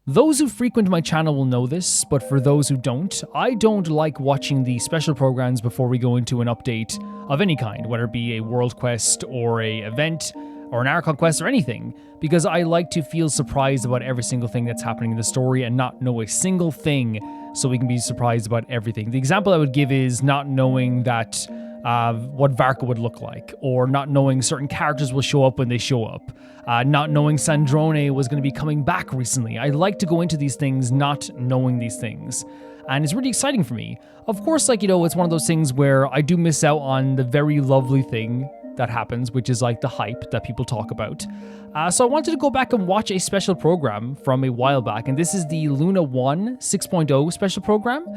Those who frequent my channel will know this, but for those who don't, I don't like watching the special programs before we go into an update of any kind, whether it be a world quest or a event or an Archon quest or anything, because I like to feel surprised about every single thing that's happening in the story and not know a single thing so we can be surprised about everything. The example I would give is not knowing that what Varka would look like, or not knowing certain characters will show up when they show up, not knowing Sandrone was going to be coming back recently. I like to go into these things not knowing these things, and it's really exciting for me. Of course, like, it's one of those things where I do miss out on the very lovely thing that happens, which is like the hype that people talk about. So I wanted to go back and watch a special program from a while back, and this is the Luna 1 6.0 special program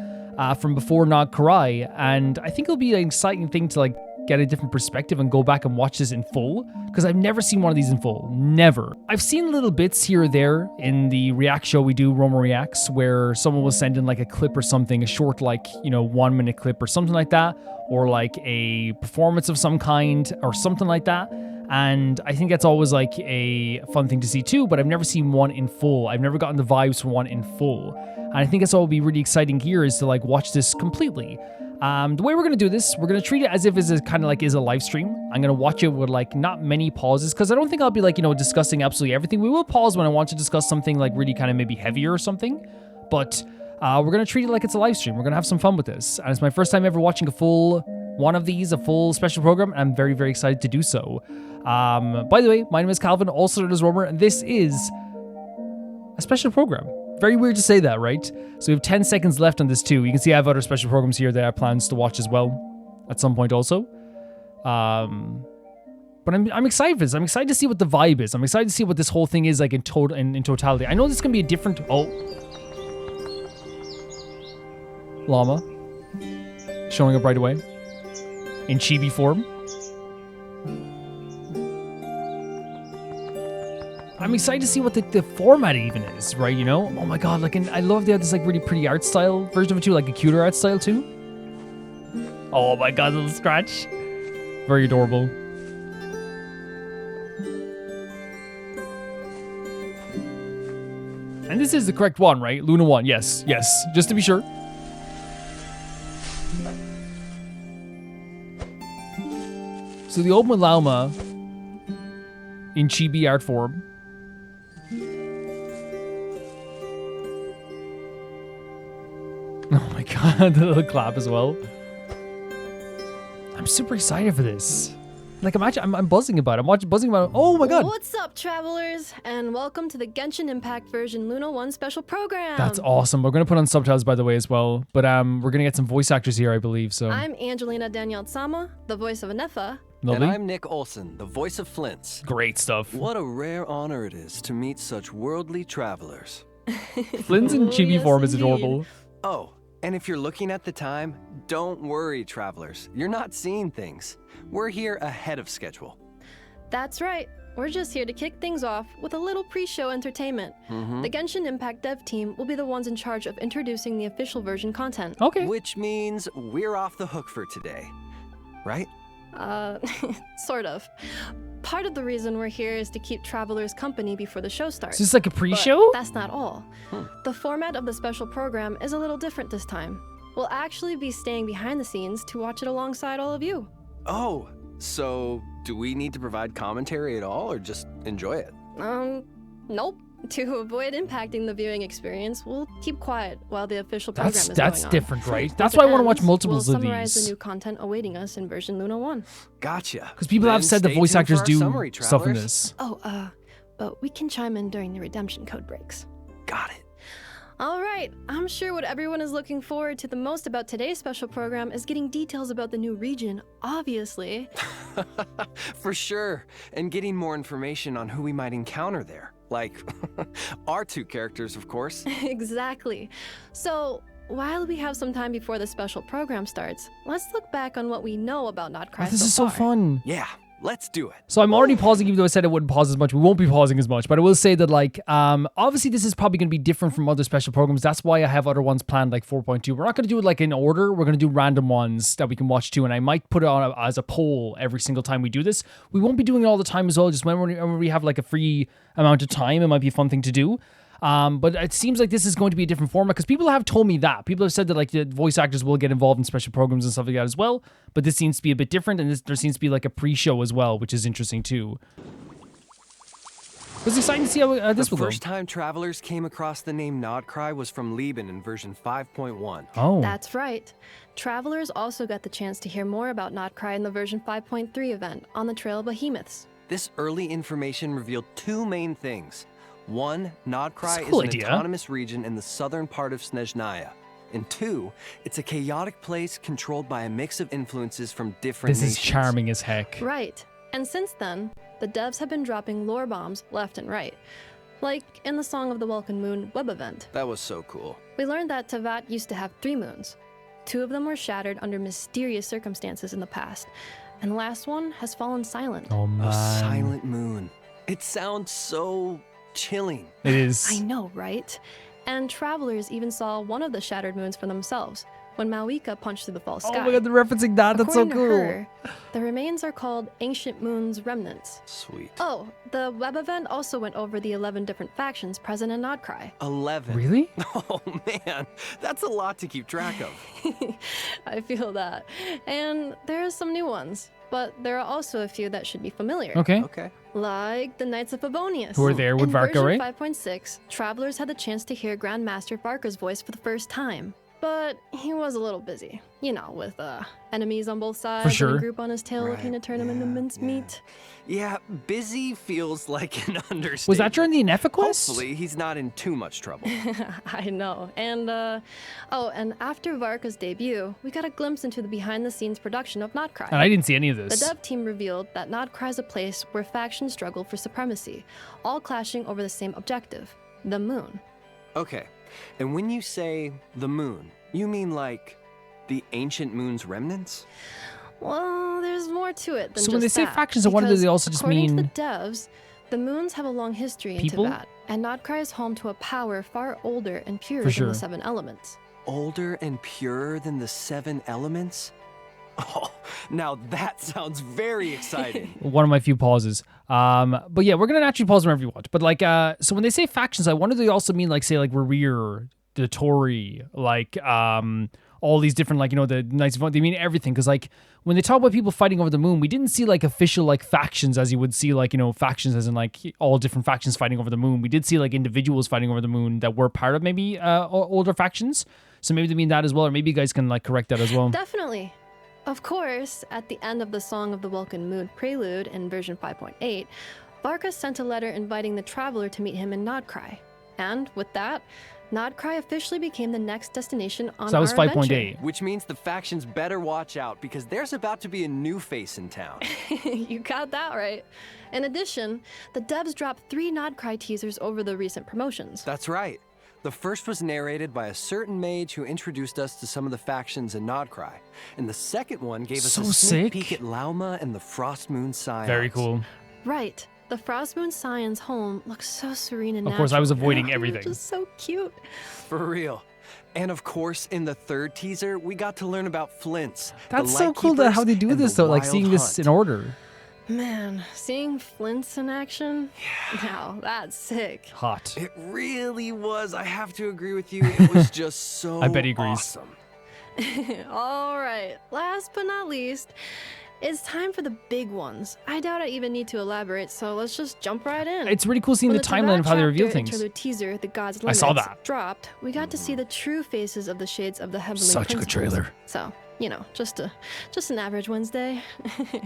from before Nag Karai, and I think it'll be an exciting thing to like get a different perspective and go back and watch this in full, because I've never seen one of these in full. Never. I've seen little bits here or there in the React show we do, Roma Reacts, where someone will send in like a clip or something, a short 1 minute clip or something like that, or like a performance of some kind or something like that. And I think that's always like a fun thing to see too, but I've never seen one in full. I've never gotten the vibes from one in full. And I think that's all will be really exciting here is to like watch this completely. The way we're going to do this, we're going to treat it as if it's kind of like is a live stream. I'm going to watch it with like not many pauses, because I don't think I'll be like, discussing absolutely everything. We will pause when I want to discuss something like really kind of maybe heavier or something, but we're going to treat it like it's a live stream. We're going to have some fun with this. And it's my first time ever watching a full one of these, a full special program, and I'm very, very excited to do so. By the way, my name is Calvin, also known as Romer, and this is a special program. Very weird to say that, right? So we have 10 seconds left on this too. You can see I have other special programs here that I have plans to watch as well at some point also. But I'm excited for this. I'm excited to see what the vibe is. I'm excited to see what this whole thing is like in totality. I know this is going to be a different... Oh. Llama. Showing up right away. In chibi form. I'm excited to see what the format even is, right? Oh my god, and I love they have this like really pretty art style version of it too, like a cuter art style too. Oh my god, little scratch. Very adorable. And this is the correct one, right? Luna 1, yes, just to be sure. So the open with Lauma in chibi art form. Oh my god, the little clap as well. I'm super excited for this. Like, imagine, I'm buzzing about it. I'm buzzing about it. Oh my god. What's up, travelers? And welcome to the Genshin Impact version Luna 1 special program. That's awesome. We're going to put on subtitles, by the way, as well. But we're going to get some voice actors here, I believe. So I'm Angelina Danielle Tsama, the voice of Anefa. Lovely. And I'm Nick Olson, the voice of Flint's. Great stuff. What a rare honor it is to meet such worldly travelers. Flynn's in chibi form is adorable. Oh, and if you're looking at the time, don't worry, travelers. You're not seeing things. We're here ahead of schedule. That's right. We're just here to kick things off with a little pre-show entertainment. The Genshin Impact dev team will be the ones in charge of introducing the official version content. Okay. Which means we're off the hook for today, right? Sort of. Part of the reason we're here is to keep travelers company before the show starts. Is this like a pre-show? That's not all. The format of the special program is a little different this time. We'll actually be staying behind the scenes to watch it alongside all of you. Oh, so do we need to provide commentary at all or just enjoy it? Nope. To avoid impacting the viewing experience, we'll keep quiet while the official program is going on. That's different, right? That's why I want to watch multiples we'll of summarize these. the new content awaiting us in version Luna 1. Gotcha. Because people have said the voice actors do summary, stuff in travelers. this. Oh, but we can chime in during the redemption code breaks. Got it. All right, I'm sure what everyone is looking forward to the most about today's special program is getting details about the new region, obviously. For sure. And getting more information on who we might encounter there. Like, our two characters, of course. Exactly. So, while we have some time before the special program starts, let's look back on what we know about Notcry This so is so far. fun. Yeah, let's do it. So I'm already pausing, even though I said I wouldn't pause as much. We won't be pausing as much, but I will say that, like, obviously this is probably going to be different from other special programs. That's why I have other ones planned, like 4.2. We're not going to do it like in order. We're going to do random ones that we can watch too, and I might put it on as a poll every single time we do this. We won't be doing it all the time as well. Just whenever we have like a free amount of time, it might be a fun thing to do. But it seems like this is going to be a different format because people have told me that. People have said that like the voice actors will get involved in special programs and stuff like that as well. But this seems to be a bit different, and there seems to be like a pre-show as well, which is interesting too. It's exciting to see how this will go. The first time travelers came across the name Nodcry was from Lieben in version 5.1. Oh. That's right. Travelers also got the chance to hear more about Nodcry in the version 5.3 event on the Trail of Behemoths. This early information revealed two main things. One, Nodcry is cool an idea. autonomous region in the southern part of Snezhnaya. And two, it's a chaotic place controlled by a mix of influences from different This nations. is charming as heck. Right. And since then, the devs have been dropping lore bombs left and right. Like in the Song of the Welkin Moon web event. That was so cool. We learned that Teyvat used to have 3 moons. 2 of them were shattered under mysterious circumstances in the past, and the last one has fallen silent. Oh man. A silent moon. It sounds so chilling. It is. I know, right? And travelers even saw one of the shattered moons for themselves when Malika punched through the false sky. Oh my god, they're referencing that. That's so According to cool. her, the remains are called Ancient Moon's Remnants. Sweet. Oh, the web event also went over the 11 different factions present in Nodcry. 11. Really? Oh man, that's a lot to keep track of. I feel that. And there are some new ones, but there are also a few that should be familiar. Okay. Okay. Like the Knights of Favonius. Who are there with in Varka, version right? 5.6, travelers had the chance to hear Grandmaster Varka's voice for the first time. But he was a little busy, you know, with enemies on both sides sure. and a group on his tail Right, looking to turn him into mincemeat. Yeah, busy feels like an understatement. Was that during the Inepha quest? Hopefully, he's not in too much trouble. I know. And, and after Varka's debut, we got a glimpse into the behind-the-scenes production of Nodcry. And I didn't see any of The this. dev team revealed that Nodcry is a place where factions struggle for supremacy, all clashing over the same objective, the moon. Okay, and when you say the moon, you mean like the ancient moon's remnants? Well, there's more to it than So just when they say that, factions, I wonder, do because they also just according mean- to the devs, the moons have a long history in People? Teyvat, and Nodcry is home to a power far older and purer For than sure. the 7 elements. Older and purer than the 7 elements? Oh, now that sounds very exciting. One of my few pauses. But yeah, we're gonna naturally pause whenever you want. But like, so when they say factions, I wonder do they also mean like, say, like Rerir, the Tory, like, all these different, like, you know, the Knights of, they mean everything. Because like when they talk about people fighting over the moon, we didn't see like official like factions as you would see like, you know, factions as in like all different factions fighting over the moon. We did see like individuals fighting over the moon that were part of maybe older factions. So maybe they mean that as well, or maybe you guys can like correct that as well. Definitely. Of course, at the end of the Song of the Welkin Moon prelude in version 5.8, Varka sent a letter inviting the traveler to meet him in Nodcry. And with that, Nodcry officially became the next destination on So that was our 5.8. Which means the factions better watch out because there's about to be a new face in town. adventure. You got that right. In addition, the devs dropped 3 Nodcry teasers over the recent promotions. That's right. The first was narrated by a certain mage who introduced us to some of the factions in Nodcry. And the second one gave us So a sneak sick. peek at Lauma and the Frostmoon Scions. Very cool. Right. The Frostmoon Scion's home looks so serene and Of course, I was natural. avoiding They're everything. just so cute. For real. And of course, in the third teaser, we got to learn about Flints. the That's so cool that how they do Lightkeepers, this and the though, like Wild seeing this Hunt. in order. Man, seeing Flints in action? Now, that's sick. Hot. It really was. I have to agree with you. It was just so I bet he agrees. awesome. All right, last but not least, it's time for the big ones. I doubt I even need to elaborate, so let's just jump right in. It's really cool seeing When the timeline of how they reveal things. Interlude teaser, The God's I Limits, saw that. dropped, we got to see the true faces of the shades of the heavenly Such a good principles. trailer. So, you know, just an average Wednesday.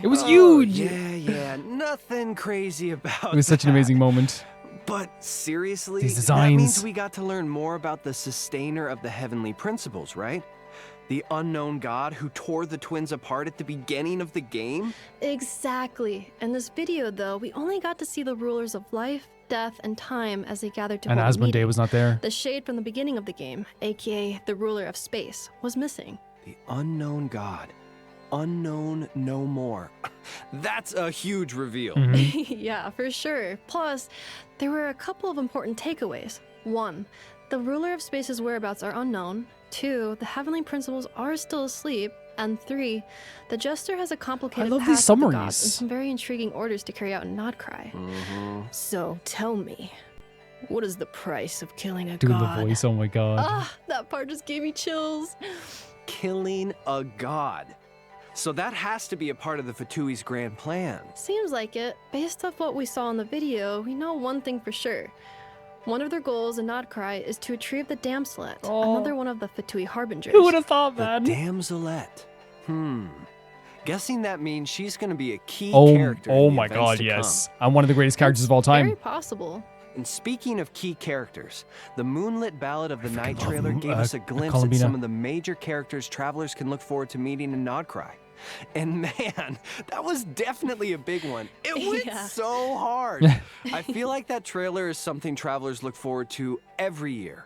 It was Oh, huge. yeah. Nothing crazy about It was such an that. amazing moment. But seriously, These that means designs. we got to learn more about the sustainer of the heavenly principles, right? The unknown god who tore the twins apart at the beginning of the game? Exactly. In this video, though, we only got to see the rulers of life, death, and time as they gathered to And hold a Asmodee meeting. was not there. The shade from the beginning of the game, aka the ruler of space, was missing. The unknown god. Unknown no more. That's a huge reveal. Mhm. Yeah, for sure. Plus, there were a couple of important takeaways. 1. The ruler of space's whereabouts are unknown. 2. The heavenly principles are still asleep. And 3. The jester has a complicated love these past with the gods summaries. and some very intriguing orders to carry out in Nodcry. So tell me, What is the price of killing a Doing god? the voice, oh my god. Ah, that part just gave me chills. Killing a god. So that has to be a part of the Fatui's grand plan. Seems like it. Based off what we saw in the video, we know one thing for sure. One of their goals in Nodcry is to retrieve the Damselet, another one of the Fatui Harbingers. Who would have thought, The man? Damselet. Guessing that means she's going to be a key Oh, character. oh in the my events god, to yes. come. I'm one of the greatest characters of all Very time. possible. And speaking of key characters, the Moonlit Ballad of the Night love trailer gave us a glimpse at Columbina. some of the major characters travelers can look forward to meeting in Nodcry. And man, that was definitely a big one. It went Yeah. so hard. I feel like that trailer is something travelers look forward to every year.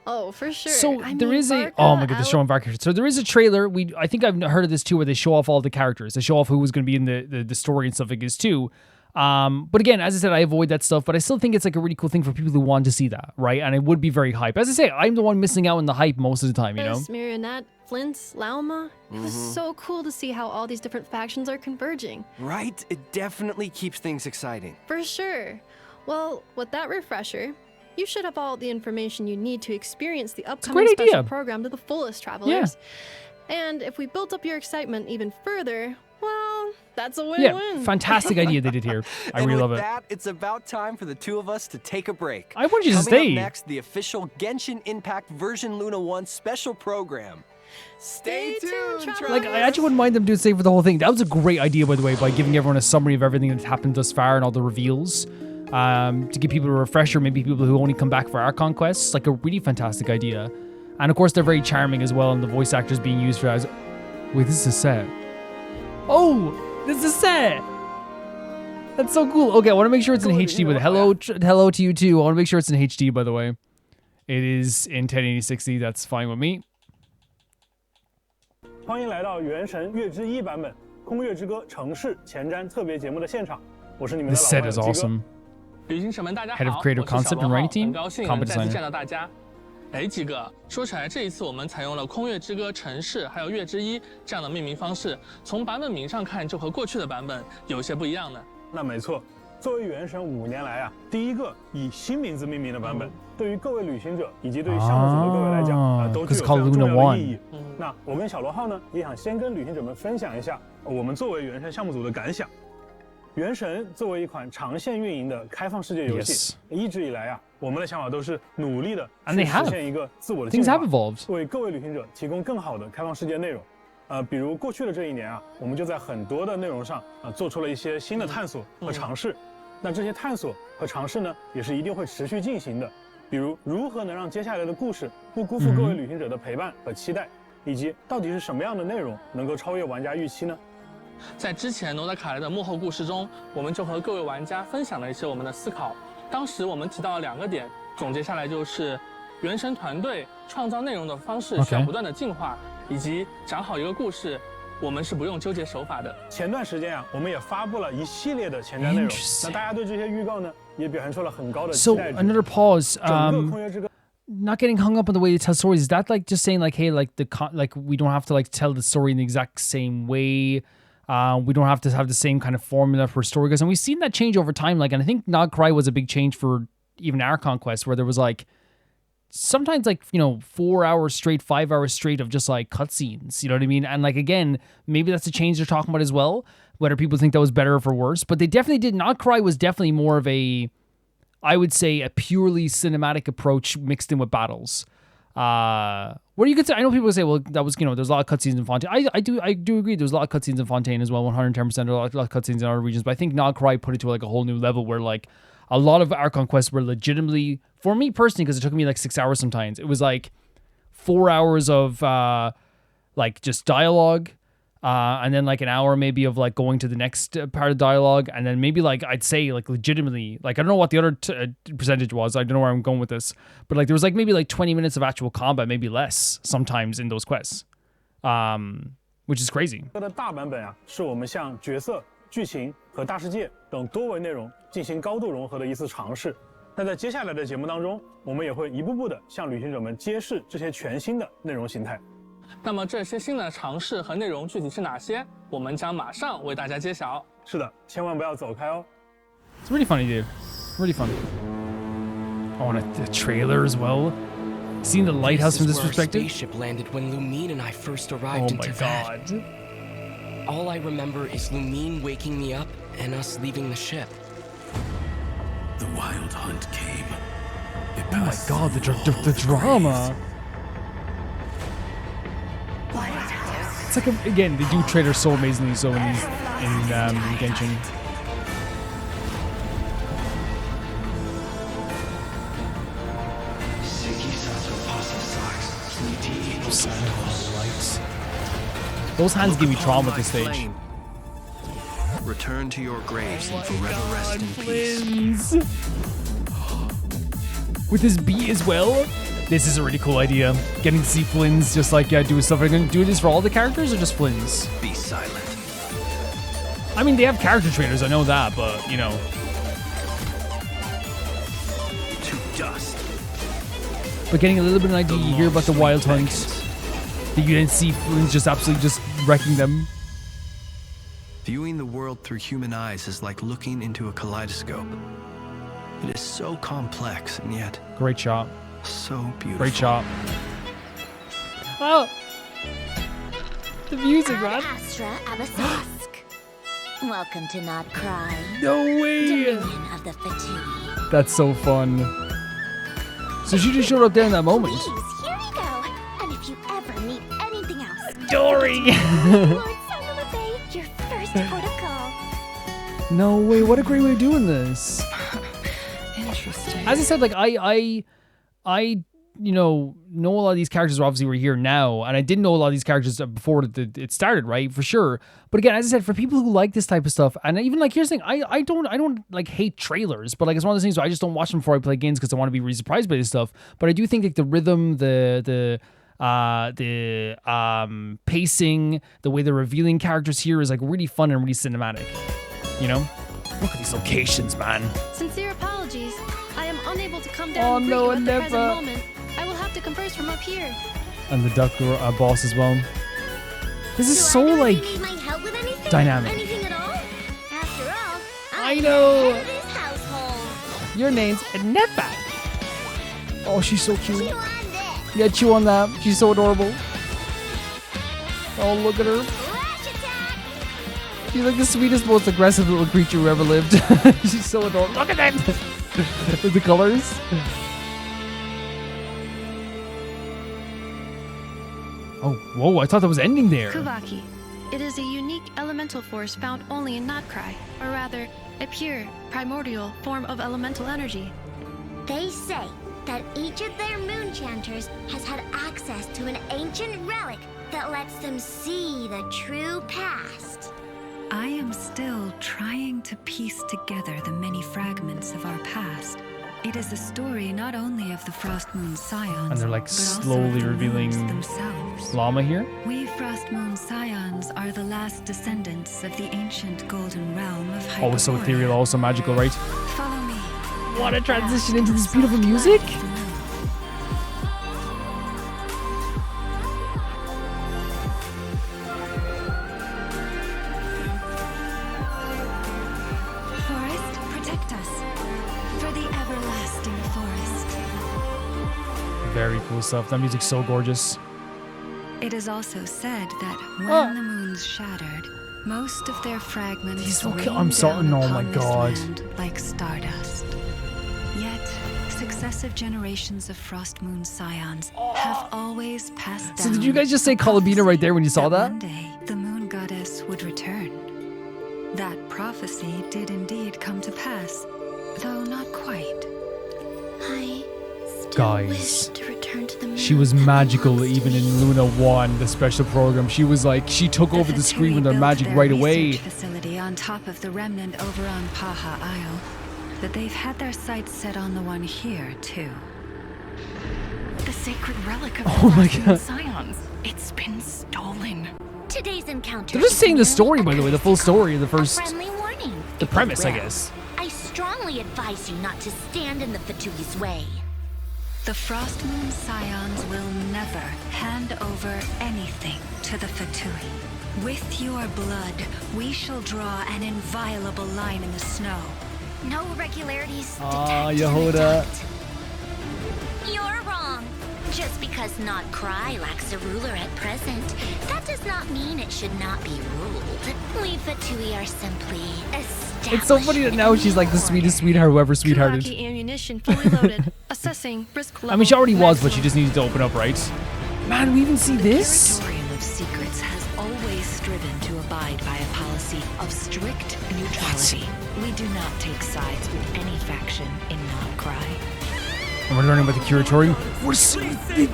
Oh, for sure. So I there mean, is a Barca, oh my god, they're Alex- showing Varka. So there is a trailer. I think I've heard of this too, where they show off all the characters. They show off who was going to be in the story and stuff like this too. But again, as I said, I avoid that stuff. But I still think it's like a really cool thing for people who want to see that, right? And it would be very hype. As I say, I'm the one missing out on the hype most of the time. You know. This Marionette, Flint's, Lauma. It was so cool to see how all these different factions are converging. Right? It definitely keeps things exciting. For sure. Well, with that refresher, you should have all the information you need to experience the upcoming great special idea. program to the fullest, travelers. And if we built up your excitement even further, well, that's a Yeah, win-win. fantastic idea they did here. I And really with love it. that, it's about time for the two of us to take a break. I wanted you to Coming stay. up next, the official Genshin Impact version Luna 1 special program. Stay tuned, travelers. Like, I actually wouldn't mind them doing save for the whole thing. That was a great idea, by the way, by giving everyone a summary of everything that's happened thus far and all the reveals. To give people a refresher, maybe people who only come back for our conquests. Like a really fantastic idea. And of course, they're very charming as well, and the voice actors being used for as. Wait, this is a set. Oh, this is a set. That's so cool. Okay, I want to make sure it's in HD. But hello to you too. I want to make sure it's in HD, by the way. It is in 1080-60. That's fine with me. 欢迎来到《原神月之一》版本《空月之歌城市前瞻》特别节目的现场，我是你们的 This 老 set 朋友 is 鸡哥。 awesome. 旅行者们，大家好 Head of Creative 我是小 Concept 罗 and 浩 Writing Team, 很高兴 Combat 能再次 Designer 见到大家。哎，几个，说起来，这一次我们采用了《空月之歌城市》还有《月之一》这样的命名方式，从版本名上看，就和过去的版本有些不一样呢。那没错，作为《原神》5年来啊第一个以新名字命名的版本，对于各位旅行者以及对于项目组的各位来讲都具有非常重要的意义。那我跟小罗浩呢，也想先跟旅行者们分享一下我们作为《原神》项目组的感想。《原神》作为一款长线运营的开放世界游戏，一直以来啊，我们的想法都是努力的去实现一个自我的进 Things 化 have，evolved. 为各位旅行者提供更好的开放世界内容。比如过去的这一年啊，我们就在很多的内容上做出了一些新的探索和尝试。那这些探索和尝试呢，也是一定会持续进行的。比如如何能让接下来的故事不辜负各位旅行者的陪伴和期待，以及到底是什么样的内容能够超越玩家预期呢？在之前诺德卡莱的幕后故事中，我们就和各位玩家分享了一些我们的思考。当时我们提到了2个点，总结下来就是：原神团队创造内容的方式需要不断的进化，以及讲好一个故事，我们是不用纠结手法的。前段时间啊，我们也发布了一系列的前瞻内容，那大家对这些预告呢，也表现出了很高的期 So 待值。 another pause. 整个空月之歌 Not getting hung up on the way they tell stories. Is that like just saying like, hey, like like we don't have to like tell the story in the exact same way? We don't have to have the same kind of formula for story guides, and we've seen that change over time. Like, and I think Nodcry was a big change for even our conquest, where there was like sometimes like 4 hours straight, 5 hours straight of just like cutscenes. You know what I mean? And like again, maybe that's a change they're talking about as well. Whether people think that was better or for worse, but they definitely did. Nodcry was definitely more of a, I would say, a purely cinematic approach mixed in with battles. What you could say, I know people say, well, that was, there's a lot of cutscenes in Fontaine. I do agree. There's a lot of cutscenes in Fontaine as well, 110%. There's a lot of cutscenes in other regions, but I think Nodcry put it to like a whole new level where like a lot of our conquests were legitimately, for me personally, because it took me like 6 hours sometimes, it was like 4 hours of like just dialogue. And then like an hour maybe of like going to the next part of dialogue, and then maybe like I'd say like legitimately, like I don't know what the other percentage was. I don't know where I'm going with this, but like there was like maybe like 20 minutes of actual combat, maybe less sometimes in those quests, which is crazy. 的大版本啊，是我们向角色、剧情和大世界等多维内容进行高度融合的一次尝试。那在接下来的节目当中，我们也会一步步的向旅行者们揭示这些全新的内容形态。那么这些新的尝试和内容具体是哪些？我们将马上为大家揭晓。是的，千万不要走开哦。 It's really funny, dude. Really funny. Oh, and the trailer as well. Seeing the lighthouse from this perspective. Our spaceship landed when Lumine and I first arrived in Teyvat. God. All I remember is Lumine waking me up and us leaving the ship. The wild hunt came. Oh my god, the drama. It's like, again, they do trailers so amazingly so in Genshin. Those hands give me trauma at this stage. Return to your graves and forever rest in peace. With this beat as well, this is a really cool idea. Getting to see Flynn's just like do stuff. Are they going to do this for all the characters or just Flynn's? Be silent. I mean, they have character trainers, I know that, but you know. To dust. But getting a little bit of an idea, you hear about the wild hunt. That you then see Flynn's just absolutely just wrecking them. Viewing the world through human eyes is like looking into a kaleidoscope. It is so complex and yet Great shot. so beautiful. Great shot. Oh! The music, man. Astra Abasask. Welcome to Not Cry. No way! Dominion of the Fatui. That's so fun. So she just showed up there in that moment. Please, here we go. And if you ever need anything else, Dory! Lord Son of a Bay, your first protocol. No way, what a great way of doing this. Interesting. As I said, like I you know a lot of these characters obviously were here now, and I didn't know a lot of these characters before it started, right? For sure. But again, as I said, for people who like this type of stuff, and even like here's the thing, I don't like hate trailers, but like it's one of those things where I just don't watch them before I play games because I want to be really surprised by this stuff. But I do think like the rhythm, the pacing, the way they're revealing characters here is like really fun and really cinematic. You know? Look at these locations, man. Sincere apologies. I am unable to come down and greet you at the present moment. I will have to converse from up here. And the duck boss as well. This is so like Need my help with anything? dynamic. Anything at all? After all, I know. I'm the head of this household. Your name's Nepa. Oh, she's so cute. Chew on this. Yeah, chew on that. She's so adorable. Oh, look at her. Rush attack. She's like the sweetest, most aggressive little creature who ever lived. She's so adorable. Look at that. With the colors. Oh, whoa, I thought that was ending there. Kuvaki. It is a unique elemental force found only in Notcry, or rather, a pure, primordial form of elemental energy. They say that each of their moon chanters has had access to an ancient relic that lets them see the true past. I am still trying to piece together the many fragments of our past. It is a story not only of the Frost Moon Scions, And they're like but also slowly of the revealing moons themselves. Llama here. We Frost Moon Scions are the last descendants of the ancient golden realm of Hyperborea. Always so ethereal, also magical, right? Follow me. What a transition into this beautiful music. Forest, protect us. For the everlasting forest. Very cool stuff. That music's so gorgeous. It is also said that when Ah. the moons shattered, most of their fragments These look- rained I'm sorry- down oh my upon this God. land like stardust. Yet, successive generations of Frost Moon Scions have always passed down. So did you guys just say Kalabina right there when you saw that? One day, the moon goddess would return. That prophecy did indeed come to pass, though not quite. I still Guys, wish to return to the moon. She was that magical belongs to even me. in Luna 1, the special program. She was like, she took over the screen with her Fatui magic built right their away. research facility on top of the remnant over on Paha Isle, but they've had their sights set on the one here too. The sacred relic of Oh the my Frost Moon God. Scions. It's been stolen. Today's encounter. They're just is saying the merely story, a by the way, the courtesy full call, story, the first, a friendly warning. the If you premise, I will. guess. I strongly advise you not to stand in the Fatui's way. The Frost Moon Scions will never hand over anything to the Fatui. With your blood, we shall draw an inviolable line in the snow. No irregularities Ah, detected in the Yehuda. duct. because Not Cry lacks a ruler at present, that does not mean it should not be ruled. We Fatui are simply established. It's so funny that now she's like the sweetest sweetheart, whoever sweethearted. Kuraki ammunition fully loaded. Assessing brisk level. I mean, she already was, but she just needs to open up, right? Man, we even see this? The Curatorium of Secrets has always striven to abide by a policy of strict neutrality. We do not take sides with any faction in Not Cry. And we're learning about the Curatorium.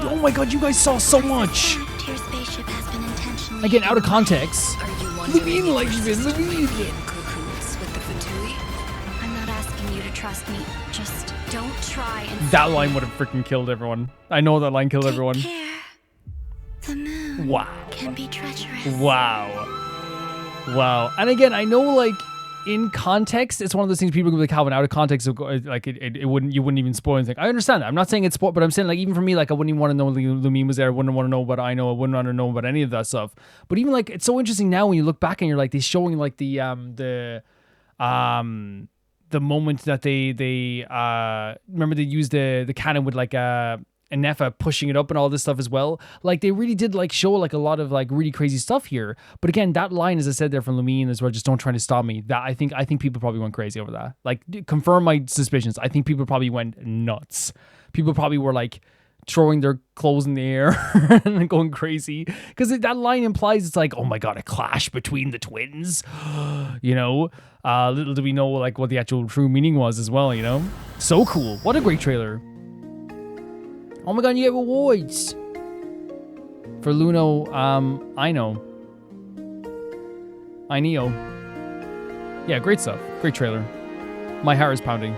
Oh my god, you guys saw so much! Your spaceship has been intentionally... Again, out of context. Are you wondering Levine likes if this, we're Levine! in cahoots with the Fatui? I'm not asking you to trust me. Just don't try and... That line would have freaking killed everyone. I know that line killed everyone. Take care. The moon Wow. can be treacherous. Wow. Wow. And again, I know, like, in context, it's one of those things people can be like, Calvin, out of context, like, it wouldn't, you wouldn't even spoil anything. I understand that. I'm not saying it's spoil, but I'm saying, like, even for me, like, I wouldn't even want to know Lumine was there. I wouldn't want to know what I know. I wouldn't want to know about any of that stuff. But even, like, it's so interesting now when you look back and you're like, they're showing, like, the moment that they remember they used the cannon with, like, and Nefa pushing it up and all this stuff as well. Like, they really did, like, show, like, a lot of, like, really crazy stuff here. But again, that line, as I said there from Lumine as well, just don't try to stop me. That I think people probably went crazy over that. Like, confirm my suspicions. I think people probably went nuts. People probably were, like, throwing their clothes in the air and going crazy. Because that line implies it's like, oh my god, a clash between the twins. You know? Little do we know, like, what the actual true meaning was as well, you know? So cool. What a great trailer. Oh my god, you get rewards! For Luno, Ineo. Yeah, great stuff. Great trailer. My heart is pounding.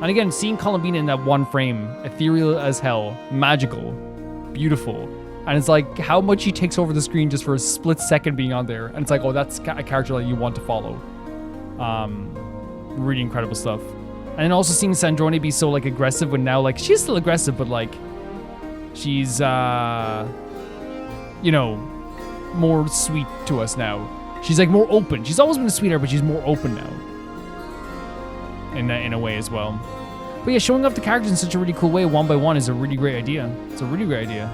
And again, seeing Columbina in that one frame, ethereal as hell, magical, beautiful. And it's like how much he takes over the screen just for a split second being on there. And it's like, oh, that's a character that you want to follow. Really incredible stuff. And then also seeing Sandrone be so, like, aggressive when now, like, she's still aggressive, but, like, she's, you know, more sweet to us now. She's, like, more open. She's always been a sweetheart, but she's more open now. In a way as well. But yeah, showing off the characters in such a really cool way, one by one, is a really great idea. It's a really great idea.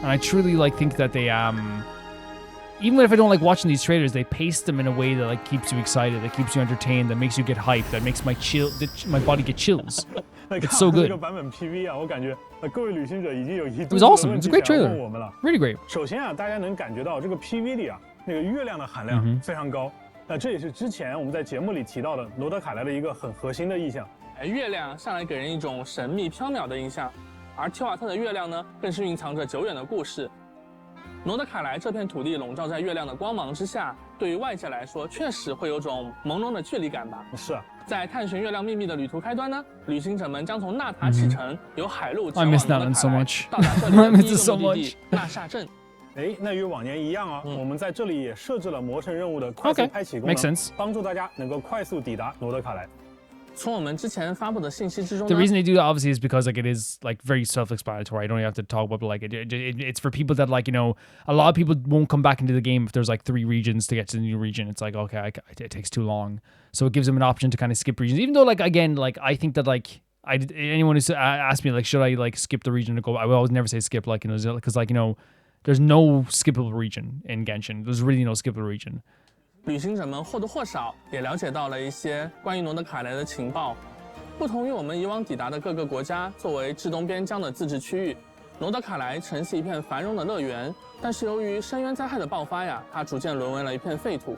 And I truly, like, think that they, even if I don't like watching these trailers, they pace them in a way that, like, keeps you excited, that keeps you entertained, that makes you get hyped, that makes my body get chills. It's so good. It was awesome. It's a great trailer. Really great. 首先啊，大家能感觉到这个 PV 里啊，那个月亮的含量非常高。那这也是之前我们在节目里提到的罗德凯莱的一个很核心的意象。月亮向来给人一种神秘缥缈的印象，而提瓦特的月亮呢，更是蕴藏着久远的故事。罗德凯莱这片土地笼罩在月亮的光芒之下，对于外界来说，确实会有种朦胧的距离感吧。是啊，在探寻月亮秘密的旅途开端呢，旅行者们将从纳塔启程，由海路前往罗德凯莱，到达这里的第一个目的地纳萨镇。哎，那与往年一样啊，我们在这里也设置了魔神任务的快速开启功能，帮助大家能够快速抵达罗德凯莱。从我们之前发布的信息之中 The reason they do that obviously is because, like, it is, like, very self-explanatory. I don't have to talk about, but, like, it's for people that, like, you know, a lot of people won't come back into the game if there's, like, 3 regions to get to the new region. It's like, okay, it takes too long. So it gives them an option to kind of skip regions. Even though, like, again, like, I think that, like, anyone who's asked me, like, should I, like, skip the region to go, I will always never say skip, like, you know, because, like, you know, there's no skippable region in Genshin. There's really no skippable region. 旅行者们或多或少也了解到了一些关于罗德凯莱的情报。不同于我们以往抵达的各个国家，作为至东边疆的自治区域，罗德凯莱曾是一片繁荣的乐园。但是由于深渊灾害的爆发呀，它逐渐沦为了一片废土。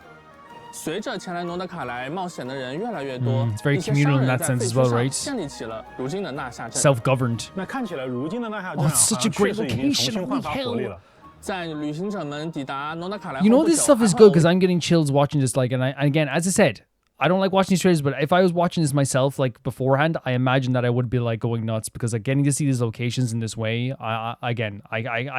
随着前来罗德凯莱冒险的人越来越多，一些商人在废墟上建立起了如今的纳夏镇。Self-governed. 那看起来如今的纳夏镇啊，确实已经重新焕发活力了。在旅行者们抵达罗德凯莱后 You know, this stuff is good because I'm getting chills watching this. Like, and again, as I said, I don't like watching these trailers, but if I was watching this myself, like, beforehand, I imagine that I would be, like, going nuts because, like, getting to see these locations in this way, I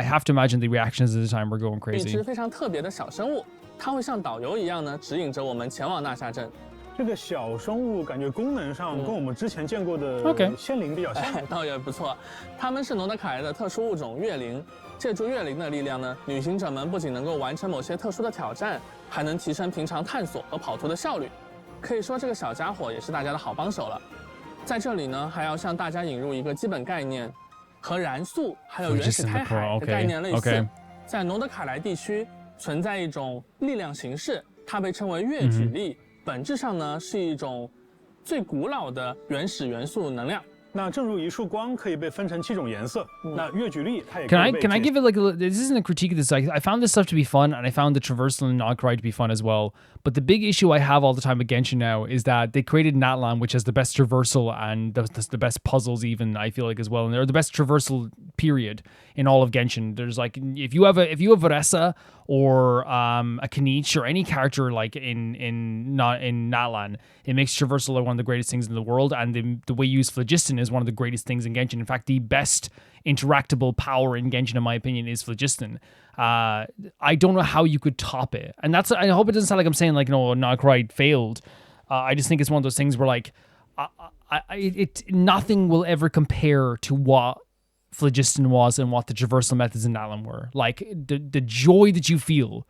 have to imagine the reactions at the time were going crazy. 一只非常特别的小生物，它会像导游一样呢，指引着我们前往纳夏镇。这个小生物感觉功能上跟我们之前见过的仙灵比较像，倒也不错。它们是罗德凯莱的特殊物种月灵。借助月灵的力量呢，旅行者们不仅能够完成某些特殊的挑战，还能提升平常探索和跑图的效率。可以说，这个小家伙也是大家的好帮手了。在这里呢，还要向大家引入一个基本概念，和燃素还有原始胎海的概念类似。在诺德卡莱地区存在一种力量形式，它被称为月举力，本质上呢是一种最古老的原始元素能量。那正如一束光可以被分成7种颜色，那月举力它也可以被 Can I give it like this isn't a critique of this? I found this stuff to be fun, and I found the traversal and Nograi to be fun as well. But the big issue I have all the time with Genshin now is that they created Natlan, which has the best traversal and the best puzzles, even I feel like as well, and they're the best traversal period in all of Genshin. There's like if you have Varessa or a Kanich or any character like in Natlan, it makes traversal like one of the greatest things in the world, and the way you use Phlogiston is one of the greatest things in Genshin. In fact, the best interactable power in Genshin, in my opinion, is Phlogiston. I don't know how you could top it, and that's. I hope it doesn't sound like I'm saying like Nograi failed. I just think it's one of those things where like nothing will ever compare to what Phlogiston was and what the traversal methods in Natlan were. Like the joy that you feel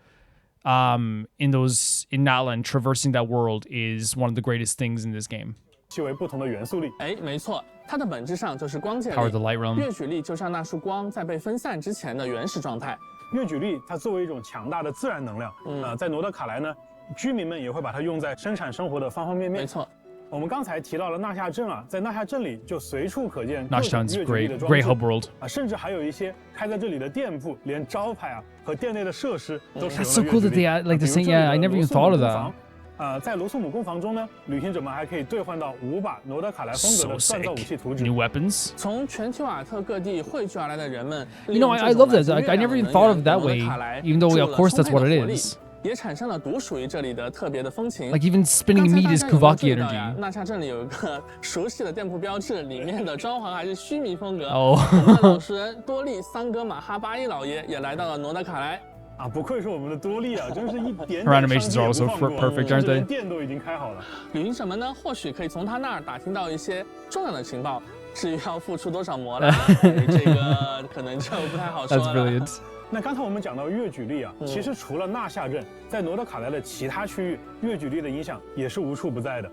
in Natlan traversing that world is one of the greatest things in this game. 其为不同的元素力。没错，它的本质上就是光界力。Power the light realm. 月举力就像那束光在被分散之前的原始状态。月举力它作为一种强大的自然能量，在诺德卡莱呢，居民们也会把它用在生产生活的方方面面。没错。我们刚才提到了纳夏镇啊，在纳夏镇里就随处可见各 Nash 种 Town's 月举力的装 great 置 hub world 甚至还有一些开在这里的店铺，连招牌啊和店内的设施都使用 That's so 了 cool 月 that 举力。 they like the same. Yeah, I never even thought of that. 在罗素姆工房中呢，旅行者们还可以兑换到5把诺德卡莱风格的锻造武器图纸。New weapons. 从全提瓦特各地汇聚而来的人们， I love that. Like, I never even thought of it that way. Even though, of course, that's what it is. 也产生了独属于这里的特别的风情。 Like even spinning meat is Kuvaki energy. 纳夏镇里有一个熟悉的店铺标志，里面的装潢还是须弥风格。哦，我们的老实人多利桑格马哈巴伊老爷也来到了诺德卡莱。啊，不愧是我们的多利啊，真是一点点 Her animations are also perfect, aren't they? 店都已经开好了。旅行者们呢，或许可以从他那儿打听到一些重要的情报。至于要付出多少魔啦，这个可能就不太好说了。That's brilliant. 那刚才我们讲到月举力啊，其实除了纳夏镇，在诺德卡莱的其他区域，月举力的影响也是无处不在的。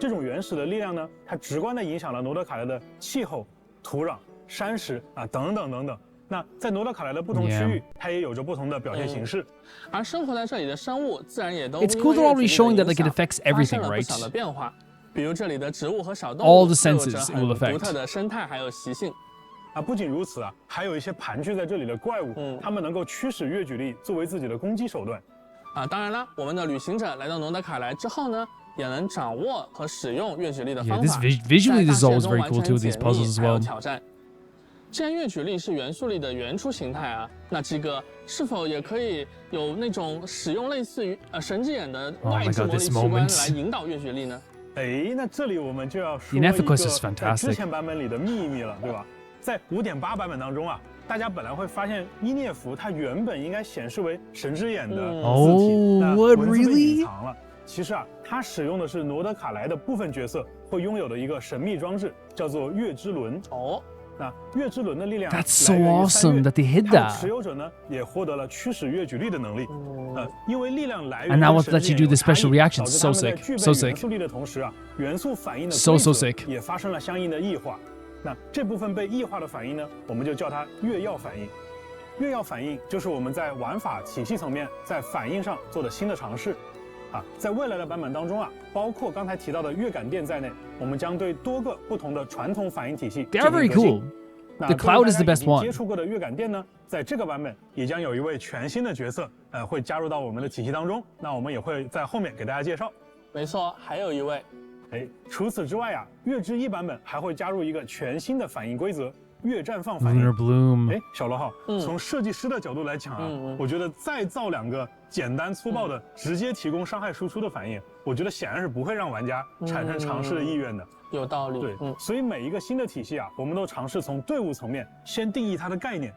这种原始的力量呢，它直观地影响了诺德卡莱的气候、土壤、山石啊等等等等。那在诺德卡莱的不同区域，它也有着不同的表现形式。而生活在这里的生物，自然也都 It's cool they're already showing that like it affects everything, 发生了不 right? 小的变化。比如这里的植物和小动 All 物 the 都有着 senses 很 will affect. 独特的生态还有习性。啊，不仅如此啊，还有一些盘踞在这里的怪物，它们能够驱使月举力作为自己的攻击手段。啊，当然了，我们的旅行者来到诺德卡莱之后呢，也能掌握和使用月举力的方法。Visually, this is always very cool too. These puzzles as well. 挑战。既然月举力是元素力的原初形态啊，那这个是否也可以有那种使用类似于神之眼的外置魔力器官来引导月举力呢？那这里我们就要说一个在之前版本里的秘密了，对吧？在5.8版本当中啊，大家本来会发现伊涅弗它原本应该显示为神之眼的字体，那文字被隐藏了。其实啊，它使用的是诺德卡莱的部分角色会拥有的一个神秘装置，叫做月之轮。那月之轮的力量 That's so awesome that they hid that. 持有者呢也获得了驱使月举力的能力。因为力量来源 And now it lets you do the special reactions. So 在 sick. 具 So 备元 sick. 素力的同时啊，元素反应的 So 规则 sick. 也发生了相应的异化。那这部分被异化的反应呢，我们就叫它月曜反应。月曜反应就是我们在玩法体系层面在反应上做的新的尝试。在未来的版本当中啊，包括刚才提到的月感电在内，我们将对多个不同的传统反应体系 They are very cool. The cloud is the best one. 接触过的月感电呢，在这个版本也将有一位全新的角色，会加入到我们的体系当中。那我们也会在后面给大家介绍。没错，还有一位。除此之外啊，月之1版本还会加入一个全新的反应规则——月绽放反应。Lunar Bloom. 小罗浩，从设计师的角度来讲啊，我觉得再造2个简单粗暴的、直接提供伤害输出的反应，我觉得显然是不会让玩家产生尝试的意愿的。有道理。对，所以每一个新的体系啊，我们都尝试从队伍层面先定义它的概念。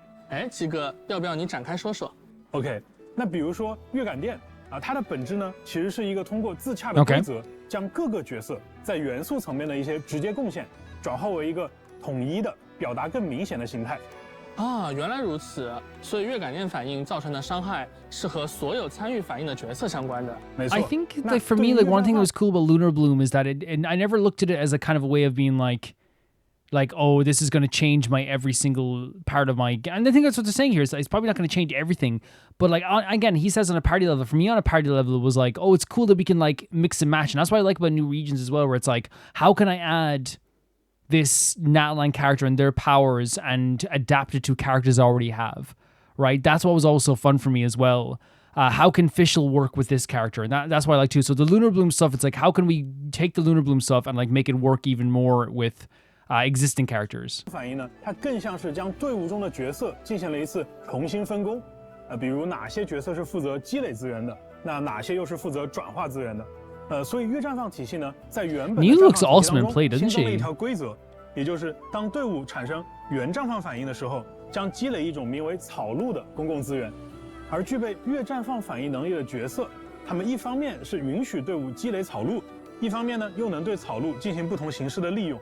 鸡哥，要不要你展开说说 ？OK， 那比如说月感电啊，它的本质呢，其实是一个通过自洽的规则，将各个角色在元素层面的一些直接贡献，转化为一个统一的、表达更明显的形态。啊，原来如此，所以月感电反应造成的伤害是和所有参与反应的角色相关的。没错。I think like for me, like one thing that was cool about Lunar Bloom is that and I never looked at it as a kind of a way of being like, oh, this is going to change my every single part of my. And I think that's what they're saying here. It's probably not going to change everything, but like again, he says on a party level. For me, on a party level, it was like, oh, it's cool that we can like mix and match, and that's what I like about new regions as well, where it's like, how can I add this Natline character and their powers and adapt it to characters I already have, right? That's what was also fun for me as well. How can Fischl work with this character? And that's what I like too. So the Lunar Bloom stuff, it's like, how can we take the Lunar Bloom stuff and like make it work even more with existing characters? 反应呢，它更像是将队伍中的角色进行了一次重新分工。比如哪些角色是负责积累资源的，那哪些又是负责转化资源的。所以月绽放体系呢，在原本的绽放体系当中新增了一条规则，也就是当队伍产生原绽放反应的时候，将积累一种名为草鹿的公共资源。而具备月绽放反应能力的角色，他们一方面是允许队伍积累草鹿，一方面呢又能对草鹿进行不同形式的利用。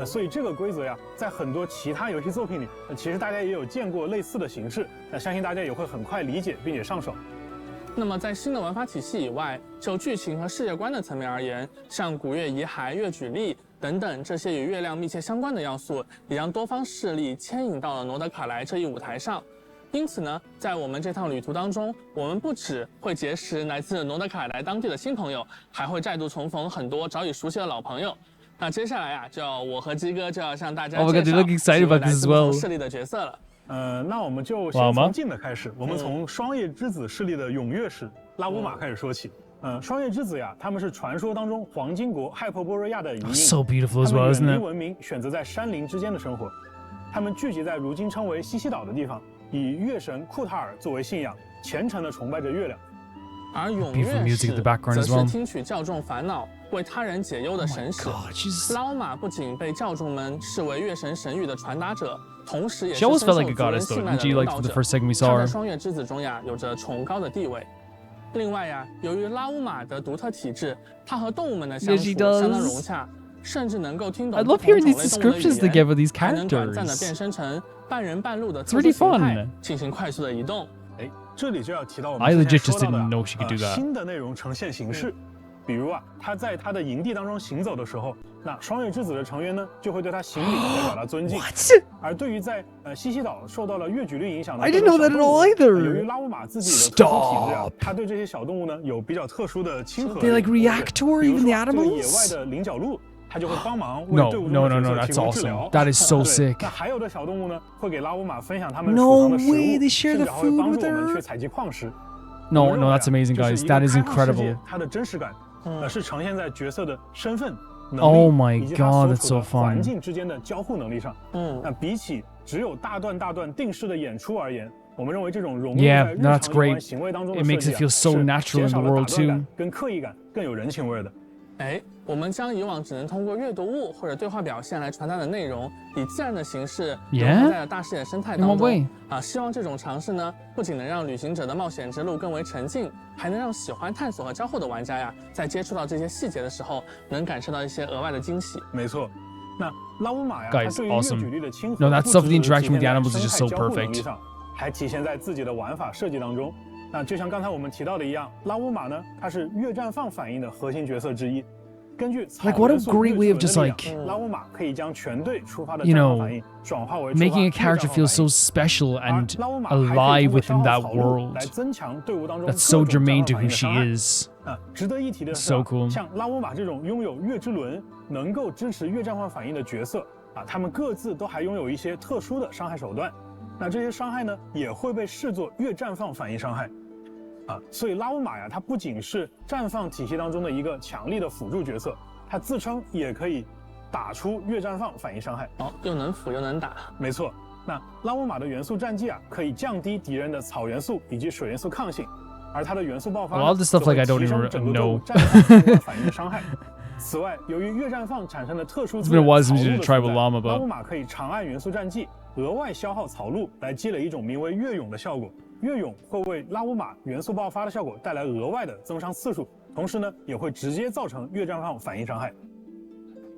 所以这个规则呀，在很多其他游戏作品里，其实大家也有见过类似的形式。相信大家也会很快理解并且上手。那么在新的玩法体系以外，就剧情和世界观的层面而言，像古月遗骸、月举例等等这些与月亮密切相关的要素，也将多方势力牵引到了诺德卡莱这一舞台上。因此呢，在我们这趟旅途当中，我们不只会结识来自诺德卡莱当地的新朋友，还会再度重逢很多早已熟悉的老朋友。那接下来啊，我和鸡哥就要向大家介绍几位来自不同势力的角色了。那我们就先从近的开始，我们从双叶之子势力的踊跃使拉乌玛开始说起。双叶之子呀，他们是传说当中黄金国亥珀波瑞亚的遗印，他们远离文明，选择在山林之间的生活。他们聚集在如今称为西西岛的地方，以月神库塔尔作为信仰，虔诚地崇拜着月亮。而踊跃使则是听取教众烦恼，为他人解忧的神使。拉乌玛不仅被教众们视为月神神谕的传达者，同时也是深受族人信赖的领导者。他在双月之子中呀，有着崇高的地位。另外呀，由于拉乌玛的独特体质，它和动物们的相处相当融洽，甚至能够听懂不同种类动物的语言，还能短暂的变身成半人半鹿的特殊形态，进行快速的移动。这里就要提到我们之前说到的新的内容呈现形式。比如啊，他在他的营地当中行走的时候，那双月之子的成员呢就会对他行礼来表达尊敬。而对于在西西岛受到了月举律影响的小动物，由于拉乌玛自己的特殊体质啊，他对这些小动物呢有比较特殊的亲和力。比如说这个野外的菱角鹿，他就会帮忙为队伍中的角色提供治疗。That is so sick. 那还有的小动物呢会给拉乌玛分享他们储藏的食物，甚至还会帮助我们去采集矿石。No, that's amazing, guys. That is incredible. 它的真实感。是呈现在角色的身份、能力以及他所处的环境之间的交互能力上。那比起只有大段定式的演出而言，我们认为这种融入在日常游玩行为当中的设计是减少了打断感跟刻意感，更有人情味的。我们将以往只能通过阅读物或者对话表现来传达的内容，以自然的形式融合在了大视野生态当中。希望这种尝试呢，不仅能让旅行者的冒险之路更为沉浸，还能让喜欢探索和交互的玩家呀，在接触到这些细节的时候，能感受到一些额外的惊喜。没错，那拉乌玛呀，它对于月举例的亲和， No, that stuff, the interaction with the animals is just so perfect. 还体现在自己的玩法设计当中。那就像刚才我们提到的一样，拉乌玛呢，它是月绽放反应的核心角色之一。根据草元素月举的力量，拉乌玛可以将全队出发的绽放反应转化为 making a character feel so special and alive within that world. 来增强队伍当中 That's so germane to who she is. 值得一提的是， so cool. 像拉乌玛这种拥有月之轮，能够支持月绽放反应的角色他们各自都还拥有一些特殊的伤害手段。那这些伤害呢，也会被视作月绽放反应伤害。所以拉乌玛呀，它不仅是绽放体系当中的一个强力的辅助角色，它自称也可以打出月绽放反应伤害。又能辅又能打。没错，那拉乌玛的元素战绩可以降低敌人的草元素以及水元素抗性，而它的元素爆发会提升整个队伍绽放反应的伤害。此外，由于月绽放产生的特殊资源草鹿的存在，拉乌玛可以长按元素战绩，额外消耗草鹿来积累一种名为月涌的效果。月涌会为拉乌玛元素爆发的效果带来额外的增伤次数，同时呢，也会直接造成月绽放反应伤害。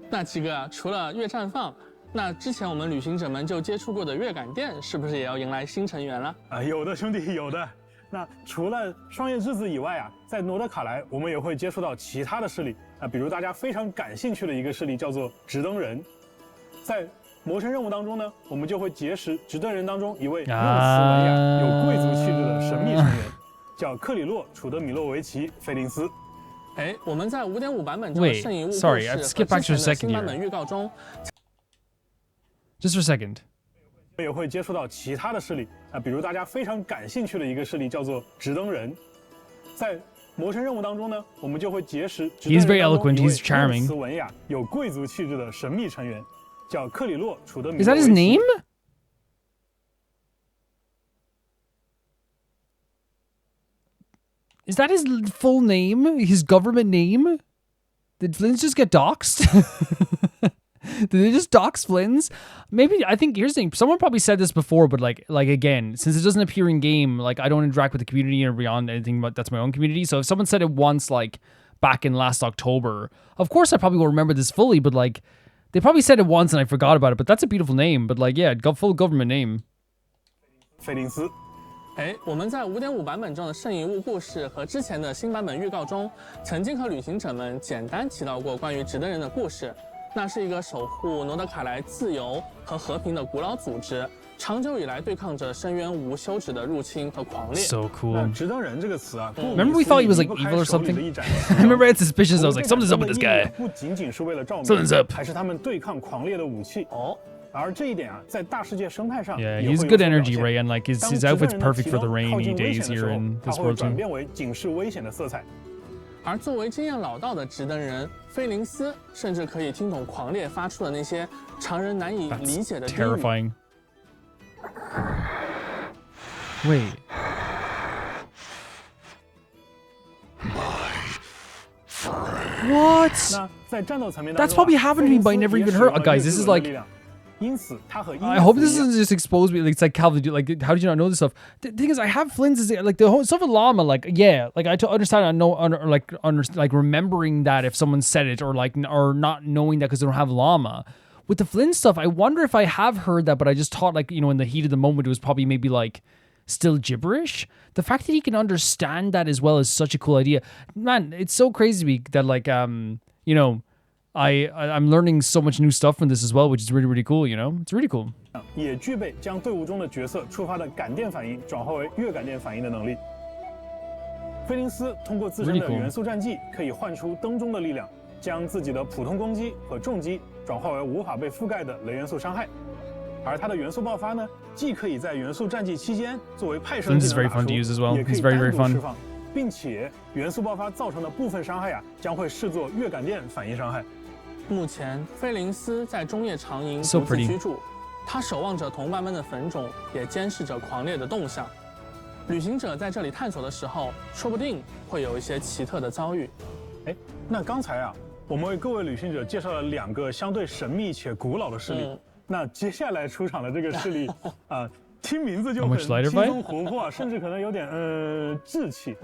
那几个除了月绽放，那之前我们旅行者们就接触过的月感殿，是不是也要迎来新成员了？有的兄弟，有的。那除了霜叶之子以外啊，在诺德卡莱我们也会接触到其他的势力比如大家非常感兴趣的一个势力叫做直登人。在魔神任务当中呢，我们就会结识直登人当中一位用词文雅、有贵族气质的神秘成员，叫克里洛·楚德米洛维奇·菲林斯。我们在 5.5 版本中的圣遗物故事和之前的新版本预告中 Just for a second. 也会接触到其他的势力比如大家非常感兴趣的一个势力叫做直登人。在魔神任务当中呢，我们就会结识直登人 He's very 当 eloquent. 中一位 He's charming. 用词文雅、有贵族气质的神秘成员，叫克里洛·楚德米洛维奇。Is that his name? Is that his full name? His government name? Did Flynn's just get doxxed? Did they just dox Flynn's? Maybe, I think, here's the thing. Someone probably said this before, but like again, since it doesn't appear in game, like I don't interact with the community or beyond anything, but that's my own community. So if someone said it once, like back in last October, of course I probably will remember this fully, but like they probably said it once and I forgot about it, but that's a beautiful name. But like, yeah, full government name. 菲林斯。我们在 5.5 版本中的圣遗物故事和之前的新版本预告中，曾经和旅行者们简单提到过关于直登人的故事。那是一个守护诺德卡莱自由和和平的古老组织，长久以来对抗着深渊无休止的入侵和狂烈。So cool. 直登人这个词啊 Remember we thought he was like evil or something? I remember I had suspicions. I was like, something's up with this guy. 不仅仅是为了照明， Something's up. 还是他们对抗狂烈的武器。而这一点啊，在大世界生态上 Yeah, 也 he's 会有 good 所表 energy, 现。 Ray, and like his 当 outfit's 直登人 perfect 提 for 到 the 靠 rainy 近危 days 险的时 here 候 in 它 this 会 world 转 too. 变为警示危险的色彩。而作为经验老道的直登人菲林斯，甚至可以听懂狂烈发出的那些常人难以理解的低语。 Terrifying. Wait. What? 那在战斗层面当 That's 中 probably happened to me, but I never even heard. Guys, this is like. 因此他和 I hope this doesn't just expose me. Like, it's like Calvin. Like, how did you not know this stuff? The thing is, I have Flynn's is like the whole stuff with llama. Like, yeah, like I understand. I know, like remembering that if someone said it, or like, or not knowing that because they don't have llama. With the Flynn stuff, I wonder if I have heard that, but I just thought like, you know, in the heat of the moment, it was probably maybe like still gibberish. The fact that he can understand that as well is such a cool idea, man. It's so crazy to me that like, you know. I'm learning so much new stuff from this as well, which is really, really cool, you know? It's really cool. 也具备将队伍中的角色触发的感电反应转化为月感电反应的能力。菲林斯通过自身的元素战技可以唤出灯中的力量，将自己的普通攻击和重击转化为无法被覆盖的雷元素伤害。而他的元素爆发呢，既可以在元素战技期间作为派生技能打出，也可以单独释放，并且元素爆发造成的部分伤害啊，将会视作月感电反应伤害。目前，菲林斯在中夜长营独自居住，他守望着同伴们的坟冢，也监视着狂烈的动向。旅行者在这里探索的时候，说不定会有一些奇特的遭遇。那刚才啊，我们为各位旅行者介绍了2个相对神秘且古老的势力。那接下来出场的这个势力啊，听名字就很轻松活泼，甚至可能有点稚气。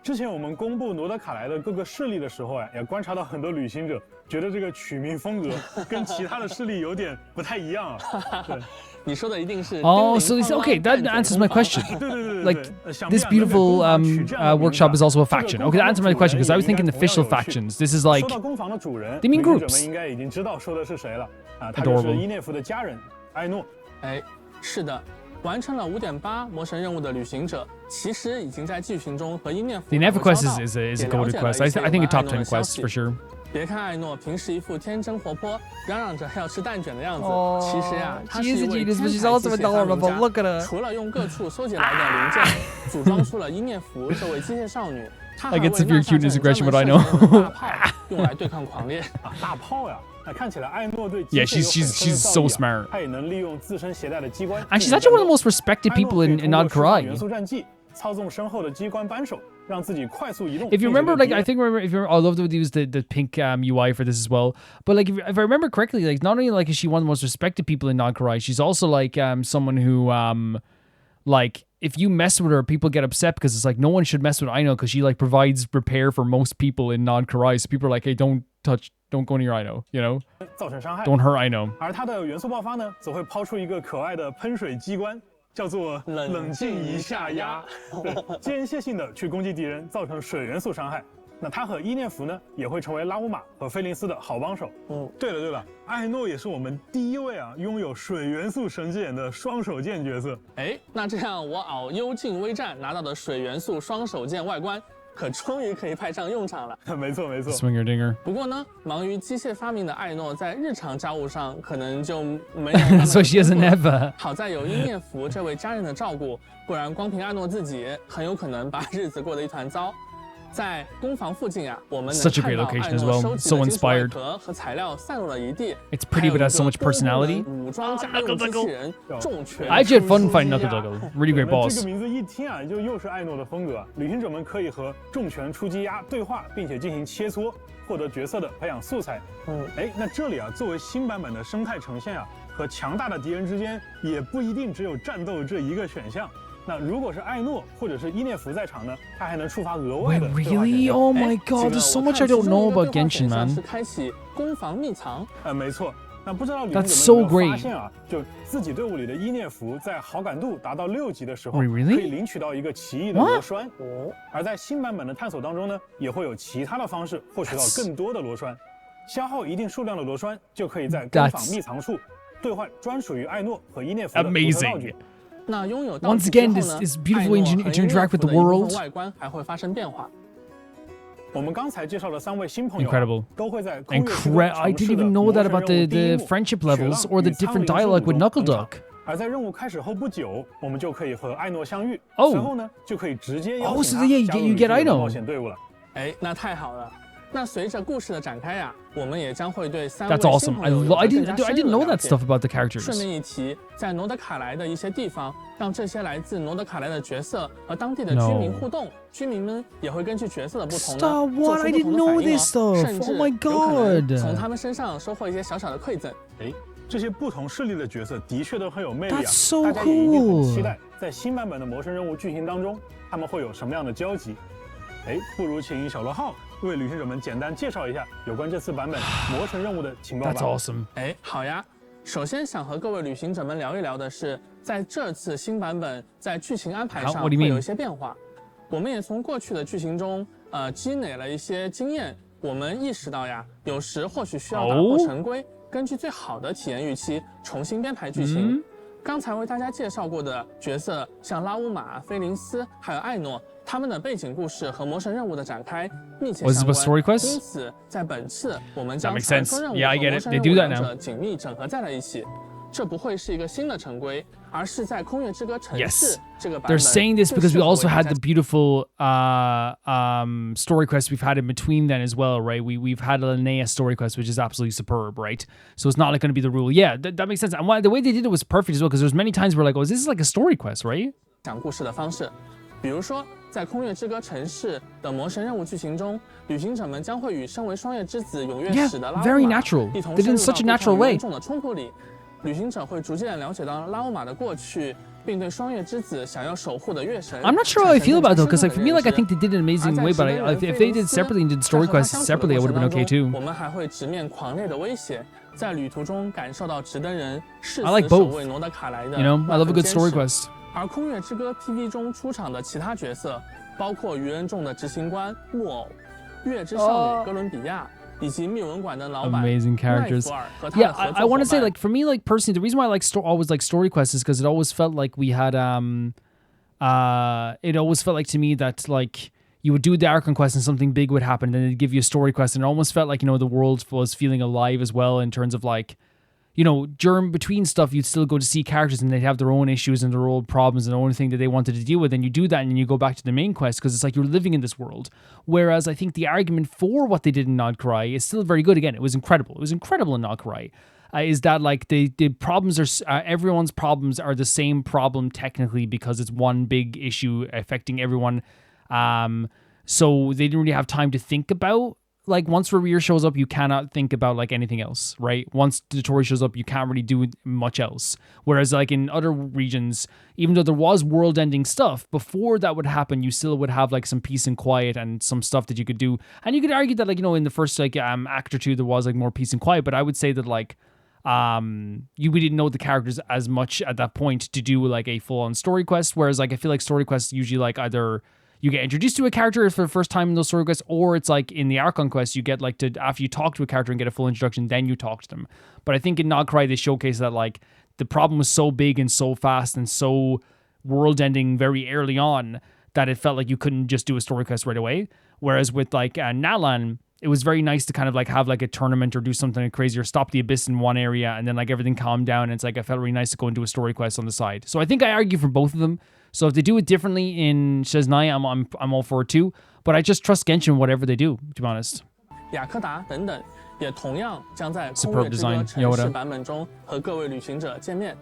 之前我们公布诺德卡莱的各个势力的时候啊，也观察到很多旅行者觉得这个取名风格跟其他的势力有点不太一样啊。对，你说的一定是 Oh, so okay, that answers my question. Like this beautiful workshop is also a faction. Okay, that answers my question because I was thinking official factions. This is like 说到攻防的主人， they mean 旅行者 groups. 们应该已经知道说的是谁了啊，他就是伊涅夫的家人艾诺。是的。完成了 5.8 魔神任务的旅行者，其实已经在剧情中和伊涅夫 The Never quest is a goated quest. I think a top 10 quest for sure. 别看艾诺平时一副天真活泼、嚷嚷着要吃蛋卷的样子，其实呀，他是一位天才机械发明家。除了用各处搜集来的零件组装出了伊涅夫这位机械少女，他还为纳萨镇专门设计了大炮，用来对抗狂烈。大炮呀！ 看起来艾诺对 Yeah, she's so smart. 他也能利用自身携带的机关。 And she's actually one of the most respected people in Nod Karai. 元素战技操纵身后的机关扳手，让自己快速移动。 If you remember, like I love that they used the pink UI for this as well. But like if I remember correctly, like not only like is she one of the most respected people in Nod Karai, she's also like someone who like if you mess with her, people get upset because it's like no one should mess with Aino because she like provides repair for most people in Nod Karai. So people are like, hey, don't don't go near Aino, you know? 造成伤害。Don't hurt Aino. 而它的元素爆发呢，则会抛出一个可爱的喷水机关，叫做冷静一下压，对，间歇性的去攻击敌人，造成水元素伤害。那它和伊涅弗呢，也会成为拉乌玛和菲林斯的好帮手。对了，艾诺也是我们第一位拥有水元素神之眼的双手剑角色。那这样我遨幽静微战拿到的水元素双手剑外观，可终于可以派上用场了。没错。Swinger dinger. 不过呢，忙于机械发明的艾诺在日常家务上可能就没有那么 So she doesn't have 好在有伊涅弗这位家人的照顾，不然光凭艾诺自己，很有可能把日子过得一团糟。在工房附近我们能看到艾诺收集的金属外壳和材料散落了一地。It's pretty, but has so much personality. 武装家用机器人重拳。I actually had fun fighting Knuckle Duggle. Really great boss. 这个名字一听就又是艾诺的风格。旅行者们可以和重拳出击鸭对话，并且进行切磋，获得角色的培养素材。那这里作为新版本的生态呈现和强大的敌人之间也不一定只有战斗这一个选项。那如果是艾诺或者是伊涅弗在场呢，他还能触发额外的。Really? Oh my god! There's so much I don't know about Genshin, man. 是开启攻防秘藏。没错。那不知道旅行者们有没有发现就自己队伍里的伊涅弗在好感度达到6级的时候，可以领取到一个奇异的螺栓。而在新版本的探索当中呢，也会有其他的方式获取到更多的螺栓。消耗一定数量的螺栓，就可以在攻防秘藏处兑换专属于艾诺和伊涅弗的独特道具。那拥有 Once again, this beautiful to interact with the world. 外观还会发生变化。我们刚才介绍的3位新朋友 Incredible. 都会在 I didn't even know that about the friendship levels or the different dialogue with Knuckle Duck. 而在任务开始后不久，我们就可以和艾诺相遇，随后呢就可以直接邀请他加入旅行者冒险队伍了。那太好了。那随着故事的展开我们也将会对3位 That's awesome. 新朋友 I didn't know that stuff about the characters. 顺便一提，在诺德卡莱的一些地方，让这些来自诺德卡莱的角色和当地的居民互动，居民们也会根据角色的不同呢，做出不同的反应甚至有可能从他们身上收获一些小小的馈赠。这些不同势力的角色的确都很有魅力That's so 大家也一定很 cool. 期待在新版本的魔神任务剧情当中，他们会有什么样的交集。不如请小罗浩为旅行者们简单介绍一下有关这次版本魔神任务的情报吧。 That's awesome. 好呀。首先想和各位旅行者们聊一聊的是，在这次新版本在剧情安排上会有一些变化。我们也从过去的剧情中积累了一些经验，我们意识到有时或许需要打破陈规，根据最好的体验预期重新编排剧情。刚才为大家介绍过的角色，像拉乌玛、菲林斯还有艾诺，他们的背景故事和魔神任务的展开密切相关。因此，在本次我们将传说任务和魔神任务两者紧密整合在了一起。这不会是一个新的陈规，而是在空月之歌城市这个版本。They're saying this because we also had the beautiful story quest we've had in between then as well, right? We've had a Linnea story quest, which is absolutely superb, right? So it's not like going to be the rule. Yeah, that makes sense. And the way they did it was perfect as well, because there's many times we're like, oh, this is like a story quest, right? 讲故事的方式，比如说在空月之歌城市的魔神任务剧情中，旅行者们将会与身为双月之子永月使的拉乌玛一同深入到不同严重的冲突里。旅行者会逐渐了解到拉乌玛的过去，并对双月之子想要守护的月神。I'm not sure how I feel about it though, because like for me, like I think they did an amazing way, but if they did separately and did story quests separately, I would have been okay too. 我们还会直面狂烈的威胁，在旅途中感受到直登人誓死守卫诺德卡莱的。You know, I love a good story quest. 而空月之歌 PV 中出场的其他角色，包括愚人众的执行官木偶、月之少女哥伦比亚。以及密文馆的老板 amazing characters. Yeah, I want to say like for me like personally the reason why I like always like story quests is because it always felt like we had it always felt like to me that like you would do the Archon quest and something big would happen, and then they'd give you a story quest, and it almost felt like, you know, the world was feeling alive as well in terms of like, you know, during between stuff, you'd still go to see characters and they'd have their own issues and their own problems and their own thing that they wanted to deal with. And you do that and then you go back to the main quest because it's like you're living in this world. Whereas I think the argument for what they did in Nod Karai is still very good. Again, it was incredible. It was incredible in Nod Karai. Is that like the problems are, everyone's problems are the same problem technically because it's one big issue affecting everyone. So they didn't really have time to think about like once Revere shows up, you cannot think about like anything else, right? Once Dotori shows up, you can't really do much else. Whereas like in other regions, even though there was world-ending stuff, before that would happen, you still would have like some peace and quiet and some stuff that you could do. And you could argue that like, you know, in the first like act or two, there was like more peace and quiet, but I would say that like we didn't know the characters as much at that point to do like a full-on story quest. Whereas like I feel like story quests usually like either you get introduced to a character for the first time in those story quests, or it's like in the Archon quest, you get like to, after you talk to a character and get a full introduction, then you talk to them. But I think in Not Cry, they showcase that like the problem was so big and so fast and so world ending very early on that it felt like you couldn't just do a story quest right away. Whereas with like Nalan, it was very nice to kind of like have like a tournament or do something crazy or stop the abyss in one area and then like everything calmed down. And it's like, I felt really nice to go and do a story quest on the side. So I think I argue for both of them. So if they do it differently in Shiznai, I'm all for it too. But I just trust Genshin whatever they do, to be honest. 雅克达等等也同样将在《空月之歌》城市版本中和各位旅行者见面。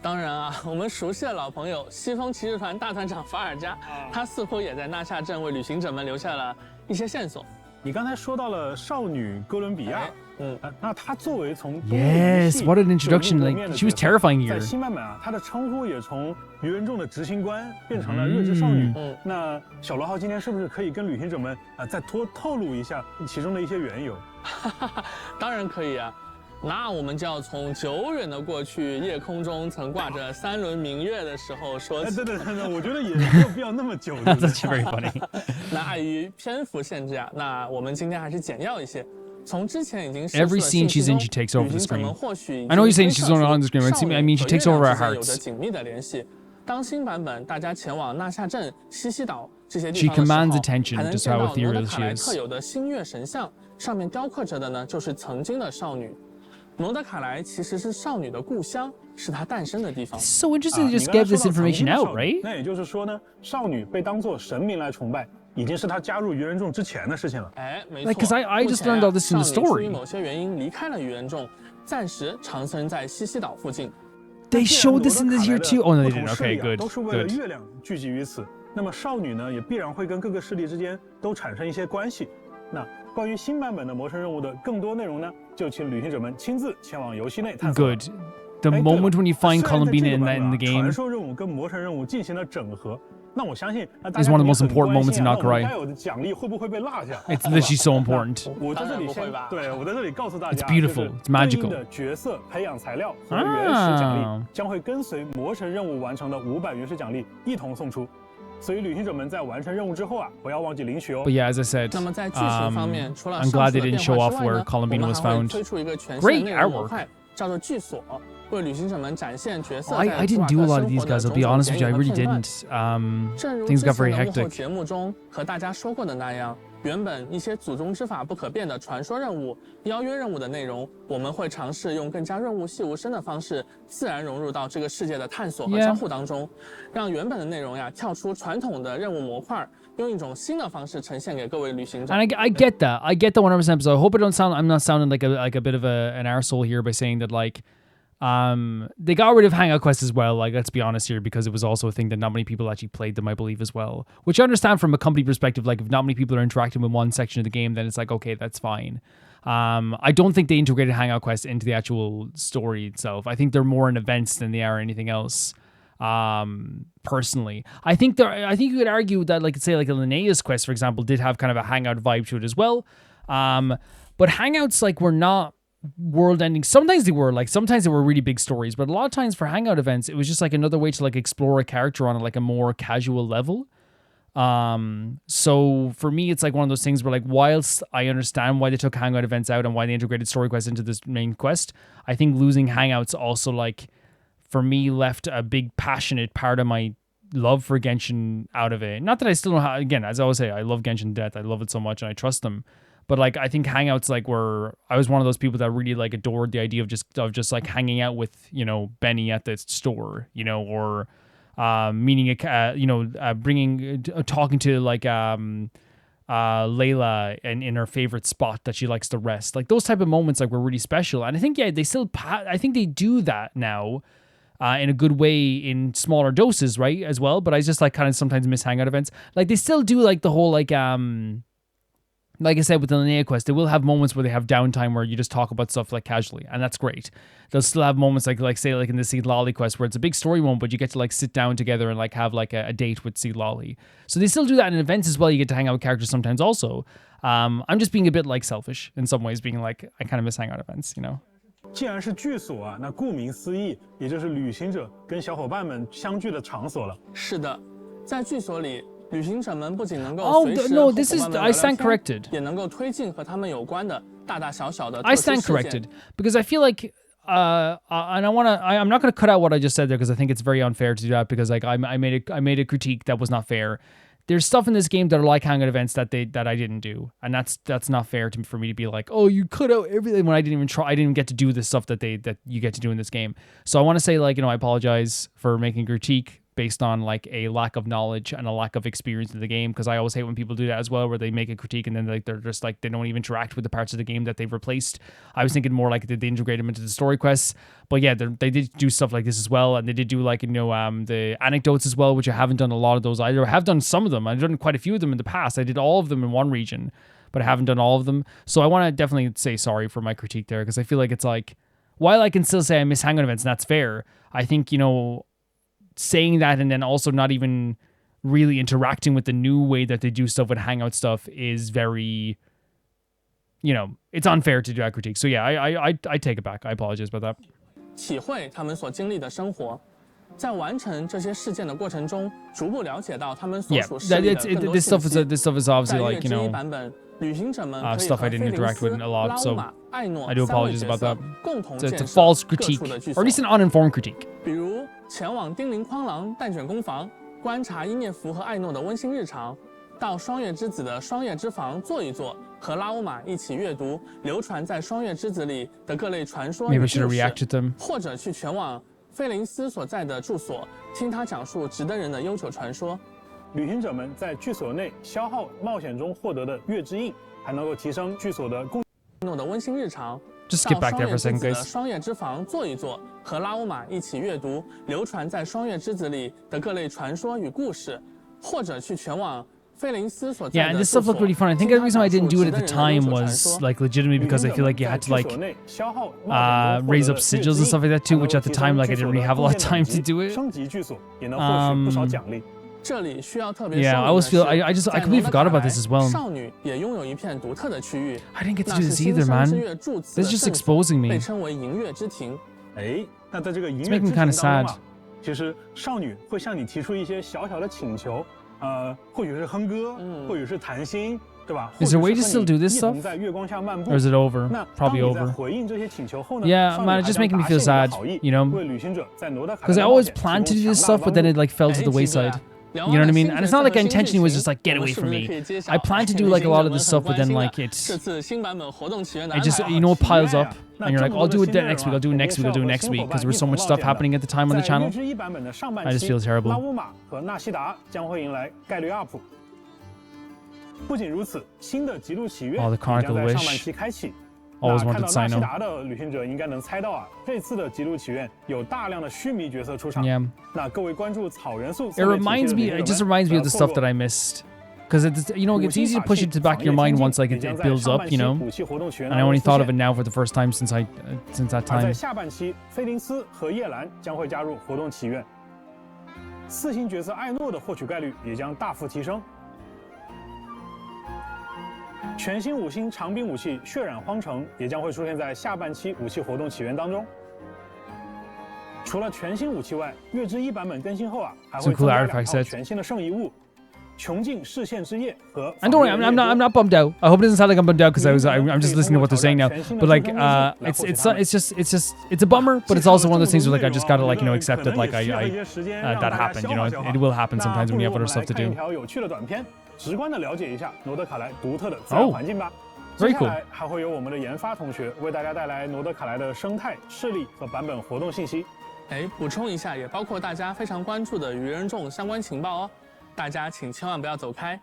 当然啊，我们熟悉的老朋友西风骑士团大团长法尔加，他似乎也在纳夏镇为旅行者们留下了一些线索。你刚才说到了少女哥伦比亚，那她作为从 Yes, what an introduction! Like she was terrifying here. 在新版本啊，她的称呼也从愚人众的执行官变成了月之少女。那小罗号今天是不是可以跟旅行者们再透露一下其中的一些缘由？当然可以啊。那我们就要从久远的过去，夜空中曾挂着3轮明月的时候说起。对，我觉得也没有必要那么久。That's actually very funny. 那碍于篇幅限制啊，那我们今天还是简要一些。从之前已经 Every scene she's in, she takes over the screen. I know you're saying she's only on the screen, but I mean she takes over our hearts. 有着紧密的联系。当新版本大家前往纳夏镇、西西岛这些地方的时候， She commands attention, 还能 just 见 how 到罗德 ethereal 卡 she 莱 is. 特有的星月神像，上面雕刻着的呢就是曾经的少女。罗德卡莱其实是少女的故乡，是她诞生的地方。So interesting to just give this information out, right? 那也就是说呢，少女被当作神明来崇拜，已经是她加入愚人众之前的事情了。哎，没错。 Like, cause I just learned all this in the 少女出于 story. 某些原因离开了愚人众，暂时长生在西西岛附近。They showed this in this here too. Oh no, they didn't. Okay, good, 都是为了 good. 月亮聚集于此。那么少女呢，也必然会跟各个势力之间都产生一些关系。那关于新版本的魔神任务的更多内容呢，就请旅行者们亲自前往游戏内探索。 Good. The moment when you find Columbina in the game 传说任务跟魔神任务进行了整合。那我相信 is one of the most important moments in Not Cry. 该有的奖励会不会被落下 It's literally so important. 我在这里先我在这里告诉大家 It's beautiful. It's magical. 对应的角色培养材料和原始奖励将会跟随魔神任务完成的500原始奖励一同送出。所以旅行者们在完成任务之后啊，不要忘记领取哦。But yeah, as I said, 那么在剧情方面，除了 I'm glad they didn't show off where Columbina was 我们还会 found. 推出一个全新的 Great 内容模 artwork. 块，叫做剧所，为旅行者们展现角色 I didn't do a lot of these guys. I'll be honest with you, I really didn't. 正如 Things 之 got 前 very 的幕后 hectic. 节目中和大家说过的那样，原本一些祖宗之法不可变的传说任务、邀约任务的内容，我们会尝试用更加润物细无声的方式，自然融入到这个世界的探索和交互当中，让原本的内容呀跳出传统的任务模块，用一种新的方式呈现给各位旅行者。 And I get that. I get that 100%. So I hope I'm not sounding like a bit of an arsehole here by saying that like they got rid of Hangout Quest as well, like let's be honest here, because it was also a thing that not many people actually played them, I believe, as well. Which I understand from a company perspective, like if not many people are interacting with one section of the game, then it's like, okay, that's fine. I don't think they integrated Hangout Quest into the actual story itself. I think they're more in events than they are anything else. Personally, I think you could argue that, like, say, like a Linnaeus quest, for example, did have kind of a Hangout vibe to it as well. But Hangouts, like, were not world ending. Sometimes they were, like, sometimes they were really big stories, but a lot of times for Hangout events, it was just like another way to like explore a character on like a more casual level. So for me, it's like one of those things where, like, whilst I understand why they took Hangout events out and why they integrated story quests into this main quest, I think losing Hangouts also, like, for me, left a big passionate part of my love for Genshin out of it. Not that I still don't have, again, as I always say, I love Genshin to death. I love it so much and I trust them. But like, I think Hangouts, like, I was one of those people that really like adored the idea of just like hanging out with, you know, Benny at the store, you know, or meeting talking to like Layla and in her favorite spot that she likes to rest. Like those type of moments like were really special. And I think I think they do that now. In a good way in smaller doses, right, as well. But I just like kind of sometimes miss Hangout events. Like they still do like the whole like like I said with the Linnea quest, they will have moments where they have downtime where you just talk about stuff like casually, and that's great. They'll still have moments like say like in the Seed Lolly quest where it's a big story moment, but you get to like sit down together and like have like a date with Seed Lolly. So they still do that in events as well. You get to hang out with characters sometimes also. I'm just being a bit like selfish in some ways, being like I kind of miss hang out events, you know. 既然是聚所啊，那顾名思义，也就是旅行者跟小伙伴们相聚的场所了。是的，在聚所里。 旅行者们不仅能够 Oh 随时 no, 和 this 伙 is 伴们 I 聊 stand 天 corrected. 也能够推进和他们有关的大大小小的 I stand corrected because I feel like and I'm not going to cut out what I just said there because I think it's very unfair to do that because like I made a critique that was not fair. There's stuff in this game that are like hangout events that I didn't do, and that's not fair for me to be like, oh, you cut out everything when I didn't even try. I didn't get to do the stuff that you get to do in this game. So I want to say like, you know, I apologize for making a critique based on like a lack of knowledge and a lack of experience in the game, because I always hate when people do that as well, where they make a critique and then like they're just like they don't even interact with the parts of the game that they've replaced. I was thinking more like they integrate them into the story quests, but yeah, they did do stuff like this as well, and they did do like, you know, the anecdotes as well, which I haven't done a lot of those either. I have done some of them. I've done quite a few of them in the past. I did all of them in one region, but I haven't done all of them. So I want to definitely say sorry for my critique there, because I feel like it's like, while I can still say I miss hangout events, and that's fair, I think, you know, saying that and then also not even really interacting with the new way that they do stuff with hangout stuff is very, you know, it's unfair to do that critique. So yeah, I take it back. I apologize about that. 体会他们所经历的生活，在完成这些事件的过程中，逐步了解到他们所处势力的更多信息。This stuff is obviously like, you know, 版本，旅行者们可以和 stuff I 菲 didn't 林 interact 斯、 with a lot, 拉 so 乌马、艾诺 I do 三位 apologize 角 about 色 that. 共同 It's 建 a 设 false 各 critique, 处的聚 or 所 at。least an uninformed critique. 比如前往丁零匡郎蛋卷工坊，观察伊涅芙和艾诺的温馨日常；到双月之子的双月之房坐一坐，和拉乌玛一起阅读流传在双月之子里的各类传说与 Maybe I 故 should have 事； reacted them. 或者去前往菲林斯所在的住所，听他讲述值得人的悠久传说。旅行者们在剧所内消耗冒险中获得的月之印，还能够提升剧所的贡。诺的温馨日常。 Just skip back there for a second, guys. 双月之房坐一坐，和拉乌玛一起阅读流传在双月之子里的各类传说与故事，或者去前往菲林斯所在 Yeah, 的 and this 住 stuff 所。 looked really fun. I think the reason I didn't do it at the time was like legitimately because I feel like you had to like raise up sigils and stuff like that too, which at the time like I didn't really have a lot of time to do it. 升级剧所也能获取不少奖励。 这里需要特别 Yeah, I always feel I completely forgot about this as well. 少女也拥有一片独特的区域。 I didn't get to 那 do 是 this 新 either, 生 man. 之月祝词 This 的 is just 圣所 exposing me. 被称为银月之庭。哎，那在这个银 It's 月 making 之 me 庭 kinda 当中 sad. 啊，其实少女会向你提出一些小小的请求，或许是哼歌，或许是谈心，对吧？ Is there a way to still do this 一同 stuff? 在月光下漫步 Or is it over? 那 Probably 当你在 over. 回应这些请求后呢 Yeah, 少女 man, 还 it's just 将 making me 答 feel 谢你的 sad, 好意 you know? 为旅行者在罗德卡 Because 莱 I 的冒 always 险 planned to 提 do 供 this 强 stuff, 大 but 的 then 帮 it 助。 like fell to the wayside. You know what I mean? And it's not like I intentionally was just like get away from me. I planned to do like a lot of this stuff, but then like it just, you know, it piles up, and you're like, I'll do it next week, I'll do it next week, I'll do it next week, because there was so much stuff happening at the time on the 在 channel. 月之一版本的上半 I just 期 feel terrible. 拉乌玛和纳西达将会迎来概率 up。不仅如此，新的极路祈愿 Oh, the 也将 Chronicle 在 Wish. 上半期开启。 Always 那 wanted 看 to 到 sign 纳西 up. 达的旅行者应该能猜到啊，这次的极路祈愿有大量的须弥角色出场。 Yeah. 那各位关注草元素 It reminds me, it just reminds me of the stuff that I missed. Because it's, you know, it's easy to push it to the back of your mind once like it builds up, you know. And I only thought of it now for the first time since that 而在 time. 下半期，菲林斯和叶兰将会加入活动祈愿，四星角色艾诺的获取概率也将大幅提升。全新5星长柄武器血染荒城也将会出现在下半期武器活动起源当中。除了全新武器外，月之一版本更新后啊，还会增加2套全新的圣遗物。 穷尽视线之夜和 And don't worry, I'm not bummed out. I hope it doesn't sound like I'm bummed out because I'm just listening to what they're saying now. But like, it's a bummer, but it's also one of those things where like I just gotta like, you know, accept that like that happened. You know, it will happen sometimes when you have other stuff to do. 直观的了解一下罗德卡莱独特的自然环境吧。 Very 接下来还会有我们的研发同学为大家带来罗德卡莱的生态、势力和版本活动信息。补充一下，也包括大家非常关注的愚人众相关情报哦。 大家请千万不要走开。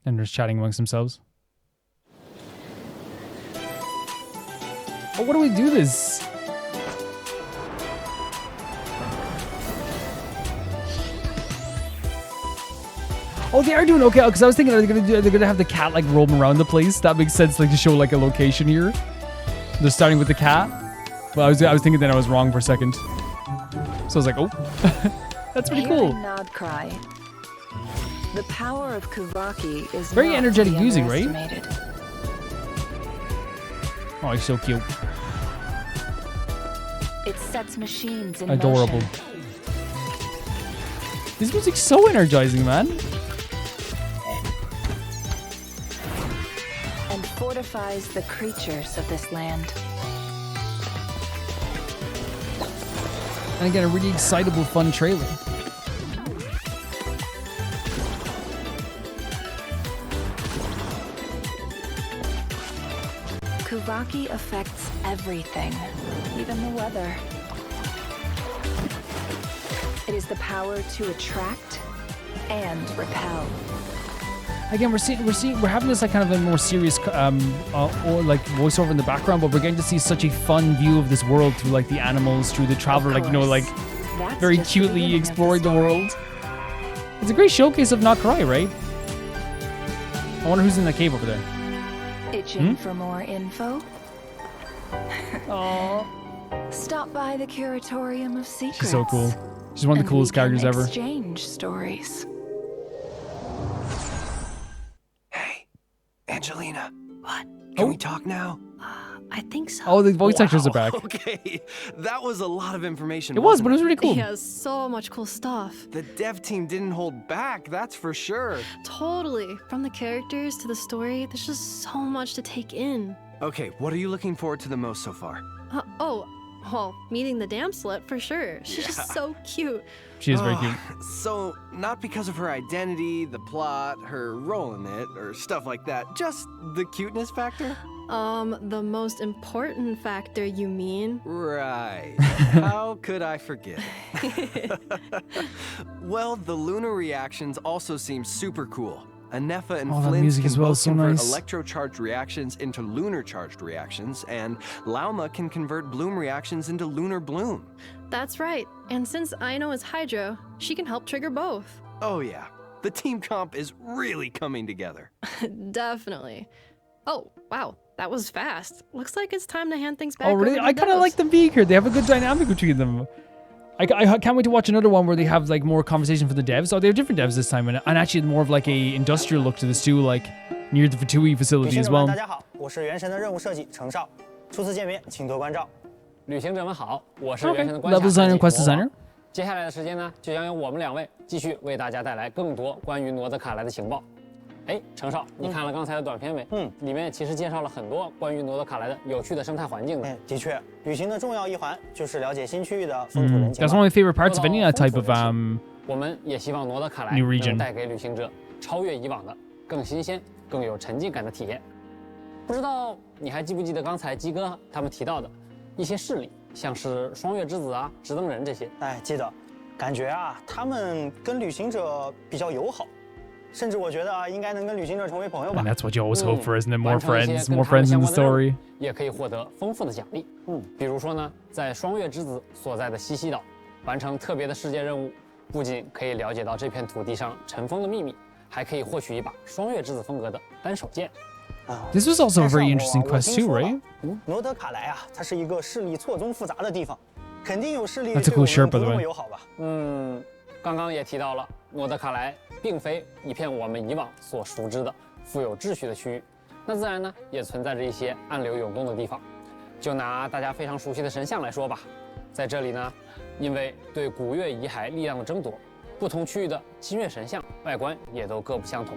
And they're just chatting amongst themselves. Oh, what do we do this? Oh, they are doing okay. Because I was thinking they're gonna have the cat like roam around the place. That makes sense, like to show like a location here. They're starting with the cat. But I was thinking that I was wrong for a second. So I was like, oh, that's pretty cool. Nod cry. The power of Kuvaki is very not energetic to be music, right? underestimated. Oh, he's so cute. It sets machines in Adorable. motion. This music's so energizing, man. And fortifies the creatures of this land. And again, a really excitable, fun trailer. Kuvaki affects everything, even the weather. It is the power to attract and repel. Again, we're having this like kind of a more serious or like voiceover in the background, but we're getting to see such a fun view of this world through like the animals, through the traveler, like like that's very just cutely the exploring the world. It's a great showcase of Nakurai, right? I wonder who's in that cave over there. Itching for more info? Aww. Stop by the Curatorium of Secrets. She's so cool. She's one of the coolest characters ever. Exchange stories. Hey, Angelina. What? Can we talk now? I think so. Oh, the voice actors are back. Okay, that was a lot of information. It was, but it was really cool. He has so much cool stuff. The dev team didn't hold back, that's for sure. Totally. From the characters to the story, there's just so much to take in. Okay, what are you looking forward to the most so far? Well, meeting the damn slut for sure. She's just so cute. She is very cute. So, not because of her identity, the plot, her role in it, or stuff like that, just the cuteness factor? The most important factor, you mean? Right. How could I forget? Well, the lunar reactions also seem super cool. Anefa and that Flint music can as well both is so convert nice. electrocharged reactions into lunar-charged reactions, and Lauma can convert bloom reactions into lunar bloom. That's right. And since Aino is Hydro, she can help trigger both. Oh yeah, the team comp is really coming together. Definitely. Oh, wow. That was fast. Looks like it's time to hand things back. Oh, really? over to I kind of devs. like them being here. They have a good dynamic between them. I can't wait to watch another one where they have like more conversation for the devs. Oh, they're different devs this time, and actually more of like a industrial look to this too, like near the Fatui facility as well. 大家好，我是原神的任务设计程少，初次见面，请多关照。旅行者们好，我是原神的 Level designer, quest designer. 接下来的时间呢，就将由我们两位继续为大家带来更多关于诺德卡莱的情报。哎，程少，你看了刚才的短片没？里面其实介绍了很多关于诺德卡莱的有趣的生态环境的。的确，旅行的重要一环就是了解新区域的风土人情。 That's one of my favorite parts of any type of 我们也希望诺德卡莱 new region 能带给旅行者超越以往的、更新鲜、更有沉浸感的体验。不知道你还记不记得刚才鸡哥他们提到的一些势力，像是双月之子啊、直登人这些？哎，记得，感觉啊，他们跟旅行者比较友好。 甚至我觉得啊，应该能跟旅行者成为朋友吧。 And that's what you always hope for, isn't it? More 完成一些 friends, 跟 more 他们 friends 相 in 关 the 的任务 story. 也可以获得丰富的奖励。比如说呢，在双月之子所在的西西岛，完成特别的世界任务，不仅可以了解到这片土地上尘封的秘密，还可以获取一把双月之子风格的单手剑。 This was also a very interesting quest too, right? 诺德卡莱啊，它是一个势力错综复杂的地方，肯定有势力 That's a 对 cool 我 shirt, 们 by 不 the 那么 way. 友好吧？刚刚也提到了，诺德卡莱并非一片我们以往所熟知的富有秩序的区域，那自然呢也存在着一些暗流涌动的地方。就拿大家非常熟悉的神像来说吧，在这里呢，因为对古月遗骸力量的争夺，不同区域的金月神像外观也都各不相同。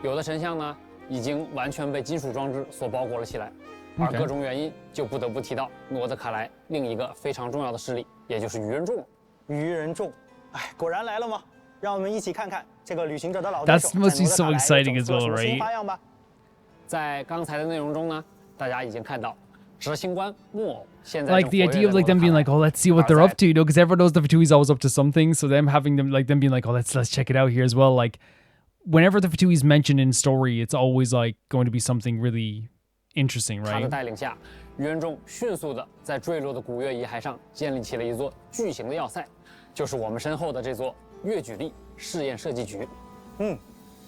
有的神像呢已经完全被金属装置所包裹了起来，而各种原因就不得不提到诺德卡莱另一个非常重要的势力，也就是鱼人众。鱼人众，哎，果然来了吗？让我们一起看看这个旅行者的老对手 That must be so exciting as 在 well, 诺德卡莱又整出了什么新 right? 花样吧。在刚才的内容中呢，大家已经看到执行官木偶现在 Like the idea of like them being like, oh, let's see what they're up to, you know, because everyone knows the Fatui's always up to something. So them having them like them being like, oh, let's check it out here as well. Like whenever the Fatui's mentioned in story, it's always like going to be something really interesting, 他的 right? 带领下，鱼人众迅速的在坠落的古月遗骸上建立起了一座巨型的要塞，就是我们身后的这座月举例试验设计局。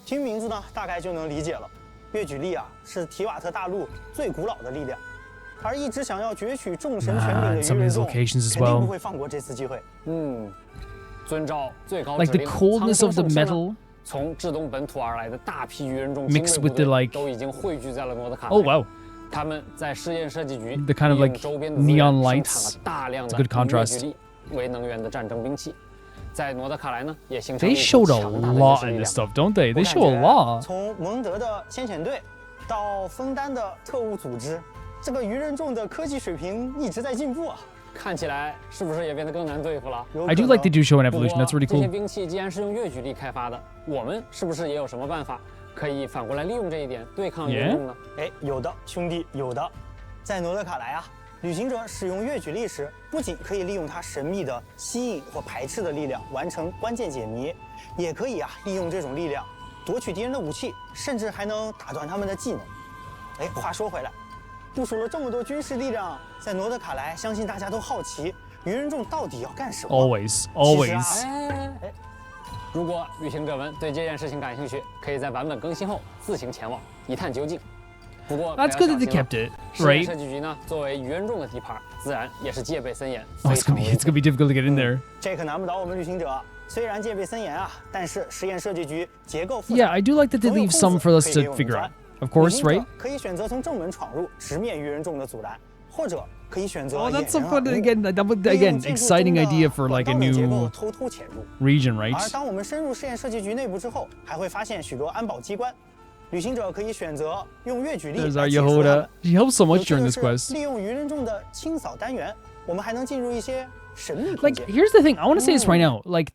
听名字呢，大概就能理解了。月举力啊，是提瓦特大陆最古老的力量，而一直想要攫取众神权柄的愚人众，肯定不会放过这次机会。遵照最高 Like 指 the 令， coldness 苍 of 生 the 圣圣 metal 呢从至东本土而来的大批愚人众 mixed 精锐 with 部 the 队 like 都已经汇聚在了诺德卡莱。 Oh wow. 他们在试验设计局 The kind of 利用 like 周边的资源 neon 生 lights. 产了大量 It's 的 a good 以月 contrast. 举力为能源的战争兵器。在诺德卡莱呢，也形成 They 了一股 showed a 强大的 lot 军事力 in 量 this。stuff, don't they? They 我 show a 感觉 lot. 从蒙德的先遣队到枫丹的特务组织，这个愚人众的科技水平一直在进步啊。看起来是不是也变得更难对付了？ I do like they do show an evolution. That's really 这些 cool. 兵器既然是用月举力开发的，我们是不是也有什么办法可以反过来利用这一点对抗愚人众呢？哎，有的，兄弟，有的。在诺德卡莱啊，旅行者使用月举力时，不仅可以利用它神秘的吸引或排斥的力量完成关键解谜，也可以啊利用这种力量夺取敌人的武器，甚至还能打断他们的技能。哎，话说回来，部署了这么多军事力量在诺德卡莱，相信大家都好奇，愚人众到底要干什么 Always. 其实啊 Always. 如果旅行者们对这件事情感兴趣，可以在版本更新后自行前往一探究竟。不过 That's good that they kept it, 试验 right? 设计局呢，作为愚人众的地盘，自然也是戒备森严， Oh, 非 it's 常 gonna be 危 it's gonna be difficult to get in there. 这可难不倒我们旅行者。虽然戒备森严啊，但是实验设计局结构复杂。 Yeah, I do like that they leave some for us to figure out. Of course, right? 可以选择从正门闯入，直面愚人众的阻拦，或者可以选择 Oh, 掩 that's so 人耳 fun 目 again. Exciting idea for like a 利用建筑中的管道的结构 new 偷偷潜入。 region, 而 right? 当我们深入试验设计局内部之后，还会发现许多安保机关。旅行者可以选择用月举力 There's 来 our 解除它们 Yehoda. He helps so much 有趣 during 的 this 是 quest. 利用愚人众的清扫单元，我们还能进入一些神秘空 Like, 间。 here's the thing. I want to say this right now. Like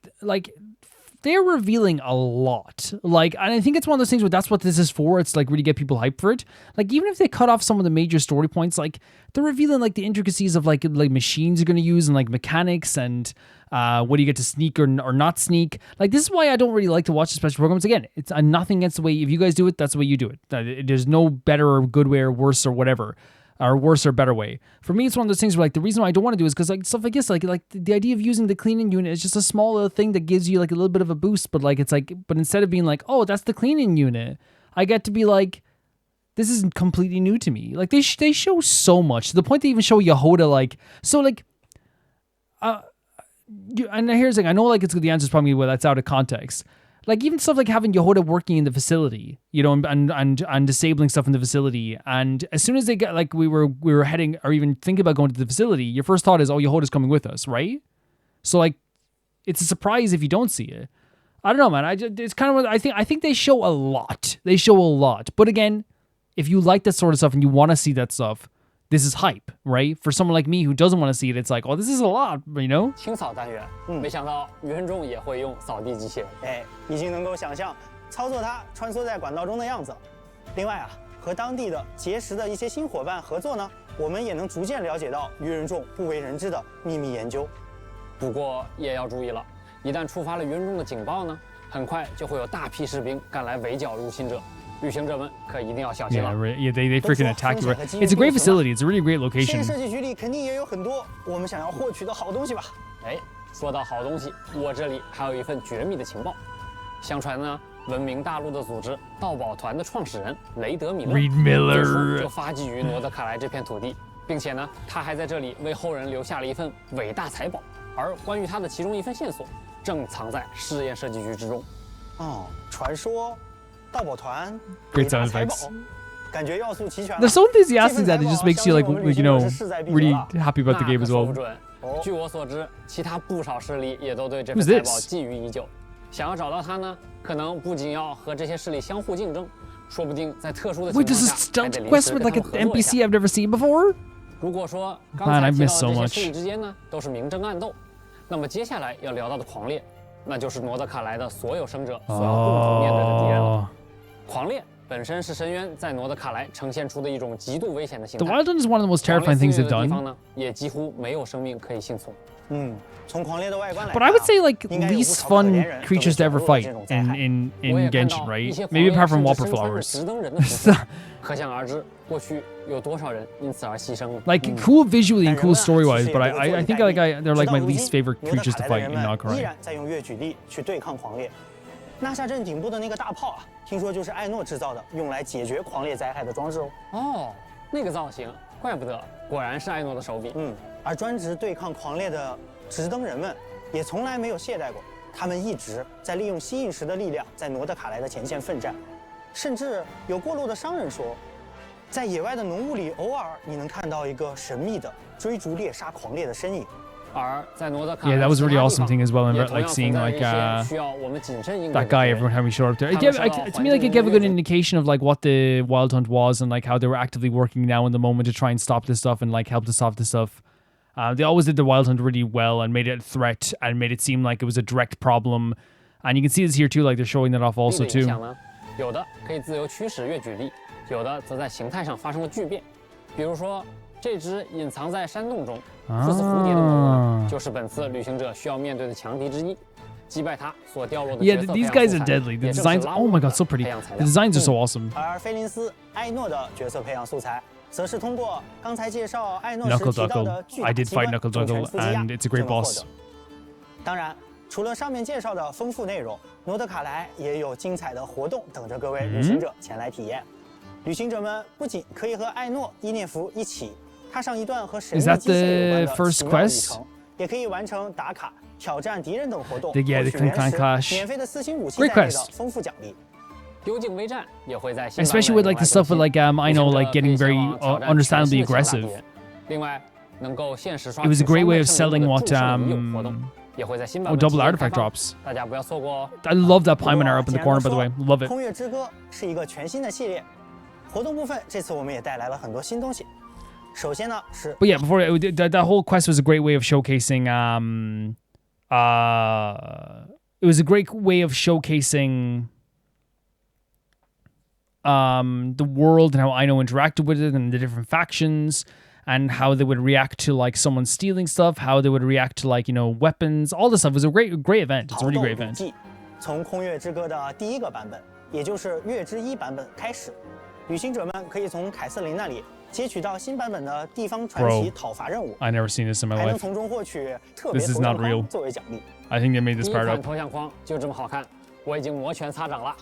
they're revealing a lot. Like, and I think it's one of those things where that's what this is for. It's like really get people hyped for it. Like, even if they cut off some of the major story points, like they're revealing like the intricacies of like machines you're going to use and like mechanics and what do you get to sneak or not sneak. Like, this is why I don't really like to watch the special programs. Again, it's nothing against the way, if you guys do it, that's the way you do it. There's no better or good way or worse or whatever. Or worse or better way. For me, it's one of those things where like the reason why I don't want to do it is because like stuff like this, like the idea of using the cleaning unit is just a small little thing that gives you like a little bit of a boost, but like it's like, but instead of being like, oh, that's the cleaning unit, I get to be like, this is completely new to me. Like they show so much to the point they even show Yehoda like so like, and here's the thing, I know like the answer is probably well that's out of context. Like even stuff like having Yehoda working in the facility, you know, and disabling stuff in the facility. And as soon as they get like we were heading or even thinking about going to the facility, your first thought is, oh, Yehoda's coming with us, right? So like, it's a surprise if you don't see it. I don't know, man. It's kind of I think they show a lot. They show a lot. But again, if you like that sort of stuff and you want to see that stuff, this is hype, right? For someone like me who doesn't want to see it, it's like, oh, this is a lot, you know? 清扫单元，没想到愚人众也会用扫地机器人。哎，已经能够想象操作它穿梭在管道中的样子。另外啊，和当地的结识的一些新伙伴合作呢，我们也能逐渐了解到愚人众不为人知的秘密研究。不过也要注意了，一旦触发了愚人众的警报呢，很快就会有大批士兵赶来围剿入侵者。旅行者们可一定要小心了。Yeah, they freaking attack you. It's a great facility. It's a really great 实验 location. 设计局里肯定也有很多我们想要获取的好东西吧？哎，说到好东西，我这里还有一份绝密的情报。相传呢，文明大陆的组织盗宝团的创始人雷德米勒 Reed Miller 最初就发迹于诺德卡莱这片土地，并且呢，他还在这里为后人留下了一份伟大财宝。而关于他的其中一份线索，正藏在试验设计局之中。哦，传说盗宝团 Great sound effects. 感觉要素齐全。 They're so enthusiastic that it just makes you like you know really happy about the game as 说 well. 不准。据我所知，其他不少势力也都对这份财宝觊觎已久。想要找到它呢，可能不仅要和这些势力相互竞争，说不定在特殊的情 Wait, 况 this is 下还得 stealth 临 quest 时 with 跟 like 他 an 们合作一 NPC 下。 I've never seen before. 如果说刚 Man, 才 I've 提 missed 到 so 的这 much. 些势力之间呢，都是明争暗斗。那么接下来要聊到的狂猎，那就是诺德卡莱的所有生者所要共同面对的敌人了。狂猎本身是深渊在诺德卡莱呈现出的一种极度危险的形态。The Wild Hunt is one of the most terrifying things they've 地方 done. 呢，也几乎没有生命可以幸存。从狂猎的外观来 But I would say like least fun creatures to ever fight in Genshin, right? Maybe apart from Whopper Flowers. 可想而知，过去有多少人因此而牺牲了。 Like cool visually and cool story wise, but I think they're like my least favorite creatures to fight in 依 Nocturne. 然在用月举力去对抗狂猎。纳夏镇顶部的那个大炮啊，听说就是艾诺制造的，用来解决狂烈灾害的装置哦。哦，那个造型，怪不得，果然是艾诺的手笔。而专职对抗狂烈的直登人们也从来没有懈怠过，他们一直在利用吸引石的力量在诺德卡莱的前线奋战，甚至有过路的商人说，在野外的浓雾里，偶尔你能看到一个神秘的追逐猎杀狂烈的身影。Yeah, that was a really awesome thing as well, and like seeing like that guy every time we showed up there. To me, like it gave a good indication of like what the Wild Hunt was and like how they were actively working now in the moment to try and stop this stuff and like help to stop this stuff. They always did the Wild Hunt really well and made it a threat and made it seem like it was a direct problem. And you can see this here too, like they're showing that off also too. 有的可以自由驱使月举力，有的则在形态上发生了巨变。比如说，这只隐藏在山洞中、酷似蝴蝶的魔物，就是本次旅行者需要面对的强敌之一。击败它所掉落的角色 Yeah, these guys are deadly. The designs, oh my god, so pretty. The designs are so awesome. 而菲林斯·艾诺的角色培养素材，则是通过刚才介绍艾诺时提到的巨大 I did fight Knuckle 重拳 Duckle, 伏击压 and it's a great 就能获 boss. 得。当然，除了上面介绍的丰富内容，诺德卡莱也有精彩的活动等着各位旅行者前来体验。旅行者们不仅可以和艾诺、伊涅芙一起踏上一段和神秘机械有关的奇妙旅程，也可以完成打卡、挑战敌人等活动，获取原石、免费的4星武器在内的丰富奖励。丢镜微战也会在新版 Especially with like the stuff with like I know like getting very understandably aggressive. 另外，能够限时刷 It was a great way of selling what double artifact drops. 大家不要错过哦。I love that Paimon up in the corner, by the way. Love it. 空月之歌是一个全新的系列，活动部分这次我们也带来了很多新东西。首先呢是 But yeah, before that whole quest was a great way of showcasing it was a great way of showcasing the world and how Aino interacted with it and the different factions and how they would react to like someone stealing stuff, how they would react to like, you know, weapons, all this stuff. It was a great event. It's a really great event. 从空月之歌的第1个版本，也就是月之1版本开始，旅行者们可以从凯瑟琳那里接取到新版本的地方传奇讨伐任务。 I never seen this in my 还能 life. 从中获取特别 This is 头像 not real. 框作为奖励。I think they made this part up. 头像框就这么好看，我已经摩拳擦掌了。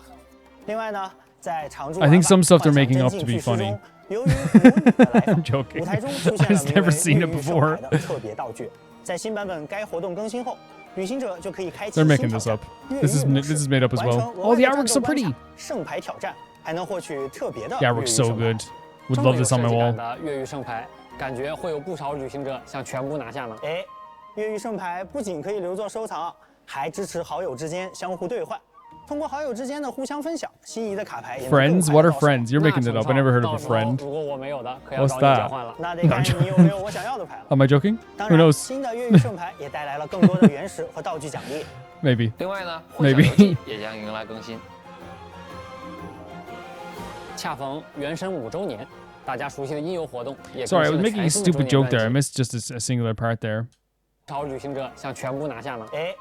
另外呢，在常驻 I think some stuff they're making up to be funny. 由于魔女的来访 I'm joking. 舞台中出现 I've 了名 never 为 seen 越 it 狱圣 before. 牌的特别道具。在新版本该活动更新后，旅行者就可以开启 They're 新 making 挑 this 战 up. 越狱 This 模式 is made up as 完成 well. 额 Oh, 外 the 的 artwork's 战 so 斗关 pretty. 卡圣牌挑战，还能获取特别的 The 越狱 artwork's so 圣牌 good. Would love this on my wall. 的越狱圣牌，感觉会有不少旅行者想全部拿下呢。哎，越狱圣牌不仅可以留作收藏，还支持好友之间相互兑换。通过好友之间的互相分享，心仪的卡牌也能更 Friends? 快 What 地 are 到手。 friends? You're making it up. I never heard of a friend. 如果我没有的，可要 What's 找你交 that? 换了。那得看你有没有我想要的牌了。Am I joking? 当 Who 然， knows? 新的越狱圣牌也带来了更多的原石和道具奖励。Maybe. 另外呢， Maybe. 也将迎来更新。恰逢原神5周年，大家熟悉的音游活动也 Sorry, I 更 was 新了 making a 全新的周 stupid 年 joke 专 there. I 辑 missed just a singular part there. 朝旅行者想全部拿下呢。哎，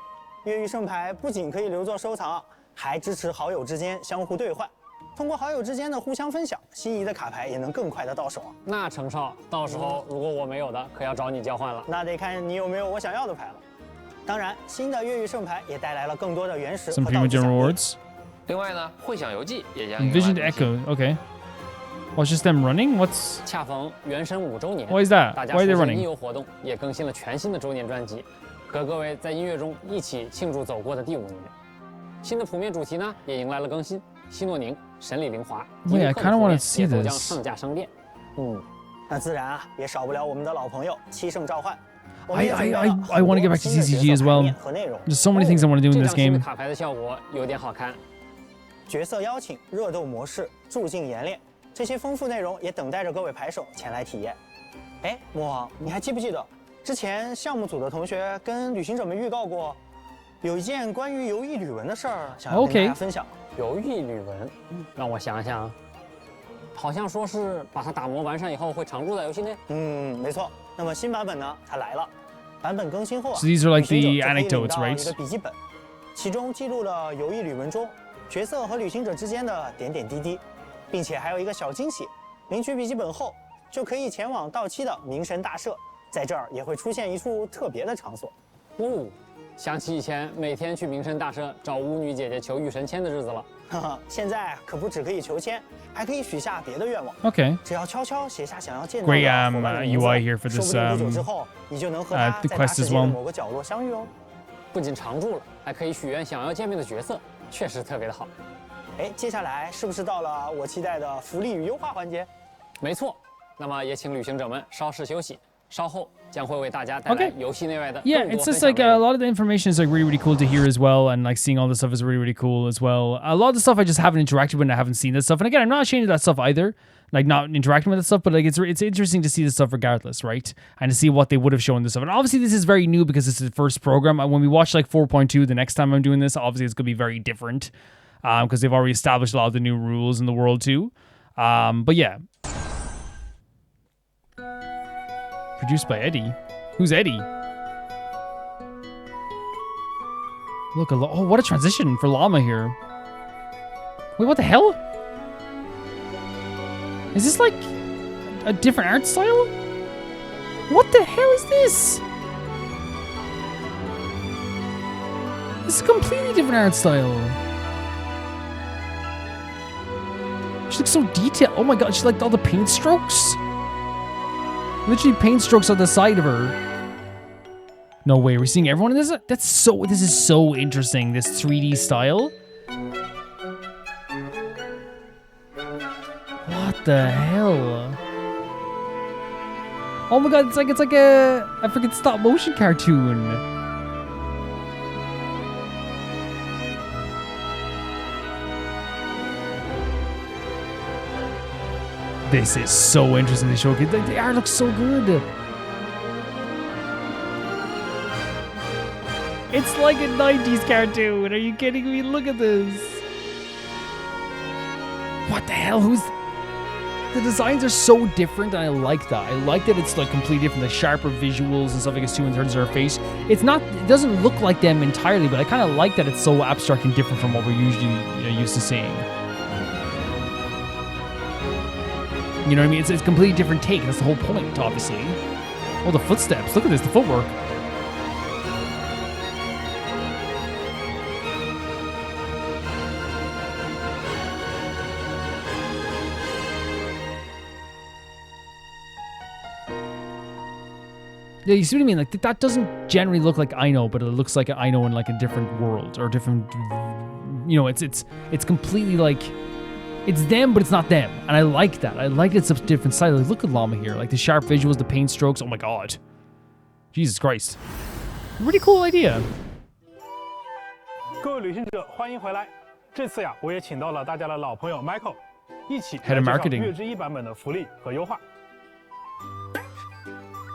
越狱圣牌不仅可以留作收藏，还支持好友之间相互兑换。通过好友之间的互相分享，心仪的卡牌也能更快的到手啊。那程少，到时候如果我没有的，可要找你交换了。那得看你有没有我想要的牌了。当然，新的越狱圣牌也带来了更多的原石 Some 和道 premium 具 gem 奖励。 rewards. 另外呢，会想游记也将迎来 Envisioned 更新。 Echo. Okay. Well, it's just them running? What's... 恰逢原神5周年 Why is that? 大家 Why 熟 are they 悉的 running? 音游活动也更新了全新的周年专辑，和各位在音乐中一起庆祝走过的第5年。新的谱面主题呢也迎来了更新，希诺宁、神里灵华、 Wait, I kind of want to see 也都将 this. 上架商店。那自然啊，也少不了我们的老朋友七圣召唤。 I want to get back to TCG as well. There's so many things I want to do in this 这张新的 game. 卡牌的效果有点好看。角色邀请、热斗模式、助境演练，这些丰富内容也等待着各位牌手前来体验。哎，魔王，你还记不记得之前项目组的同学跟旅行者们预告过，有一件关于游艺旅文的事儿，想要跟大家分享。游艺旅文，让我想想，好像说是把它打磨完善以后会常驻在游戏内。没错。那么新版本呢，它来了。版本更新后啊， So these are like 旅行 the 者就可以领 anecdotes, 到 right? 一个笔记本，其中记录了游艺旅文中角色和旅行者之间的点点滴滴，并且还有一个小惊喜：领取笔记本后就可以前往到期的冥神大社，在这儿也会出现一处特别的场所。想起以前每天去名胜大社找巫女姐姐求御神签的日子了。哈哈，现在可不只可以求签，还可以许下别的愿望。Okay. 只要悄悄写下想要见到 Great 的伙伴的名字， UI here for 说 this 不定不久之后，你就能和他在大 quest 世 as 界的 well. 某个角落相遇哦。不仅常驻了，还可以许愿想要见面的角色，确实特别的好。哎，接下来是不是到了我期待的福利与优化环节？没错，那么也请旅行者们稍事休息，稍后将会为大家带来游戏内外的更多 Yeah, 分 it's 享 just like 内容。 a lot of the information is like really, really cool to hear as well, and like seeing all this stuff is really, really cool as well. A lot of the stuff I just haven't interacted with and I haven't seen that stuff. And again, I'm not ashamed of that stuff either, like not interacting with that stuff, but like it's interesting to see this stuff regardless, right? And to see what they would have shown this stuff. And obviously this is very new because this is the first program. When we watch like 4.2 the next time I'm doing this, obviously it's going to be very different because they've already established a lot of the new rules in the world too. But yeah. Produced by Eddie. Who's Eddie? Look, oh, what a transition for Llama here. Wait, what the hell? Is this like a different art style? What the hell is this? This is a completely different art style. She looks so detailed. Oh my god, she's like all the paint strokes. Literally paint strokes on the side of her. No way, we're seeing everyone in this? This is so interesting, this 3D style. What the hell? Oh my god, it's like a freaking stop motion cartoon. This is so interesting to show. The art looks so good. It's like a 90s cartoon. Are you kidding me? Look at this. What the hell? The designs are so different, and I like that. I like that it's like completely different. The sharper visuals and stuff like it's 2/3 of her face. It doesn't look like them entirely, but I kind of like that it's so abstract and different from what we're usually used to seeing. You know what I mean? It's a completely different take. That's the whole point, obviously. Oh, the footsteps. Look at this, the footwork. Yeah, you see what I mean? Like, that doesn't generally look like Aino, but it looks like an Aino in like a different world or different, you know, it's completely like, it's them, but it's not them. And I like that. I like it's a different style. Like, look at Llama here. Like the sharp visuals, the paint strokes. Oh my god. Jesus Christ. Really cool idea. 各位旅行者，欢迎回来。这次呀，我也请到了大家的老朋友 Michael， 一起 Head of Marketing 月之一版本的福利和优化。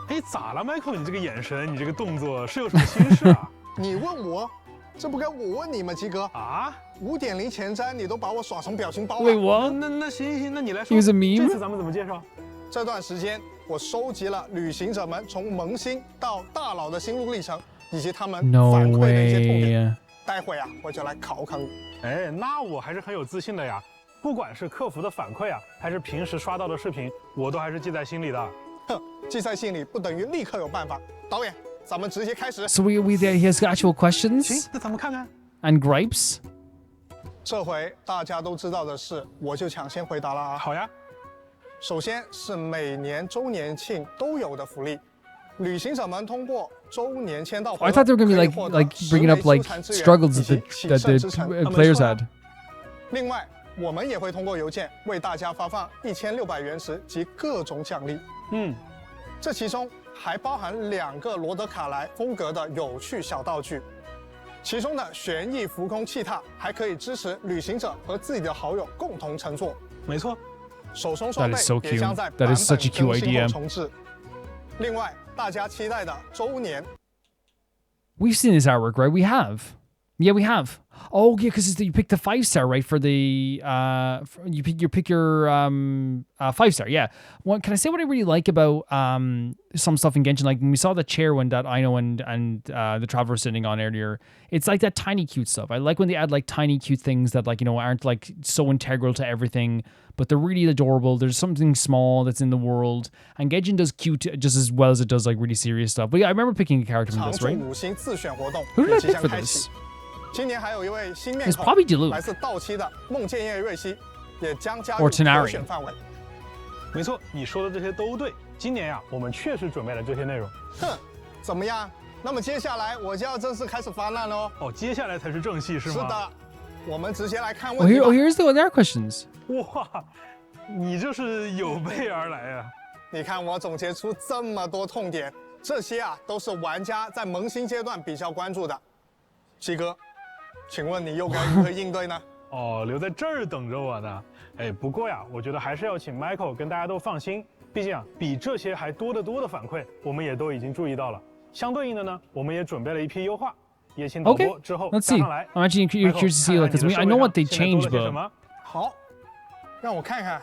哎，咋了 ，Michael？ 你这个眼神，你这个动作是有什么心事啊？你问我，这不该我问你吗，鸡哥？啊？5.0前瞻你都把我耍成表情包了。Wait, what? 那行，那你来说。Use a meme? 这次咱们怎么介绍？这段时间我收集了旅行者们从萌新到大佬的心路历程，以及他们反馈的一些痛点。待会啊，我就来考考你。哎，那我还是很有自信的呀。不管是客服的反馈啊，还是平时刷到的视频，我都还是记在心里的。哼，记在心里不等于立刻有办法。导演，咱们直接开始。So he has actual questions? 行，那咱们看看。And gripes? 这回大家都知道的事，我就抢先回答了啊。好呀。首先是每年周年庆都有的福利，旅行者们通过周年签到活动 I thought they were going to be like bringing up like struggles that the players had. 另外，我们也会通过邮件为大家发放1600元池及各种奖励。这其中还包含2个罗德卡莱风格的有趣小道具。其中的旋翼浮空气踏还可以支持旅行者和自己的好友共同乘坐。没错，手冲双倍也将在版本更新后重置。另外，大家期待的周年 We've seen this artwork, right? We have. Yeah, we have. Oh, yeah, because you pick the 5-star, right? For the you pick your 5-star. Yeah. Can I say what I really like about some stuff in Genshin? Like when we saw the chair when that Aino and the Traveler sitting on earlier, it's like that tiny cute stuff. I like when they add like tiny cute things that like aren't like so integral to everything, but they're really adorable. There's something small that's in the world, and Genshin does cute just as well as it does like really serious stuff. But yeah, I remember picking a character from this, right? Who did I pick for this? 今年还有一位新面 It's 孔 probably Diluc 来自道期的梦见叶瑞希，也将加 Or 入 Tighnari 可选范围。没错，你说的这些都对。今年呀，我们确实准备了这些内容。哼，怎么样？那么接下来我就要正式开始发难喽。哦，接下来才是正戏是吗？是的，我们直接来看 Oh, 问题吧。 here's the other questions. 哇，你这是有备而来啊！你看我总结出这么多痛点，这些啊都是玩家在萌新阶段比较关注的。西哥，请问你又该如何应对呢？哦，留在这儿等着我呢。哎，不过呀，我觉得还是要请 Michael 跟大家都放心，毕竟啊，比这些还多得多的反馈，我们也都已经注意到了。相对应的呢，我们也准备了一批优化，也请导播之后 Let's 加 see. 上来。 I'm actually curious to see, like, because I know what they changed, but 好，让我看看。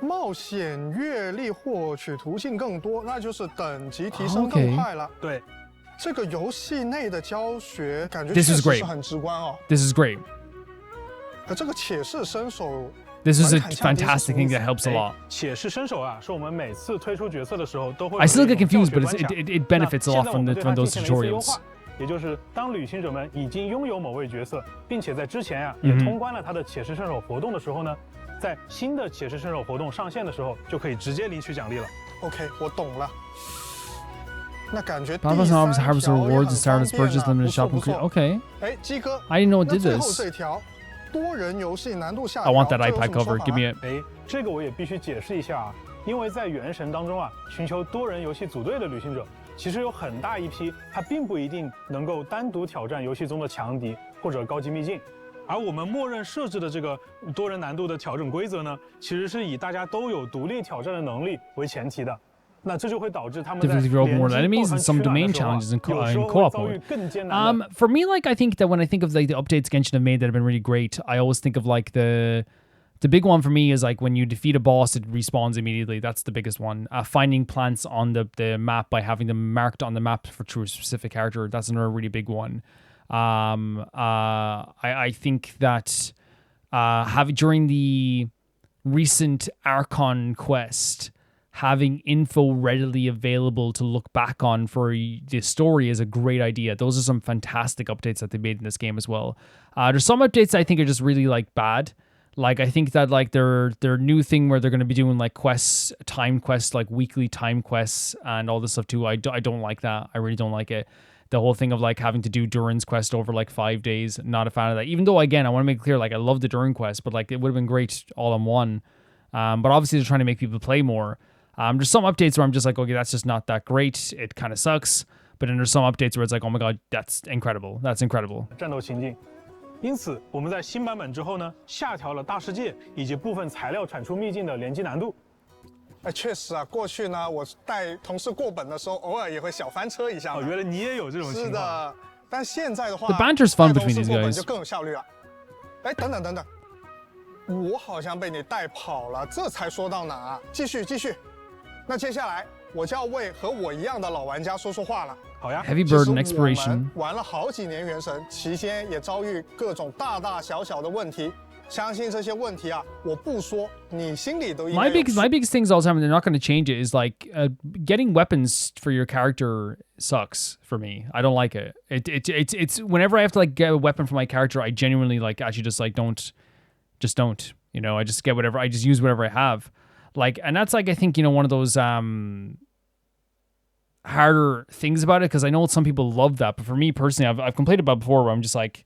冒险阅历获取途径更多，那就是等级提升更快了。对，这个游戏内的教学感觉 This 确 is 实 great. 是很直观哦。 This is great. 可这个且试身手 This is a fantastic thing that helps a lot. 且试身手啊，是我们每次推出角色的时候都会。 I still get confused, but it it benefits a lot from those tutorials. 也就是当旅行者们已经拥有某位角色，并且在之前啊也通关了他的且试身手活动的时候呢，在新的且试身手活动上线的时候，就可以直接领取奖励了。OK， 我懂了。那感觉 Battle Zombies harvest rewards and start purchase limited shopping. Okay. 哎，鸡哥 I didn't know it did 那最后 this. 这条多人游戏难度下 I want that 调 iPad 这有什么 cover. 说法 Give me it. 哎，这个我也必须解释一下啊，因为在原神当中啊，寻求多人游戏组队的旅行者，其实有很大一批，他并不一定能够单独挑战游戏中的强敌或者高级秘境。而我们默认设置的这个多人难度的调整规则呢，其实是以大家都有独立挑战的能力为前提的。那这就会导致他们在 Difficulty roll more 联机 enemies and some 破团 domain 取暖的 challenges 时 in 候啊，有时候 co-op 会遭遇 mode. 更艰难的。 For me, like I think that when I think of like the updates Genshin have made that have been really great, I always think of like the big one for me is like when you defeat a boss, it respawns immediately. That's the biggest one. Finding plants on the map by having them marked on the map for a specific character. That's another really big one. I think that during the recent Archon quest, having info readily available to look back on for the story is a great idea. Those are some fantastic updates that they made in this game as well. There's some updates I think are just really like bad. Like I think that like their new thing where they're going to be doing like quests, time quests, like weekly time quests and all this stuff too. I don't like that. I really don't like it. The whole thing of like having to do Durin's quest over like 5 days, not a fan of that. Even though again, I want to make it clear, like I love the Durin quest, but like it would have been great all in one. But obviously they're trying to make people play more. There's some updates where I'm just like, okay, that's just not that great. It kind of sucks. But then there's some updates where it's like, oh my god, that's incredible. That's incredible. 战斗情境。因此，我们在新版本之后呢，下调了大世界以及部分材料产出秘境的联机难度。哎，确实啊，过去呢，我带同事过本的时候，偶尔也会小翻车一下。哦，原来你也有这种情况。是的，但现在的话 The banter's fun between these 带同事过本 guys. 就更有效率了。哎，等等等等，我好像被你带跑了，这才说到哪啊？继续。那接下来我就要为和我一样的老玩家说说话了。好呀 Heavy burden 其实我 expiration. 们玩了好几年原神，期间也遭遇各种大大小小的问题。相信这些问题啊，我不说，你心里都应该 My biggest things all the time, and they're not going to change it, is like getting weapons for your character sucks for me. I don't like it. It's whenever I have to like get a weapon for my character, I genuinely like actually just like don't. You know, I just get whatever. I just use whatever I have. Like, and that's like I think one of those harder things about it, because I know some people love that, but for me personally, I've complained about it before where I'm just like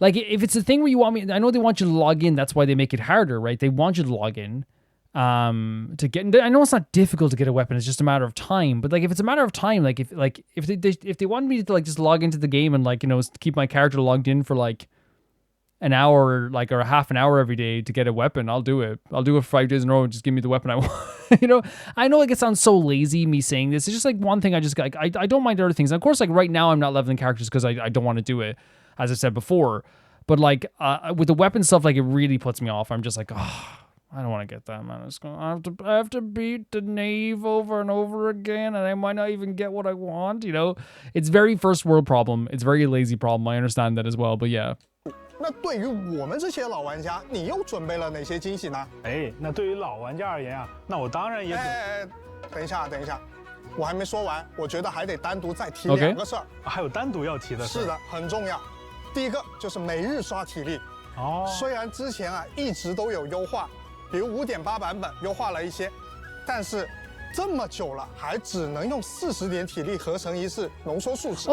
if it's a thing where you want me, I know they want you to log in. That's why they make it harder, right? They want you to log in to get. I know it's not difficult to get a weapon. It's just a matter of time. But like if it's a matter of time, like if they want me to like just log into the game and like keep my character logged in for like an hour, like, or a half an hour every day to get a weapon, I'll do it. I'll do it 5 days in a row. Just give me the weapon I want. You know, I know like it sounds so lazy me saying this. It's just like one thing I just like. I don't mind other things. And of course, like right now I'm not leveling characters because I don't want to do it, as I said before. But like with the weapon stuff, like it really puts me off. I'm just like, oh, I don't want to get that, man. I have to beat the knave over and over again, and I might not even get what I want. You know, it's very first world problem. It's very lazy problem. I understand that as well. But yeah. 那对于我们这些老玩家，你又准备了哪些惊喜呢？那对于老玩家而言啊，那我当然也等一下，我还没说完，我觉得还得单独再提2个事儿。还有单独要提的事。是的，很重要。第一个就是每日刷体力。虽然之前啊一直都有优化，比如5.8版本优化了一些，但是这么久了，还只能用40点体力合成一次浓缩树脂。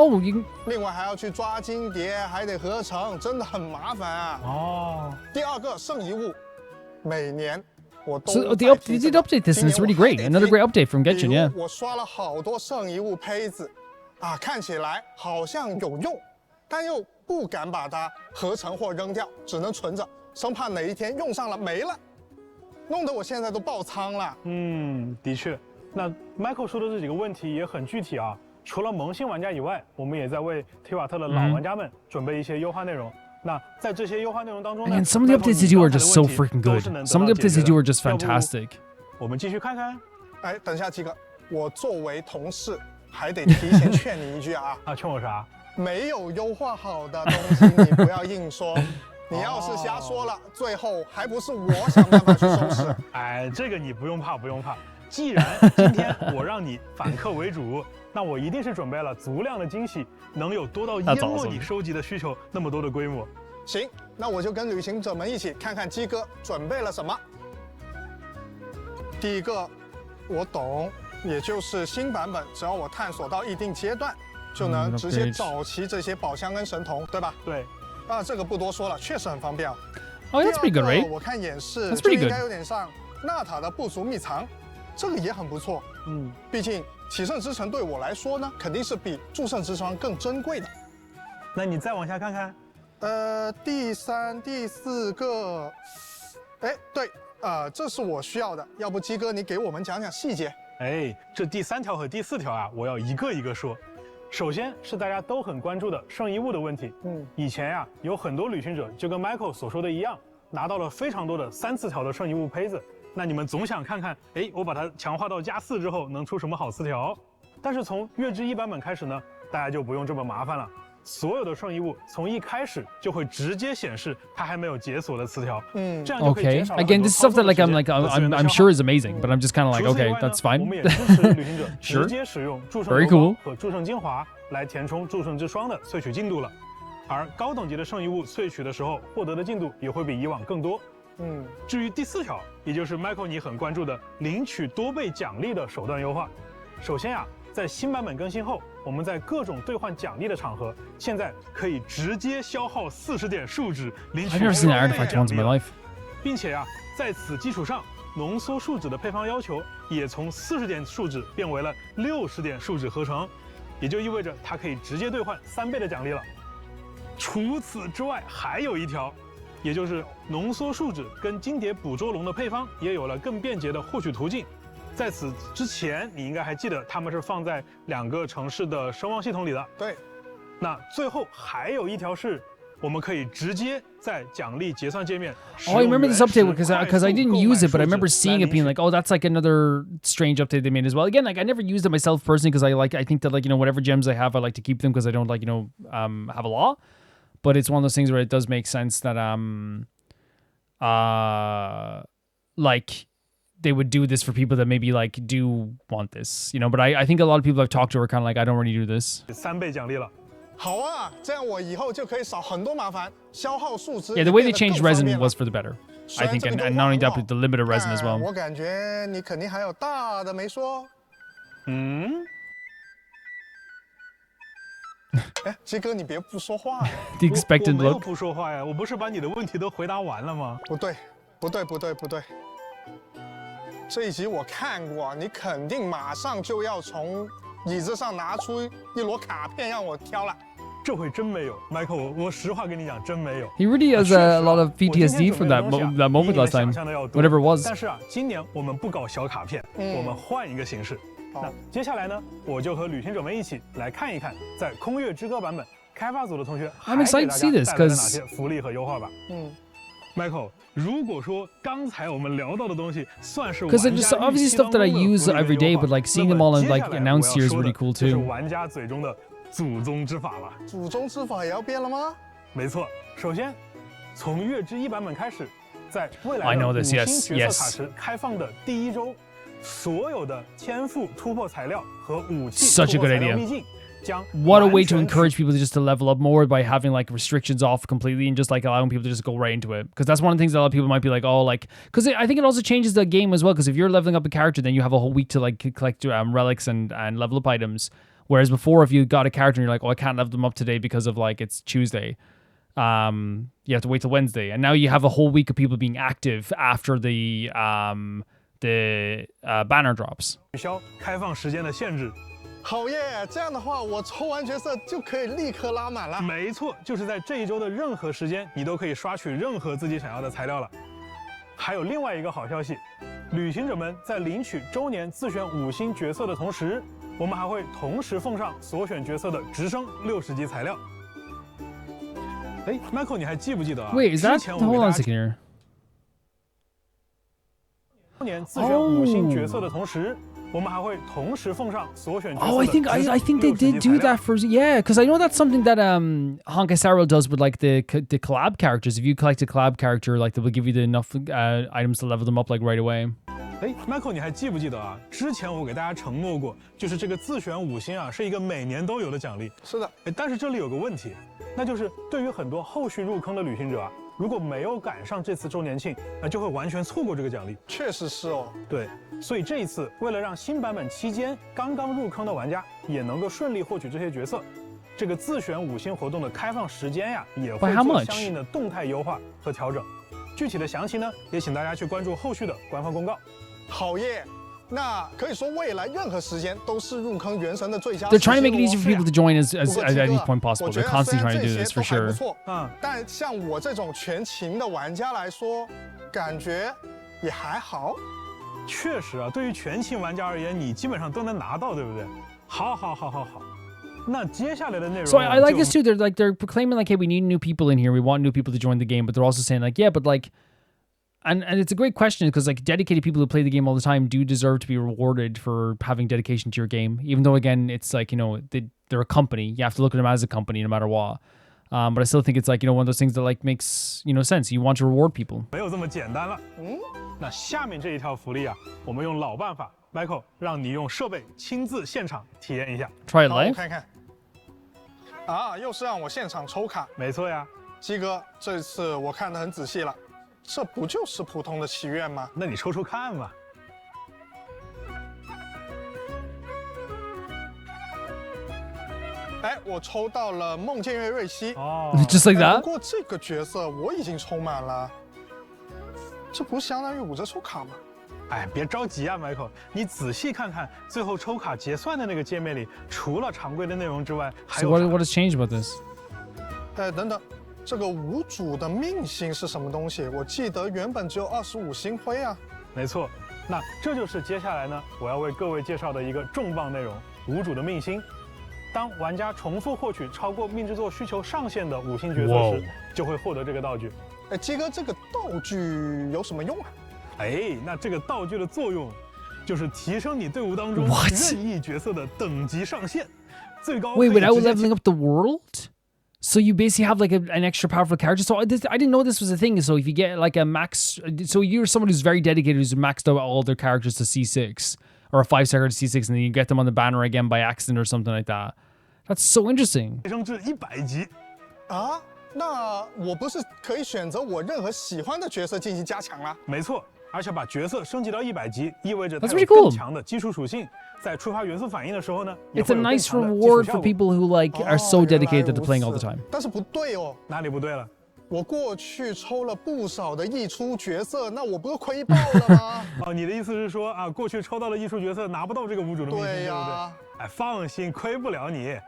另外还要去抓金蝶，还得合成，真的很麻烦啊。第二个圣遗物，每年我都。So they did update this, and it's really great. Another great update from Genshin, yeah. 我刷了好多圣遗物胚子，看起来好像有用，但又不敢把它合成或扔掉，只能存着，生怕哪一天用上了没了，弄得我现在都爆仓了。的确。 那 Michael 说的这几个问题也很具体啊。除了萌新玩家以外，我们也在为提瓦特的老玩家们准备一些优化内容。那在这些优化内容当中呢 ，and some of the updates they do are just so freaking good. Some of the updates they do are just fantastic. 我们继续看看。等一下，鸡哥，我作为同事还得提前劝你一句啊。劝我啥？没有优化好的东西，你不要硬说。你要是瞎说了，最后还不是我想办法去收拾。这个你不用怕，不用怕。 既然今天我让你反客为主，那我一定是准备了足量的惊喜，能有多到淹没你收集的需求那么多的规模。行，那我就跟旅行者们一起看看鸡哥准备了什么。第一个，我懂，也就是新版本，只要我探索到一定阶段，就能直接找齐这些宝箱跟神童，对吧？对。这个不多说了，确实很方便。that's pretty good, right? 我看演示就应该有点像纳塔的不足秘藏。 这个也很不错，毕竟启圣之城对我来说呢，肯定是比祝圣之窗更珍贵的。那你再往下看看，第3、第4个，对，这是我需要的，要不鸡哥你给我们讲讲细节？这第3条和第4条啊，我要一个一个说。首先是大家都很关注的圣遗物的问题，以前呀有很多旅行者就跟 Michael 所说的一样，拿到了非常多的3次条的圣遗物胚子。 那你们总想看看，我把它强化到+4之后能出什么好词条？但是从月之1版本开始呢，大家就不用这么麻烦了。所有的圣遗物从一开始就会直接显示它还没有解锁的词条。这样就可以减少很多 Again, this is stuff that I'm sure is amazing, but I'm just kind of like, okay, that's fine. 我们也支持旅行者直接使用祝圣油膏和祝圣精华来填充祝圣之霜的萃取进度了。而高等级的圣遗物萃取的时候获得的进度也会比以往更多。 至于第4条，也就是 Michael 你很关注的领取多倍奖励的手段优化。首先啊，在新版本更新后，我们在各种兑换奖励的场合，现在可以直接消耗40点树脂领取多倍奖励，并且啊，在此基础上，浓缩树脂的配方要求也从40点树脂变为了60点树脂合成，也就意味着它可以直接兑换3倍的奖励了。除此之外，还有一条。 也就是浓缩树脂跟金蝶捕捉笼的配方也有了更便捷的获取途径。在此之前，你应该还记得它们是放在2个城市的声望系统里的。对。那最后还有一条是，我们可以直接在奖励结算界面。Oh, I remember this update because I didn't use it, but I remember seeing it being like, oh, that's like another strange update they made as well. Again, like I never used it myself personally because I think that like whatever gems I have, I like to keep them because I don't like have a law. But it's one of those things where it does make sense that like they would do this for people that maybe like do want this, But I think a lot of people I've talked to are kind of like, I don't really do this. 3倍奖励了。好啊，这样我以后就可以少很多麻烦，消耗树脂。Yeah, the way they changed resin was for the better, I think, and not only that, but the limit of resin as well. 我感觉你肯定还有大的没说。鸡哥，你别不说话呀 The expectant look. 我没有不说话呀，我不是把你的问题都回答完了吗？不对。这一集我看过，你肯定马上就要从椅子上拿出一摞卡片让我挑了。这回真没有 ，Michael，我实话跟你讲，真没有。He really has a lot of PTSD from that moment last time, whatever it was. 但是啊，今年我们不搞小卡片，我们换一个形式。那接下来呢，我就和旅行者们一起来看一看，在《空月之歌》版本，开发组的同学还给大家带来了哪些福利和优化吧。Michael， 如果说刚才我们聊到的东西算是玩家预期当中的福利和优化， stuff that I use every day, but like seeing them all and like announced here is really cool 就是 too. 玩家嘴中的祖宗之法了。祖宗之法也要变了吗？没错，首先从月之1版本开始，在未来 I 的 know 五 this, 星 yes, 角 yes. 色卡池开放的第1周，所有的天赋突破材料和武器 Such a 突破 good 材料 idea. 秘境。What a way to encourage people to just to level up more by having like restrictions off completely and just like allowing people to just go right into it. Because that's one of the things that a lot of people might be like, oh, like, because I think it also changes the game as well. Because if you're leveling up a character, then you have a whole week to like collect relics and level up items. Whereas before, if you got a character and you're like, oh, I can't level them up today because of like it's Tuesday, you have to wait till Wednesday. And now you have a whole week of people being active after the banner drops. 取消开放时间的限制。好耶！这样的话，我抽完角色就可以立刻拉满了。没错，就是在这一周的任何时间，你都可以刷取任何自己想要的材料了。还有另外一个好消息，旅行者们在领取周年自选5星角色的同时，我们还会同时奉上所选角色的直升60级材料。哎 ，Michael， 你还记不记得啊？ Wait, is that? 之前我们 Hold 给 on 大 a second here. 周年自选5星角色的同时。我们还会同时奉上所选角色的 Oh, I think they did do that for because I know that's something that Honkasaro does with like the collab characters. If you collect a collab character, like they will give you the enough items to level them up like right away. 哎 ，Michael， 你还记不记得啊？之前我给大家承诺过，就是这个自选5星啊，是一个每年都有的奖励。是的，哎，但是这里有个问题，那就是对于很多后续入坑的旅行者啊，如果没有赶上这次周年庆，那就会完全错过这个奖励。确实是哦。对，所以这一次为了让新版本期间刚刚入坑的玩家也能够顺利获取这些角色，这个自选5星活动的开放时间呀，也会做相应的动态优化和调整。具体的详情呢，也请大家去关注后续的官方公告。好耶！那可以说未来任何时间都是入坑原神的最佳。They're trying to make it easier for people to join as at any point possible. They're constantly trying to do this for sure. 但像我这种全勤的玩家来说，感觉也还好。确实啊，对于全勤玩家而言，你基本上都能拿到，对不对？好。那接下来的内容 So I like this too. They're proclaiming like, hey, we need new people in here. We want new people to join the game. But they're also saying like, yeah, but like, and it's a great question because like dedicated people who play the game all the time do deserve to be rewarded for having dedication to your game. Even though again, it's like, you know, they're a company. You have to look at them as a company no matter what. But I still think it's like, you know, one of those things that like makes, you know, sense. You want to reward people. 没有这么简单了。那下面这一条福利啊，我们用老办法 ，Michael 让你用设备亲自现场体验一下。Try it live. 我看看。啊，又是让我现场抽卡。没错呀，鸡哥，这次我看得很仔细了，这不就是普通的祈愿吗？那你抽抽看嘛。哎，我抽到了梦见月瑞希。哦 Just like that? 不过这个角色我已经抽满了，这不是相当于5折抽卡吗？哎，别着急啊 ，Michael， 你仔细看看最后抽卡结算的那个界面里，除了常规的内容之外，还 So 有 what has changed about this? 哎，等等，这个无主的命星是什么东西？我记得原本只有25星辉啊。没错，那这就是接下来呢，我要为各位介绍的一个重磅内容——无主的命星。当玩家重复获取超过命制作需求上限的5星角色时，就会获得这个道具。哎，鸡哥，这个道具有什么用啊？哎，那这个道具的作用，就是提升你队伍当中任意角色的等级上限，最高。Wait, without leveling up the world? So you basically have like an extra powerful character. So I didn't know this was a thing. So if you get like a max, so you're someone who's very dedicated, who's maxed out all their characters to C6 or a 5-star to C6, and then you get them on the banner again by accident or something like that. That's so interesting. 提升至100级啊？那我不是可以选择我任何喜欢的角色进行加强了？没错，而且把角色升级到100级，意味着它 That's 有 pretty cool. 更强的基础属性，在触发元素反应的时候呢， It's a nice reward for people who like are so dedicated to playing all the time. 但是不对哦，哪里不对了？我过去抽了不少的溢出角色，那我不是亏爆了吗？哦，你的意思是说啊，过去抽到了溢出角色拿不到这个无主的秘辛，对呀，对不对？哎，放心，亏不了你。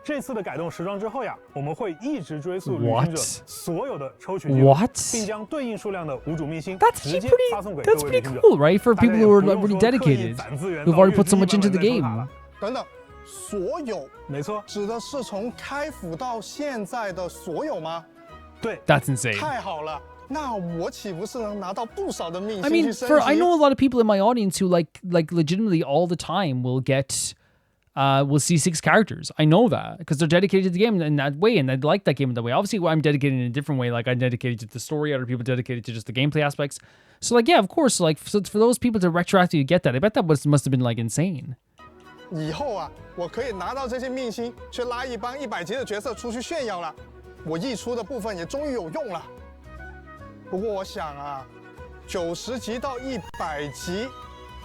这次的改动时装之后呀，我们会一直追溯旅行者所有的抽取记录，并将对应数量的无主秘辛直接发送给各位旅行者。That's pretty cool, right? For people who are really dedicated, who've already put so much into the game. 等等，所有，没错，指的是从开服到现在的所有吗？对 ，That's insane. 太好了，那我岂不是能拿到不少的秘辛 I mean, 去升级？ I know a lot of people in my audience who like legitimately all the time will get. Will see 6 characters. I know that because they're dedicated to the game in that way, and I like that game in that way. Obviously, I'm dedicated in a different way. Like I'm dedicated to the story, other people dedicated to just the gameplay aspects. So, like, yeah, of course, like for those people to retroactively get that, I bet that must have been like insane. 以后啊，我可以拿到这些秘辛，去拉一帮100级的角色出去炫耀了。我溢出的部分也终于有用了。不过我想啊，90级到100级。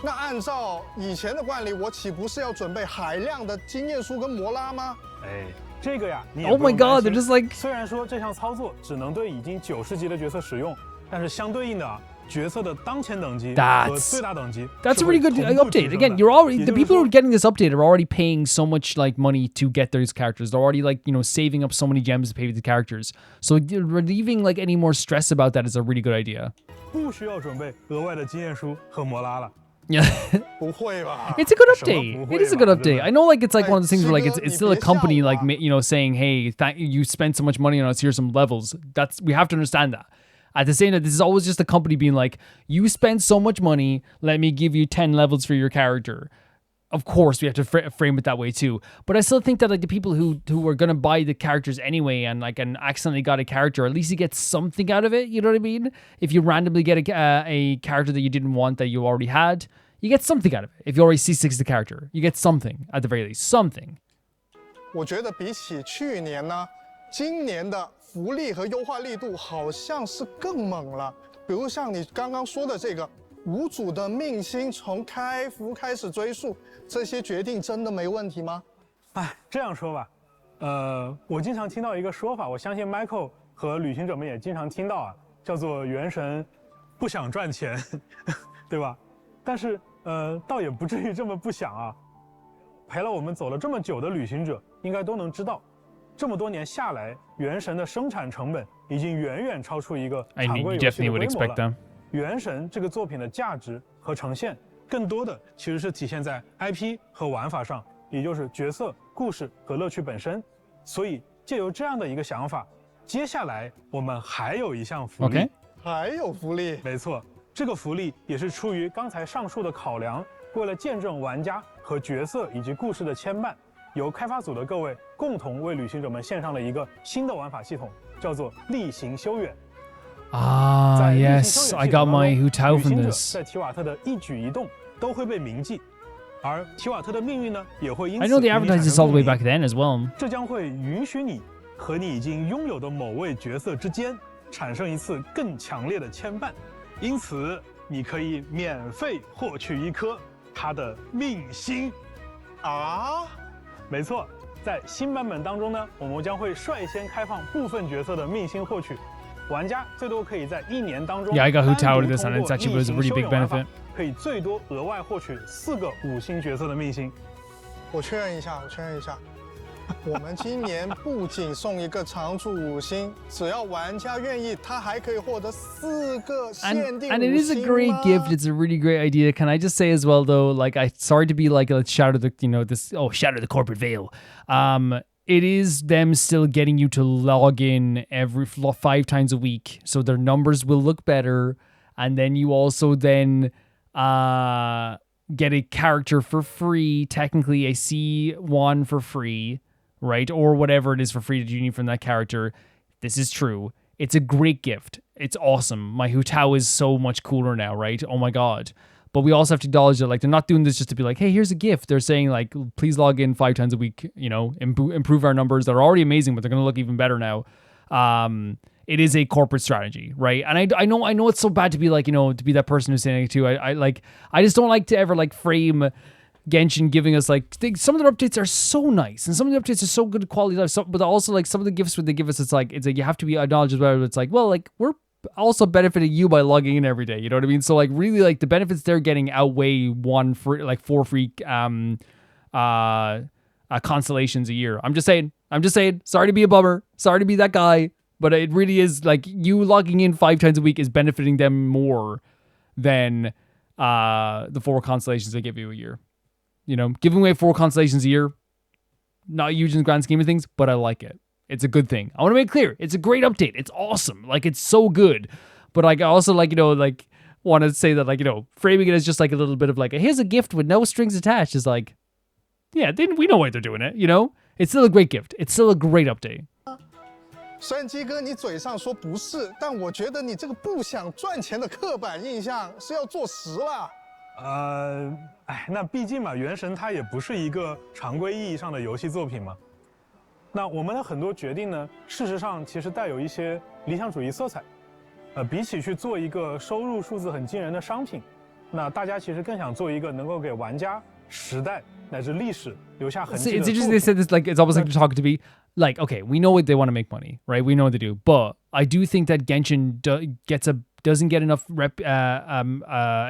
那按照以前的惯例，我岂不是要准备海量的经验书跟摩拉吗？哎，这个呀，你 Oh my God, they're just like 虽然说这项操作只能对已经90级的角色使用，但是相对应的角色的当前等级和最大等级 That's a really good update. Again, you're already the people who are getting this update are already paying so much like money to get those characters. They're already like saving up so many gems to pay for the characters. So relieving like any more stress about that is a really good idea. 不需要准备额外的经验书和摩拉了。Yeah. It's a good update. It is a good update. I know like it's like one of those things where like it's still a company like saying, hey, you spent so much money on us, here's some levels. We have to understand that. At the same time, this is always just a company being like, you spent so much money, let me give you 10 levels for your character. Of course, we have to frame it that way too. But I still think that like the people who are gonna buy the characters anyway and accidentally got a character, at least you get something out of it. You know what I mean? If you randomly get a character that you didn't want that you already had, you get something out of it. If you already C6 the character, you get something at the very least, something. 我觉得比起去年呢，今年的福利和优化力度好像是更猛了。比如像你刚刚说的这个。无主的命星从开服开始追溯，这些决定真的没问题吗？哎，这样说吧，我经常听到一个说法，我相信 Michael 和旅行者们也经常听到啊，叫做元神不想赚钱，对吧？但是倒也不至于这么不想啊。陪了我们走了这么久的旅行者，应该都能知道，这么多年下来，元神的生产成本已经远远超出一个常规游戏的规模了。原神这个作品的价值和呈现，更多的其实是体现在 IP 和玩法上，也就是角色、故事和乐趣本身。所以借由这样的一个想法，接下来我们还有一项福利，还有福利，没错，这个福利也是出于刚才上述的考量，为了见证玩家和角色以及故事的牵绊，由开发组的各位共同为旅行者们献上了一个新的玩法系统，叫做例行修远。Yes, I got my Hutao from this. 在提瓦特的一举一动都会被铭记，而提瓦特的命运呢，也会因此 I know they advertised this all the way back then as well. 这将会允许你和你已经拥有的某位角色之间产生一次更强烈的牵绊，因此你可以免费获取一颗他的命星。啊，没错，在新版本当中呢，我们将会率先开放部分角色的命星获取。玩家最多可以在1年当中 Yeah, I got Hutao to this, and it's actually was a really big benefit. 可以最多额外获取4个5星角色的命星。我确认一下，我们今年不仅送一个常驻5星，只要玩家愿意，他还可以获得4个限定5星。And it is a great gift. It's a really great idea. Can I just say as well though, like sorry to be like let's shatter the shatter the corporate veil. It is them still getting you to log in every 5 times a week, so their numbers will look better, and then you also then get a character for free, technically a C1 for free, right? Or whatever it is for free that you need from that character. This is true. It's a great gift. It's awesome. My Hutao is so much cooler now, right? Oh my god. But we also have to acknowledge that like they're not doing this just to be like, hey, here's a gift. They're saying like, please log in 5 times a week, improve our numbers. They're already amazing, but they're going to look even better now. It is a corporate strategy, right? And I know it's so bad to be like, to be that person who's saying it too. I just don't like to ever like frame Genshin giving us like some of their updates are so nice, and some of the updates are so good quality life. But also like some of the gifts that they give us, it's like you have to be acknowledged as well. It's like, well, like we're also benefiting you by logging in every day. You know what I mean? So like really like the benefits they're getting outweigh four free constellations a year. I'm just saying. Sorry to be a bummer. Sorry to be that guy. But it really is like you logging in 5 times a week is benefiting them more than the 4 constellations they give you a year. You know, giving away 4 constellations a year, not huge in the grand scheme of things, but I like it. It's a good thing. I want to make it clear. It's a great update. It's awesome. Like, it's so good. But like, I also like, you know, like want to say that like, you know, framing it as just like a little bit of like, here's a gift with no strings attached is like, yeah, we know why they're doing it, you know? It's still a great gift. It's still a great update. 虽然鸡哥你嘴上说不是，但我觉得你这个不想赚钱的刻板印象是要坐实了。那毕竟嘛，《原神》它也不是一个常规意义上的游戏作品嘛。那我们的很多决定呢，事实上其实带有一些理想主义色彩。比起去做一个收入数字很惊人的商品，那大家其实更想做一个能够给玩家、时代乃至历史留下痕迹的作品。It's interesting they said this like it's almost like they're talking to me. Like, okay, we know what they want to make money, right? We know what they do, but I do think that Genshin doesn't get enough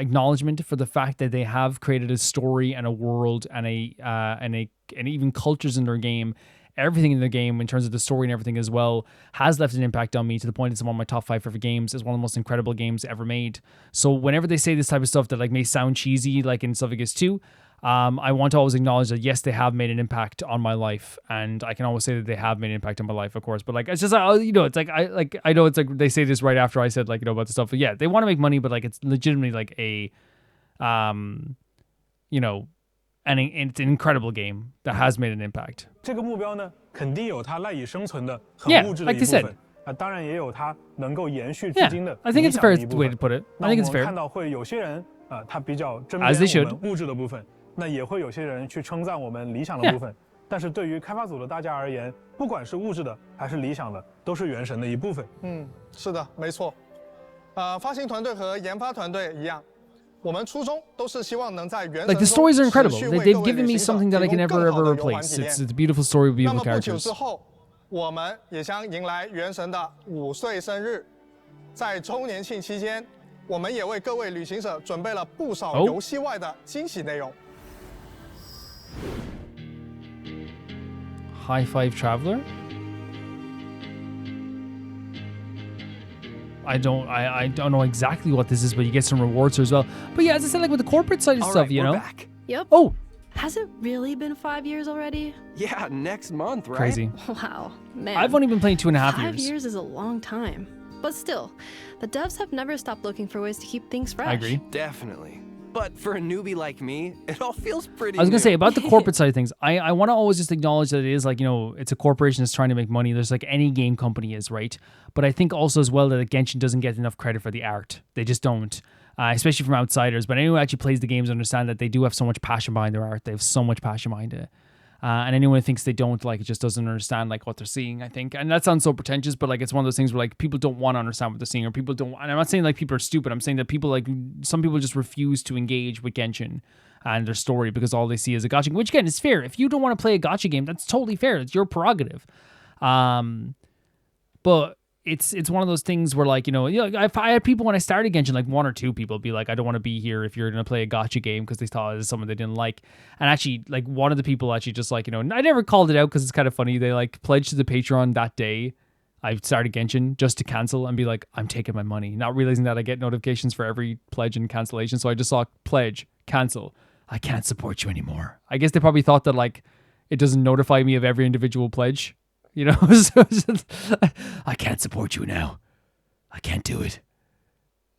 acknowledgement for the fact that they have created a story and a world and even cultures in their game. Everything in the game in terms of the story and everything as well has left an impact on me to the point it's one of my top 5 favorite games. It's one of the most incredible games ever made. So whenever they say this type of stuff that like may sound cheesy, like in Stuff It Gets 2, I want to always acknowledge that yes, they have made an impact on my life, and I can always say that they have made an impact on my life, of course. But like, it's just you know, it's like I know it's like they say this right after I said like, you know, about the stuff. But yeah, they want to make money, but like it's legitimately like a, you know, it's an incredible game that has made an impact. 这个目标呢，肯定有它赖以生存的很物质的一部分。当然也有它能够延续至今的 I think it's a fair way to put it. I think it's fair. 看到会有些人他比较针砭我们物质的部分。那也会有些人去称赞我们理想的部分，但是对于开发组的大家而言，不管是物质的还是理想的，都是原神的一部分。是的，没错。发行团队和研发团队一样，我们初衷都是希望能在原神 Like the stories are incredible. They've given me something that I can never ever replace. It's a beautiful story with beautiful characters. 那么不久之后，我们也将迎来原神的5岁生日，在周年庆期间，我们也为各位旅行者准备了不少游戏外的惊喜内容。High Five Traveler? I don't know exactly what this is, but you get some rewards as well. But yeah, as I said, like with the corporate side of stuff, right, you know. Back. Yep. Oh. Has it really been 5 years already? Yeah, next month, right? Crazy. Wow, man. I've only been playing 2.5 years. 5 years is a long time. But still, the devs have never stopped looking for ways to keep things fresh. I agree. Definitely. But for a newbie like me, it all feels pretty I was going to new. say, about the corporate side of things, I want to always just acknowledge that it is like, you know, it's a corporation that's trying to make money. There's like any game company is, right? But I think also as well that Genshin doesn't get enough credit for the art. They just don't, especially from outsiders. But anyone who actually plays the games understand that they do have so much passion behind their art. They have so much passion behind it. And anyone who thinks they don't, like, it just doesn't understand, like, what they're seeing, I think. And that sounds so pretentious, but, like, it's one of those things where, like, people don't want to understand what they're seeing, or people don't... And I'm not saying, like, people are stupid. I'm saying that people, like, some people just refuse to engage with Genshin and their story because all they see is a gacha game, which, again, is fair. If you don't want to play a gacha game, that's totally fair. It's your prerogative. But... It's one of those things where, like, you know, I had people when I started Genshin, like 1 or 2 people be like, I don't want to be here if you're going to play a gacha game, because they thought it was someone they didn't like. And actually, like, one of the people actually just, like, you know, I never called it out because it's kind of funny. They, like, pledged to the Patreon that day I started Genshin just to cancel and be like, I'm taking my money, not realizing that I get notifications for every pledge and cancellation. So I just saw pledge, cancel. I can't support you anymore. I guess they probably thought that, like, it doesn't notify me of every individual pledge. You know, so I can't support you now. I can't do it.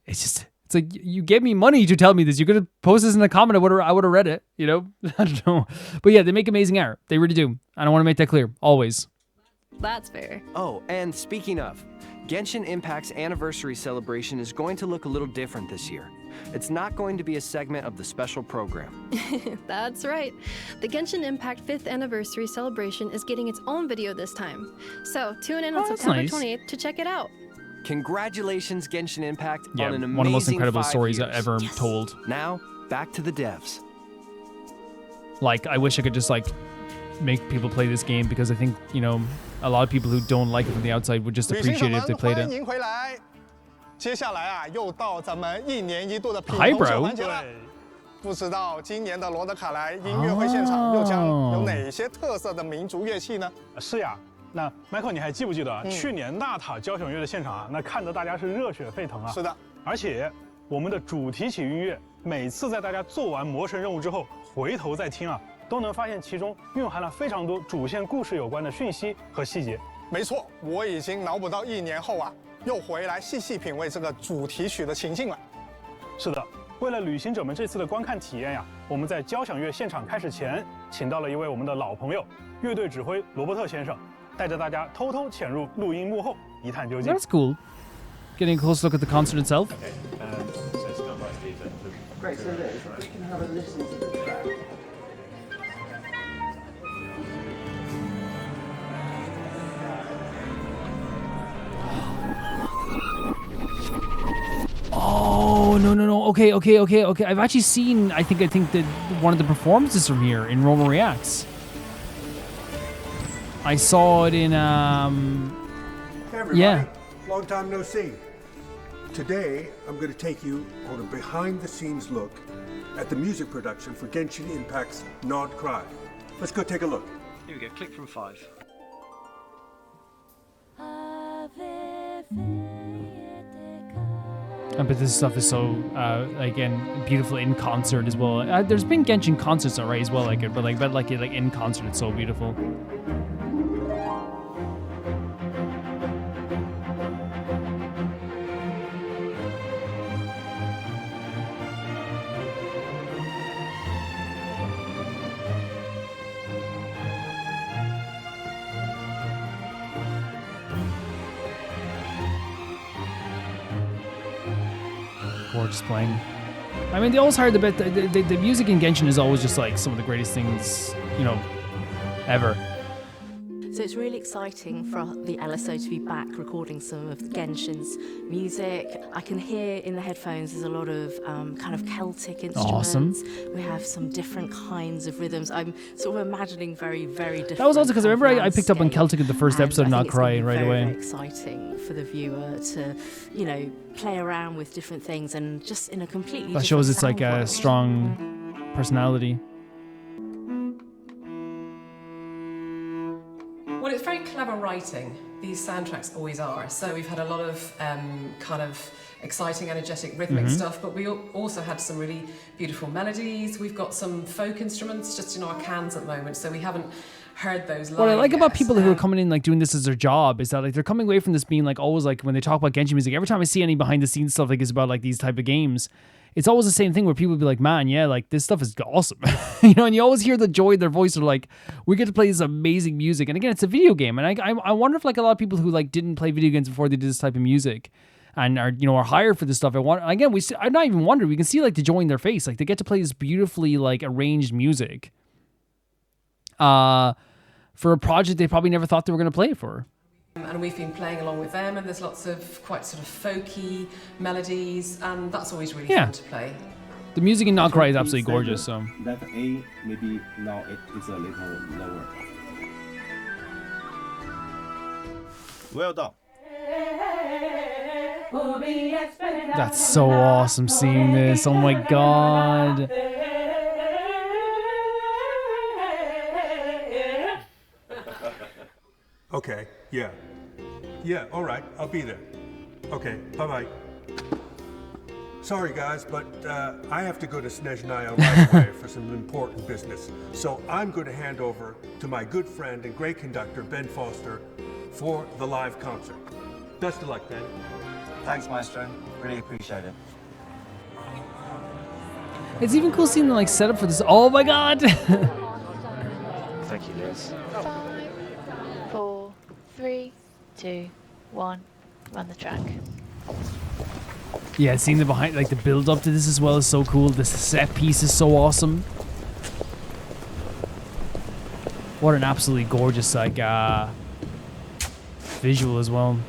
It's like, you gave me money to tell me this. You could have posted this in a comment. I would have read it, you know? I don't know. But yeah, they make amazing art. They really do. And I want to make that clear. Always. That's fair. Oh, and speaking of, Genshin Impact's anniversary celebration is going to look a little different this year. It's not going to be a segment of the special program. That's right. The Genshin Impact 5th anniversary celebration is getting its own video this time. So tune in on September 28th to check it out. Congratulations, Genshin Impact, on an amazing one of the most incredible 5 stories years. ever told. Now, back to the devs. Like, I wish I could just like make people play this game, because I think, you know, a lot of people who don't like it from the outside would just appreciate it if they played it. 欢迎回来。接下来啊，又到咱们1年1度的品 Hi, 头秀 bro. 环节了。不知道今年的罗德卡莱音乐会现场又将有哪些特色的民族乐器呢？是呀，那 Michael 你还记不记得去年纳塔交响乐的现场啊？那看得大家是热血沸腾啊！是的，而且我们的主题曲音乐，每次在大家做完魔神任务之后，回头再听啊，都能发现其中蕴含了非常多主线故事有关的讯息和细节。没错，我已经脑补到1年后啊，又回来细细品味这个主题曲的情境了。是的。 为了旅行者们这次的观看体验呀，我们在交响乐现场开始前，请到了一位我们的老朋友，乐队指挥罗伯特先生，带着大家偷偷潜入录音幕后，一探究竟。That's cool. Getting a close look at the concert itself. Great, so look, we can have a listen to the track. Oh no. Okay. I've actually seen. I think that one of the performances from here in Roma Reacts. I saw it in Hey everybody. Yeah. Long time no see. Today I'm going to take you on a behind-the-scenes look at the music production for Genshin Impact's Nod Cry. Let's go take a look. Here we go. Click from 5. But this stuff is so, again, beautiful in concert as well. There's been Genshin concerts already as well, like it, but in concert, it's so beautiful. Gorgeous playing. I mean, they always hired the bit. The music in Genshin is always just like some of the greatest things, you know, ever. So it's really exciting for the LSO to be back recording some of Genshin's music. I can hear in the headphones there's a lot of kind of Celtic instruments. Awesome. We have some different kinds of rhythms. I'm sort of imagining very, very different. That was also because I remember I picked up on Celtic in the first episode, not crying right away. Very exciting for the viewer to, you know, play around with different things and just in a completely. That shows it's like a strong personality. Well, it's very clever writing. These soundtracks always are. So we've had a lot of kind of exciting, energetic, rhythmic stuff, but we also had some really beautiful melodies. We've got some folk instruments just in our cans at the moment, so we haven't heard those live. What I like about yet. people who are coming in like doing this as their job is that like they're coming away from this being like always like when they talk about Genshin music, every time I see any behind the scenes stuff like it's about like these type of games, it's always the same thing where people be like, man, yeah, like this stuff is awesome. You know, and you always hear the joy in their voice. They're like, we get to play this amazing music. And again, it's a video game. And I wonder if like a lot of people who like didn't play video games before they did this type of music and are, you know, are hired for this stuff. I'm not even wondering. We can see like the joy in their face. Like they get to play this beautifully like arranged music for a project they probably never thought they were going to play it for. And we've been playing along with them, and there's lots of quite sort of folky melodies, and that's always really fun to play. The music in Not Cry is absolutely gorgeous. So letter A, maybe now it is a little lower. Well done. That's so awesome seeing this. Oh my god. Okay, yeah, all right, I'll be there. Okay, bye-bye. Sorry guys, but I have to go to Snezhnaya right away for some important business. So I'm going to hand over to my good friend and great conductor, Ben Foster, for the live concert. Best of luck, Ben. Thanks, Maestro. Really appreciate it. It's even cool seeing them like set up for this. Oh my god. Thank you, Liz. 5, 4, 3, 2, 1. Run the track. Yeah, seeing the behind, like the build up to this as well is so cool. The set piece is so awesome. What an absolutely gorgeous like visual as well.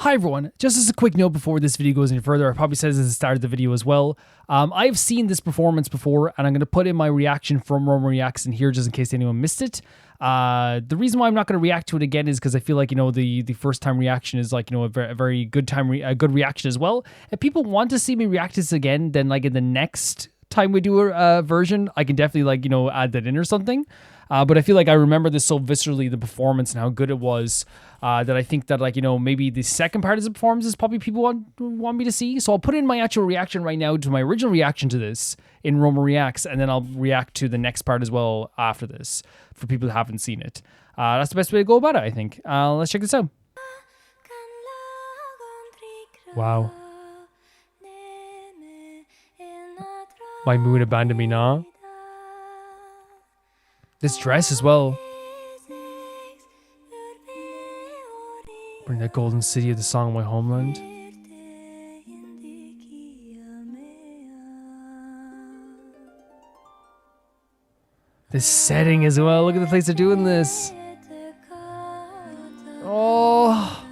Hi everyone, just as a quick note before this video goes any further, I probably said this at the start of the video as well. I've seen this performance before, and I'm going to put in my reaction from Roma Reacts in here just in case anyone missed it. The reason why I'm not going to react to it again is because I feel like, the first time reaction is like, a very good time, a good reaction as well. If people want to see me react to this again, then like in the next time we do a version, I can definitely like, add that in or something. But I feel like I remember this so viscerally, the performance and how good it was, that I think that like, maybe the second part of the performance is probably people want me to see. So I'll put in my actual reaction right now to my original reaction to this in Roma Reacts, and then I'll react to the next part as well after this for people who haven't seen it. That's the best way to go about it, I think. Let's check this out. Wow. My moon abandoned me now. This dress as well. Bring that golden city of the song of my homeland. This setting as well. Look at the place they're doing this. Oh.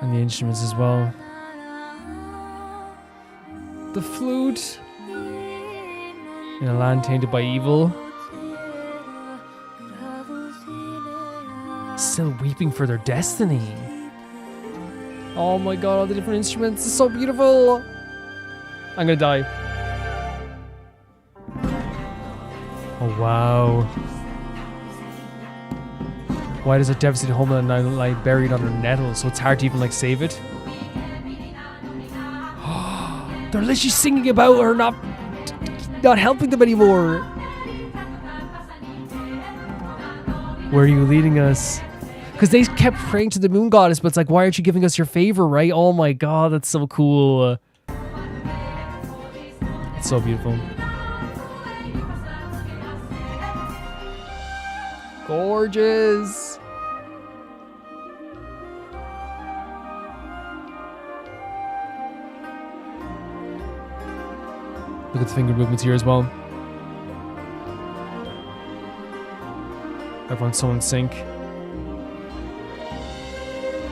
And the instruments as well. The flute. In a land tainted by evil. Still weeping for their destiny. Oh my god, all the different instruments. It's so beautiful. I'm gonna die. Oh wow. Why does a devastated homeland now lie buried under nettles so it's hard to even like save it? They're literally singing about her not helping them anymore. Where are you leading us? Because they kept praying to the moon goddess, but it's like, why aren't you giving us your favor, right? Oh my god, that's so cool. It's so beautiful. Gorgeous. Look at the finger movements here as well. Everyone's so in sync.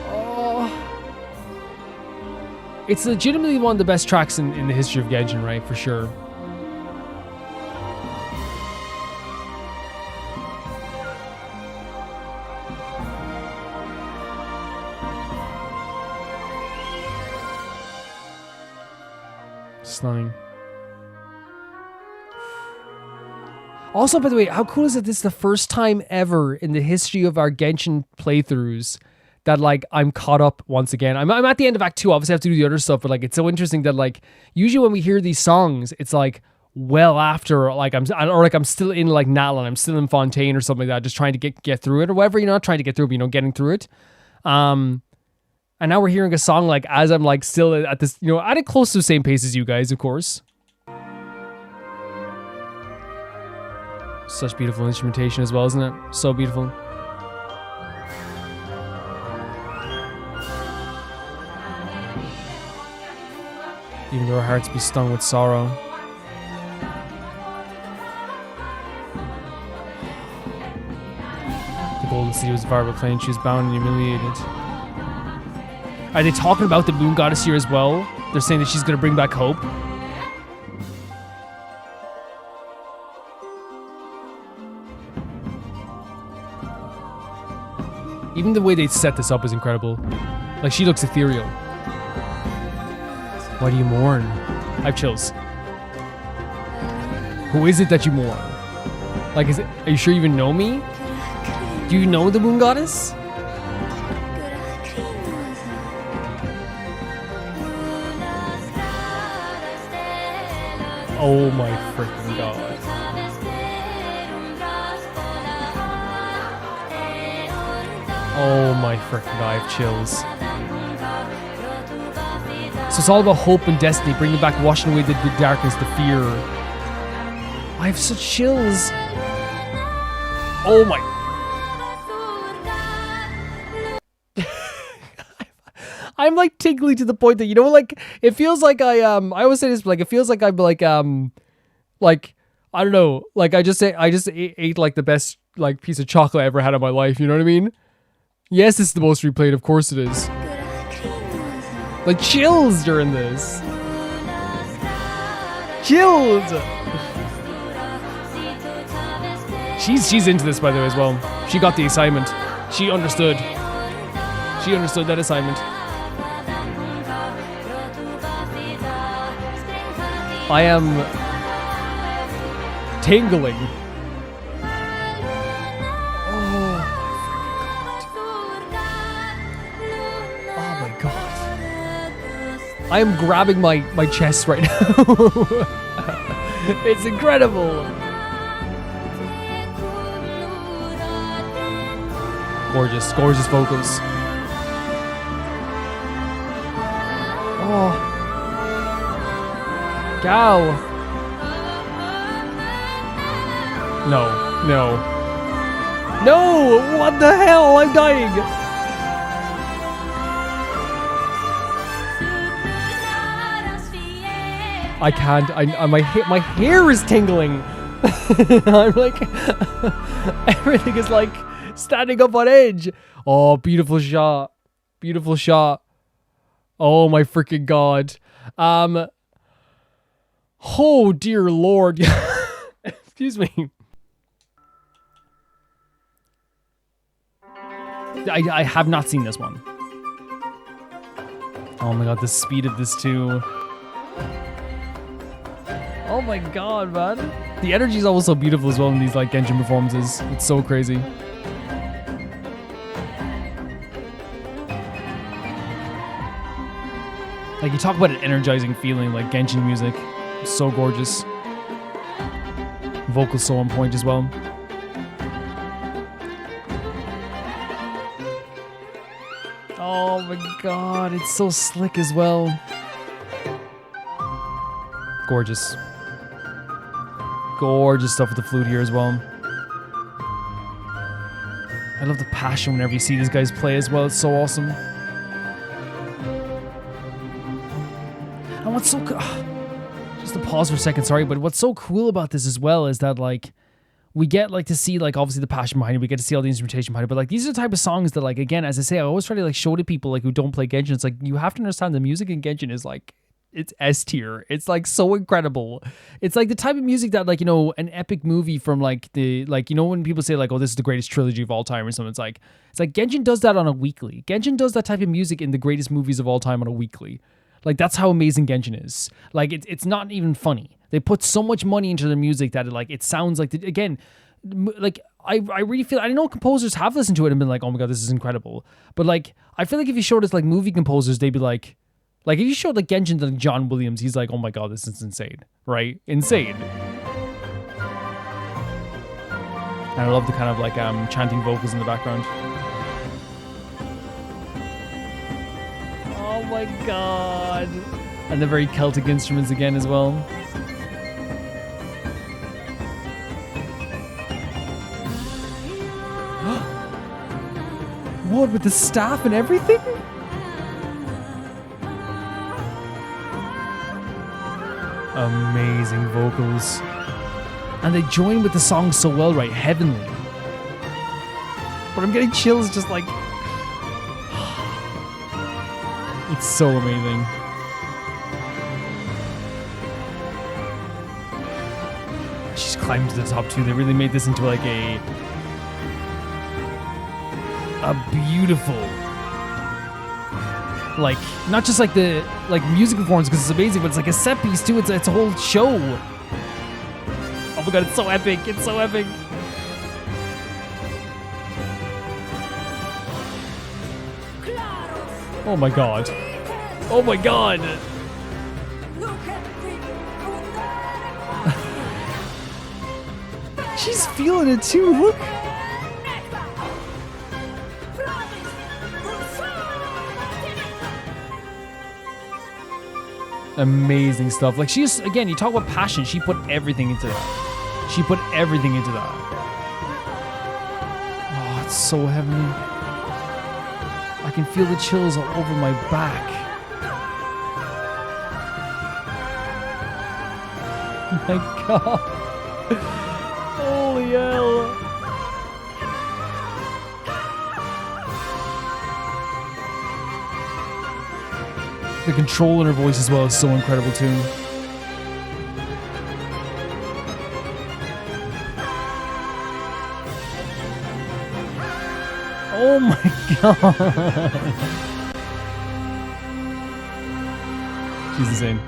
Oh. It's legitimately one of the best tracks in the history of Genshin, right? For sure. Stunning. Also, by the way, how cool is it? This is the first time ever in the history of our Genshin playthroughs that like I'm caught up once again. I'm at the end of Act 2. Obviously, I have to do the other stuff, but like it's so interesting that like usually when we hear these songs, it's like well after like I'm still in like Natlan, I'm still in Fontaine or something like that, just trying to get through it or whatever. You're not trying to get through it, but getting through it. And now we're hearing a song like as I'm like still at this, at it close to the same pace as you guys, of course. Such beautiful instrumentation as well, isn't it? So beautiful. Even though our hearts be stung with sorrow. The golden city was devoured by flame. She was bound and humiliated. Are they talking about the moon goddess here as well? They're saying that she's going to bring back hope. Even the way they set this up is incredible. Like, she looks ethereal. Why do you mourn? I have chills. Who is it that you mourn? Like, are you sure you even know me? Do you know the moon goddess? Oh my freaking god. Oh my freaking god, I have chills. So it's all about hope and destiny, bringing back, washing away the darkness, the fear. I have such chills. Oh my. I'm like tingling to the point that, like, it feels like I always say this, but like, it feels like I'm like, I don't know, like I just ate like the best like piece of chocolate I ever had in my life. You know what I mean? Yes, it's the most replayed. Of course it is. Like chills during this. Chills. She's into this, by the way, as well. She got the assignment. She understood. She understood that assignment. I am tingling. Oh my god. I am grabbing my chest right now. It's incredible. Gorgeous, gorgeous vocals. Oh. Gal. No, no. No! What the hell? I'm dying! I can't. My hair is tingling. I'm like, everything is like standing up on edge. Oh, beautiful shot. Beautiful shot. Oh my freaking god. Oh dear lord. Excuse me. I have not seen this one. Oh my god, the speed of this too. Oh my god, man. The energy is always so beautiful as well in these like Genshin performances. It's so crazy. Like you talk about an energizing feeling, like Genshin music. It's so gorgeous. Vocals so on point as well. Oh my god, it's so slick as well. Gorgeous. Gorgeous stuff with the flute here as well. I love the passion whenever you see these guys play as well. It's so awesome. And what's so cool... Just to pause for a second, sorry, but what's so cool about this as well is that, like, we get, like, to see, like, obviously the passion behind it. We get to see all the instrumentation behind it. But, like, these are the type of songs that, like, again, as I say, I always try to, like, show to people, like, who don't play Genshin. It's like, you have to understand the music in Genshin is, like, it's S tier. It's, like, so incredible. It's, like, the type of music that, like, you know, an epic movie from, like, the, like, you know, when people say, like, oh, this is the greatest trilogy of all time or something, it's like Genshin does that on a weekly. Genshin does that type of music in the greatest movies of all time on a weekly. Like, that's how amazing Genshin is. Like, it's not even funny. They put so much money into their music that, it sounds like... Again, like, I really feel... I know composers have listened to it and been like, oh my god, this is incredible. But, like, I feel like if you showed us, like, movie composers, they'd be like... Like, if you showed, like, Genshin to John Williams, he's like, oh my god, this is insane. Right? Insane. And I love the kind of, like, chanting vocals in the background. Oh my god. And the very Celtic instruments again as well. What, with the staff and everything? Amazing vocals. And they join with the song so well, right? Heavenly. But I'm getting chills just like... It's so amazing. She's climbed to the top too. They really made this into like a beautiful, like, not just like the like music performance because it's amazing, but it's like a set piece too. It's a whole show. Oh my god, it's so epic. It's so epic. Oh my god. Oh my god. She's feeling it too, look. Amazing stuff. Like, she's, again, you talk about passion, she put everything into that. She put everything into that. Oh, it's so heavenly. I can feel the chills all over my back. Oh my god. Holy hell. The control in her voice as well is so incredible too. Oh my god. She's insane.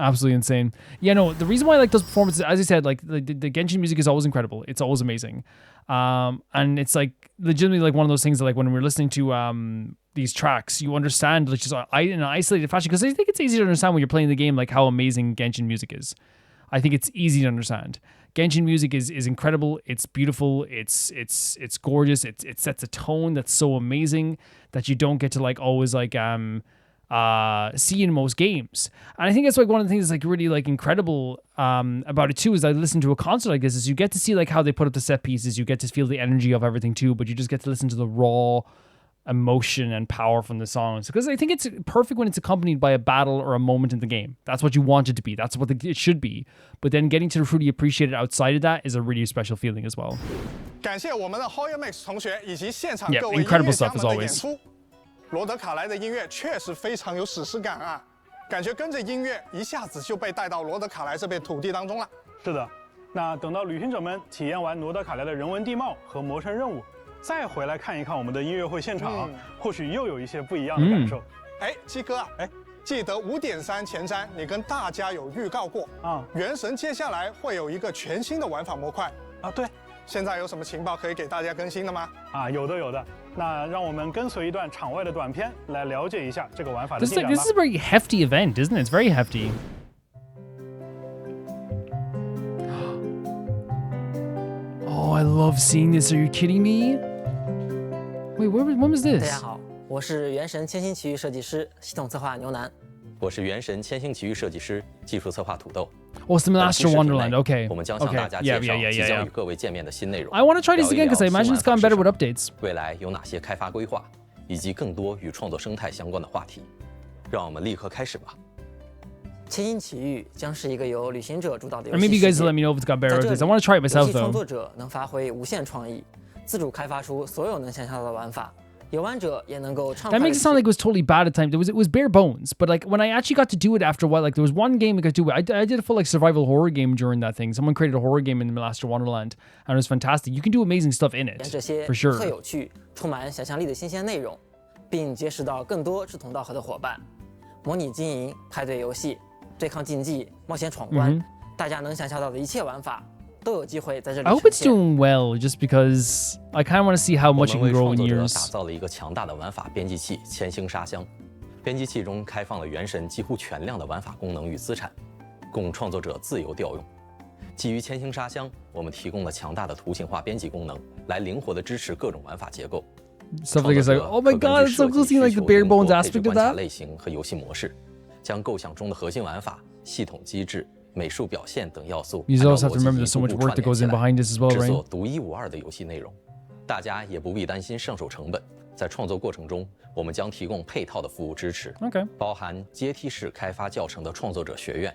Absolutely insane. Yeah, no, the reason why I like those performances, as I said, like the Genshin music is always incredible. It's always amazing. And it's like legitimately like one of those things that like when we're listening to these tracks, you understand like just in an isolated fashion, because I think it's easy to understand when you're playing the game like how amazing Genshin music is. I think it's easy to understand. Genshin music is incredible. It's beautiful. It's gorgeous. It sets a tone that's so amazing that you don't get to like always like see in most games. And I think that's like one of the things that's like really like incredible about it too, is I listen to a concert like this, is you get to see like how they put up the set pieces, you get to feel the energy of everything too, but you just get to listen to the raw emotion and power from the songs, because I think it's perfect when it's accompanied by a battle or a moment in the game. That's what you want it to be. That's what it should be. But then getting to truly appreciate it outside of that is a really special feeling as well. 感谢我们的 Hoya Max 同学以及现场 Yeah, 各位音 incredible 乐家 stuff 们 as 的演 always. 出。罗德卡莱的音乐确实非常有史诗感啊，感觉跟着音乐一下子就被带到罗德卡莱这片土地当中了。是的，那等到旅行者们体验完罗德卡莱的人文地貌和魔神任务，再回来看一看我们的音乐会现场，或许又有一些不一样的感受。哎，鸡哥啊，记得5.3前瞻你跟大家有预告过啊，原神接下来会有一个全新的玩法模块啊，对。现在有什么情报可以给大家更新的吗？啊，有的有的。那让我们跟随一段场外的短片来了解一下这个玩法的进展吧。This is a very hefty event, isn't it? It's very hefty. Oh, I love seeing this. Are you kidding me? Wait, when was this? 大家好，我是原神千星奇遇设计师、系统策划牛腩。我是原神千星奇遇设计师、技术策划土豆。Oh, it's the Master Wonderland. Okay. 我们将向大家介绍即将与各位见面的新内容。I want to try this again because I imagine it's gotten better with updates. 未来有哪些开发规划，以及更多与创作生态相关的话题，让我们立刻开始吧。千星奇遇将是一个由旅行者主导的游 Or 戏 maybe you guys let me know if it's got better updates. I want to try it myself 游戏 though. 创作者能发挥无限创意，自主开发出所有能想象到的玩法。游玩者也能够畅快。 That makes it sound like it was totally bad at times. It was bare bones, but like when I actually got to do it after a while, like there was one game I got to do it. I did a full like survival horror game during that thing. Someone created a horror game in the Master Wonderland, and it was fantastic. You can do amazing stuff in it, 这些 for sure. 特有趣、充满想象力的新鲜内容，并结识到更多志同道合的伙伴。模拟经营、派对游戏、对抗竞技、冒险闯关，大家能想象到的一切玩法。都有机会在这里 I hope it's doing well, just because I kind of want to see how much it can grow in 我们为创作者 years. 打造了一个强大的玩法编辑器——千星沙箱。编辑器中开放了原神几乎全量的玩法功能与资产，供创作者自由调用。基于千星沙箱，我们提供了强大的图形化编辑功能，来灵活地支持各种玩法结构。 Stuff like it's like, oh my god, it's so cool seeing like the bare bones aspect of 关卡 that. 类型和游戏模式，将构想中的核心玩法、系统机制、美术表现等要素， You also have to remember there's so much work that goes in behind this as well, 制 right? 作独一无二的游戏内容。大家也不必担心上手成本，在创作过程中，我们将提供配套的服务支持， Okay. 包含阶梯式开发教程的创作者学院，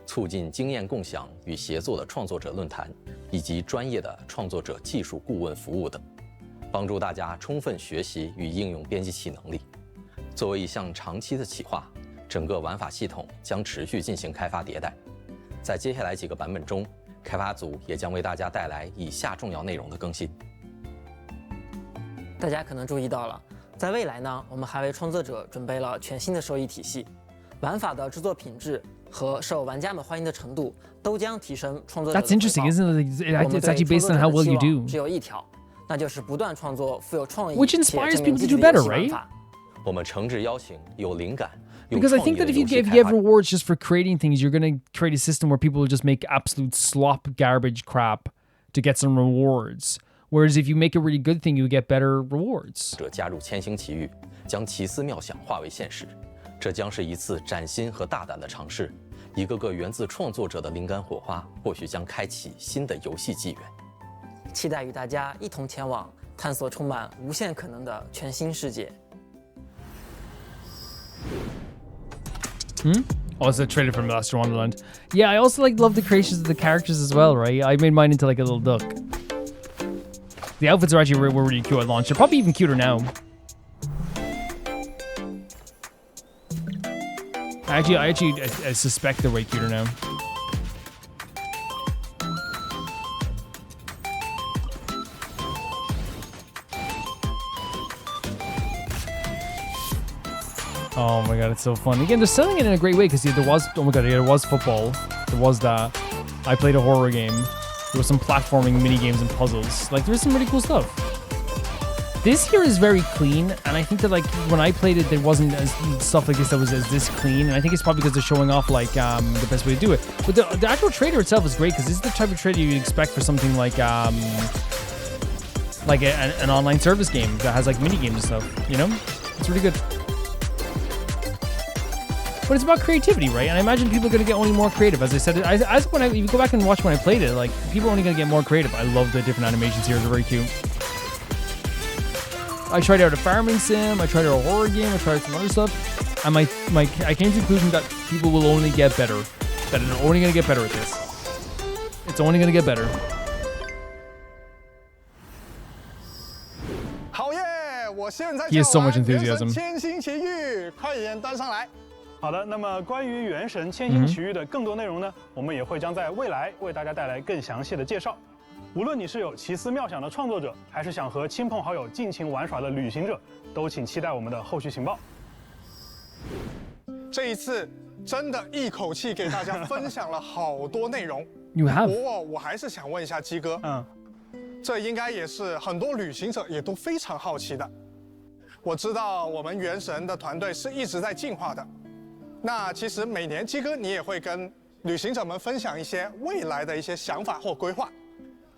促进经验共享与协作的创作者论坛，以及专业的创作者技术顾问服务等，帮助大家充分学习与应用编辑器能力。作为一项长期的企划，整个玩法系统将持续进行开发迭代。在接下来几个版本中，开发组也将为大家带来以下重要内容的更新。大家可能注意到了，在未来呢，我们还为创作者准备了全新的收益体系，玩法的制作品质和受玩家们欢迎的程度都将提升创作者的 That's interesting, isn't it? 我们 It's actually based on how well you do. 只有一条，那就是不断创作富有创意 Which 且 inspires 正面 people to 积极 do 的游 better, 戏玩 right? 法。我们诚挚邀请有灵感。 Because I think that if you have rewards just for creating things, you're going to create a system where people will just make absolute slop garbage crap to get some rewards. Whereas if you make a really good thing, you get better rewards. 者加入千星奇遇，将奇思妙想化为现实，这将是一次崭新和大胆的尝试。一个个源自创作者的灵感火花，或许将开启新的游戏纪元。期待与大家一同前往探索充满无限可能的全新世界。 Oh, it's a trailer from Master Wonderland. Yeah, I also love the creations of the characters as well, right? I made mine into like a little duck. The outfits are actually were really cute at launch. They're probably even cuter now. I suspect they're way cuter now. Oh my god, it's so fun. Again, they're selling it in a great way because there was, oh my god, there was football. There was that. I played a horror game. There was some platforming mini games and puzzles. Like, there's some really cool stuff. This here is very clean, and I think that like when I played it, there wasn't as stuff like this that was as this clean, and I think it's probably because they're showing off like the best way to do it. But the actual trailer itself is great because this is the type of trailer you'd expect for something like an online service game that has like mini games and stuff. You know, it's really good. But it's about creativity, right? And I imagine people are going to get only more creative. As I said, if you go back and watch when I played it, like people are only going to get more creative. I love the different animations here; they're very cute. I tried out a farming sim, I tried out a horror game, I tried out some other stuff, and I came to the conclusion that people will only get better. That they're only going to get better at this. It's only going to get better. 好耶！我现在 He has so much 就要玩 enthusiasm. 原神千星奇遇，快点端上来。好的，那么关于《原神：千星奇遇》的更多内容呢，我们也会将在未来为大家带来更详细的介绍。无论你是有奇思妙想的创作者，还是想和亲朋好友尽情玩耍的旅行者，都请期待我们的后续情报。这一次真的一口气给大家分享了好多内容。You have. 不过我还是想问一下鸡哥，这应该也是很多旅行者也都非常好奇的。我知道我们原神的团队是一直在进化的。那其实每年鸡哥你也会跟旅行者们分享一些未来的一些想法或规划。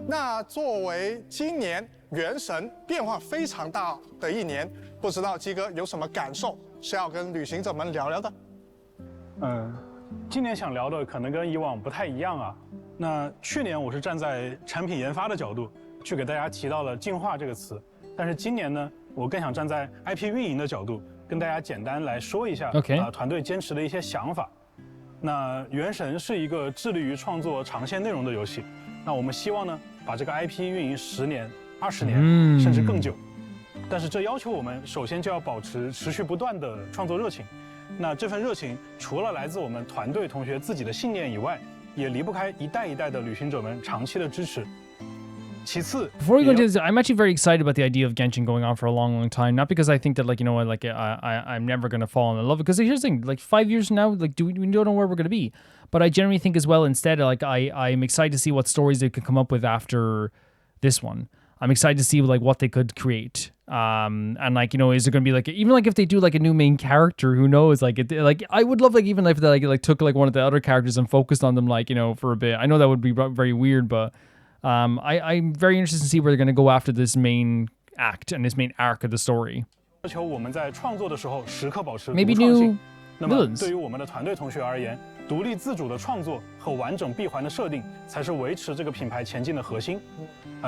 那作为今年原神变化非常大的一年，不知道鸡哥有什么感受是要跟旅行者们聊聊的？今年想聊的可能跟以往不太一样啊。那去年我是站在产品研发的角度去给大家提到了进化这个词，但是今年呢，我更想站在 IP 运营的角度跟大家简单来说一下团队坚持的一些想法。那原神是一个致力于创作长线内容的游戏，那我们希望呢把这个 IP 运营10年、20年，甚至更久。但是这要求我们首先就要保持持续不断的创作热情。那这份热情除了来自我们团队同学自己的信念以外，也离不开一代一代的旅行者们长期的支持。Before we go into this, I'm actually very excited about the idea of Genshin going on for a long, long time. Not because I think that, like, you know what, like, I'm never going to fall in love with it. Because here's the thing, like, 5 years from now, like, we don't know where we're going to be. But I generally think as well, instead, like, I'm excited to see what stories they could come up with after this one. I'm excited to see, like, what they could create. And, like, you know, is there going to be, like, even, like, if they do, like, a new main character, who knows? Like, I would love, like, even if they, like, took, like, one of the other characters and focused on them, like, you know, for a bit. I know that would be very weird, but... I'm very interested to see where they're going to go after this main act and this main arc of the story. Maybe new villains. 对于我们的团队同学而言，独立自主的创作和完整闭环的设定，才是维持这个品牌前进的核心。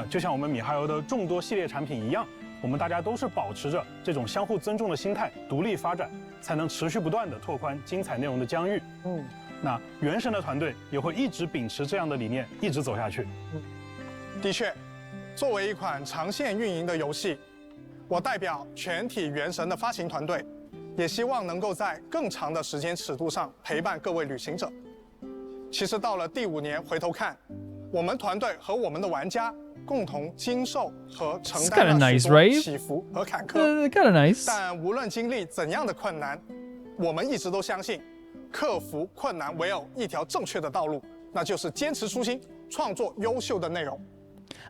就像我们米哈游的众多系列产品一样，我们大家都是保持着这种相互尊重的心态，独立发展，才能持续不断的拓宽精彩内容的疆域。那原神的团队也会一直秉持这样的理念，一直走下去。的确，作为一款长线运营的游戏，我代表全体原神的发行团队，也希望能够在更长的时间尺度上陪伴各位旅行者。其实到了第5年回头看，我们团队和我们的玩家共同经受和承担了许多起伏和坎坷。但无论经历怎样的困难，我们一直都相信，克服困难唯有一条正确的道路，那就是坚持初心，创作优秀的内容。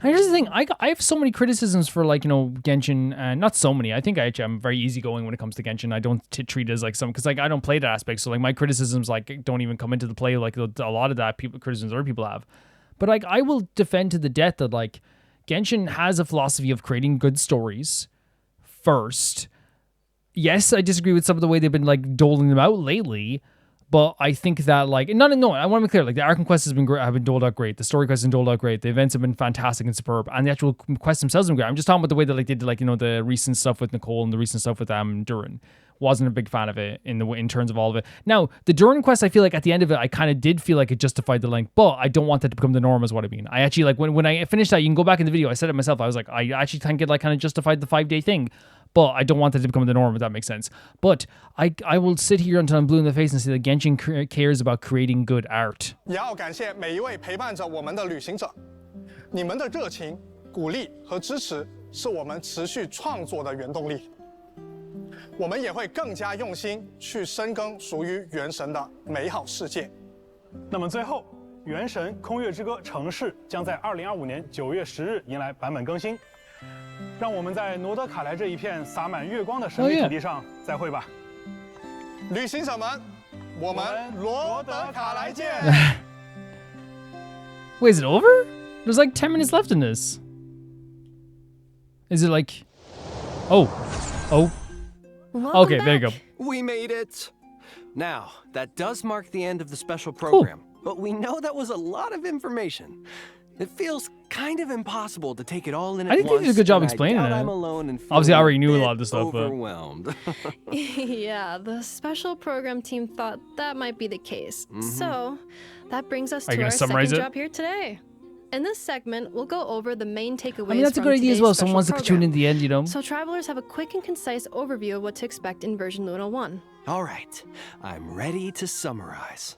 And here's the thing, I have so many criticisms for, like, you know, Genshin, and not so many. I think I'm very easygoing when it comes to Genshin. I don't treat it as like some, because like I don't play that aspect, so like my criticisms like don't even come into the play like a lot of that criticisms other people have. But like I will defend to the death that like Genshin has a philosophy of creating good stories first. Yes, I disagree with some of the way they've been like doling them out lately. But I think that, like, no, I want to be clear. Like, the arc and quests have been doled out great. The story quests have been doled out great. The events have been fantastic and superb. And the actual quests themselves have been great. I'm just talking about the way that, like, they did, like, you know, the recent stuff with Nicole and the recent stuff with Durin. Wasn't a big fan of it in terms of all of it. Now, the Durin quest, I feel like at the end of it, I kind of did feel like it justified the length, but I don't want that to become the norm, is what I mean. I actually, like, when I finished that, you can go back in the video, I said it myself. I was like, I actually think it, like, kind of justified the 5-day thing. but I don't want that to become the norm, if that makes sense. But I will sit here until I'm blue in the face and say that Genshin cares about creating good art. 也要感谢每一位陪伴着我们的旅行者，你们的热情、鼓励和支持是我们持续创作的原动力。我们也会更加用心去深耕属于原神的美好世界。那么最后，《原神：空月之歌：城市》将在2025年9月10日迎来版本更新。让我们在诺德卡莱这一片洒满月光的神秘土地上再会吧，旅行者们，我们罗德卡莱见。Wait, is it over? There's like 10 minutes left in this. Is it like... Oh. Okay, there you go. We made it. Now, that does mark the end of the special program, but we know that was a lot of information. It feels kind of impossible to take it all in at once. I think they did a good job explaining it. I'm alone and obviously, I already knew a lot of this stuff, overwhelmed. Yeah, the special program team thought that might be the case. So, that brings us to our second job here today. In this segment, we'll go over the main takeaways. I mean, that's a good idea as well. Someone wants to tune in the end, you know. So travelers have a quick and concise overview of what to expect in version Luna 1. All right, I'm ready to summarize.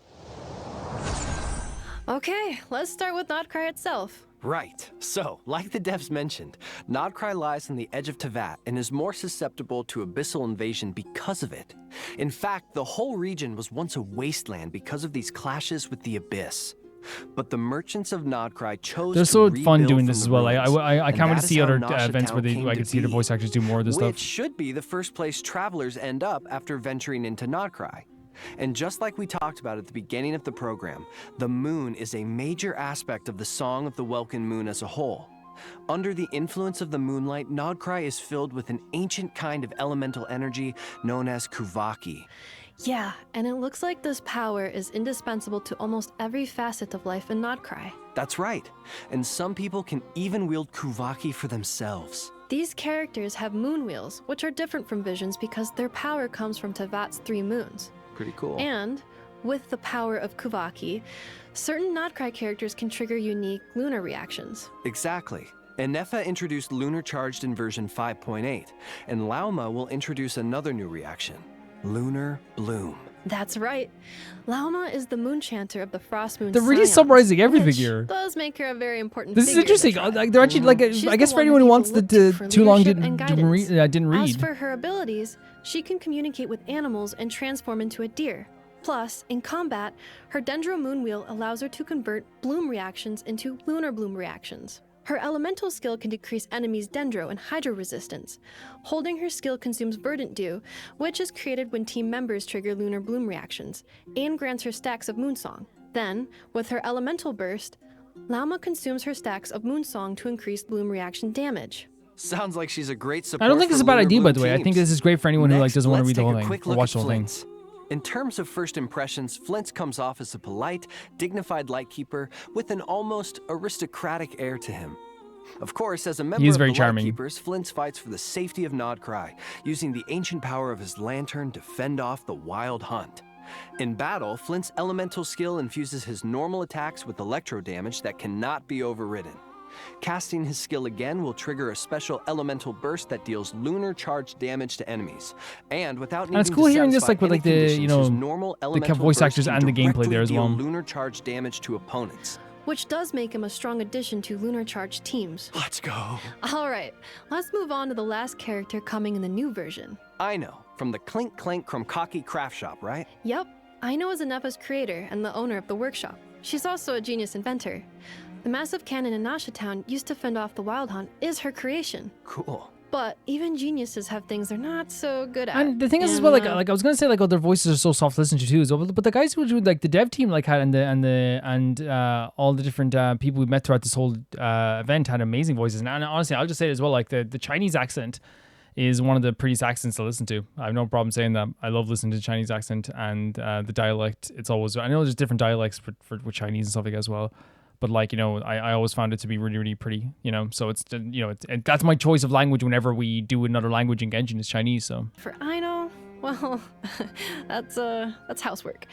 Okay, let's start with Notcry itself. Right. So, like the devs mentioned, Notcry lies on the edge of Teyvat and is more susceptible to abyssal invasion because of it. In fact, the whole region was once a wasteland because of these clashes with the Abyss. But the merchants of Notcry chose They're to so rebuild fun doing from this the as well. ruins, I can't wait to see and other that is how events where Nasha Town I can see the came voice to actors do more of this be, stuff. Which should be the first place travelers end up after venturing into Notcry. And just like we talked about at the beginning of the program, the moon is a major aspect of the Song of the Welkin Moon as a whole. Under the influence of the moonlight, Notcry is filled with an ancient kind of elemental energy known as Kuvaki. Yeah, and it looks like this power is indispensable to almost every facet of life in Notcry. That's right. And some people can even wield Kuvaki for themselves. These characters have moon wheels, which are different from visions because their power comes from Teyvat's 3 moons. Pretty cool. And with the power of Kuvaki, certain Notcry characters can trigger unique lunar reactions. Exactly. Enefa introduced Lunar Charged in version 5.8, and Lauma will introduce another new reaction, Lunar Bloom. That's right. Lauma is the moon chanter of the Frost Moon. They're really summarizing everything here. Does make her a very important This is interesting. Like, they're actually like, I guess for anyone who wants the too long didn't read. As for her abilities, she can communicate with animals and transform into a deer. Plus, in combat, her Dendro Moon Wheel allows her to convert bloom reactions into lunar bloom reactions. Her elemental skill can decrease enemies' Dendro and Hydro resistance. Holding her skill consumes Verdant Dew, which is created when team members trigger lunar bloom reactions, and grants her stacks of Moonsong. Then, with her elemental burst, Lauma consumes her stacks of Moonsong to increase bloom reaction damage. Sounds like she's a great support. I don't think it's a bad idea, by the way. I teams. think this is great for anyone who doesn't want to read the whole thing or watch the whole thing. In terms of first impressions, Flint's comes off as a polite, dignified lightkeeper with an almost aristocratic air to him. Of course, as a member of the Lightkeepers, Flint fights for the safety of Notcry, using the ancient power of his lantern to fend off the wild hunt. In battle, Flint's elemental skill infuses his normal attacks with electro damage that cannot be overridden. Casting his skill again will trigger a special elemental burst that deals lunar charge damage to enemies. And without needing it's cool to hearing this satisfy like with any like the conditions, his normal the elemental voice burst actors can and the gameplay directly there as deal well. Lunar charge damage to opponents. Which does make him a strong addition to lunar charge teams. Let's go. Alright, let's move on to the last character coming in the new version. I know, from the Clink Clank Krumkaki craft shop, right? Yep, Aino is Anefa's creator and the owner of the workshop. She's also a genius inventor. The massive cannon in Nasha Town used to fend off the Wild Hunt is her creation. Cool. But even geniuses have things they're not so good at. And the thing is as well, like I was gonna say, like, oh, their voices are so soft to listen to too. So, but the guys who do like the dev team, like had and all the different people we met throughout this whole event had amazing voices. And honestly, I'll just say it as well, like the Chinese accent is one of the prettiest accents to listen to. I have no problem saying that. I love listening to the Chinese accent and the dialect. It's always, I know there's different dialects for with Chinese and stuff like that as well. But like, you know, I always found it to be really, really pretty, you know, so it's, you know, that's my choice of language whenever we do another language in Genshin is Chinese, so. For Aino, Well, that's housework.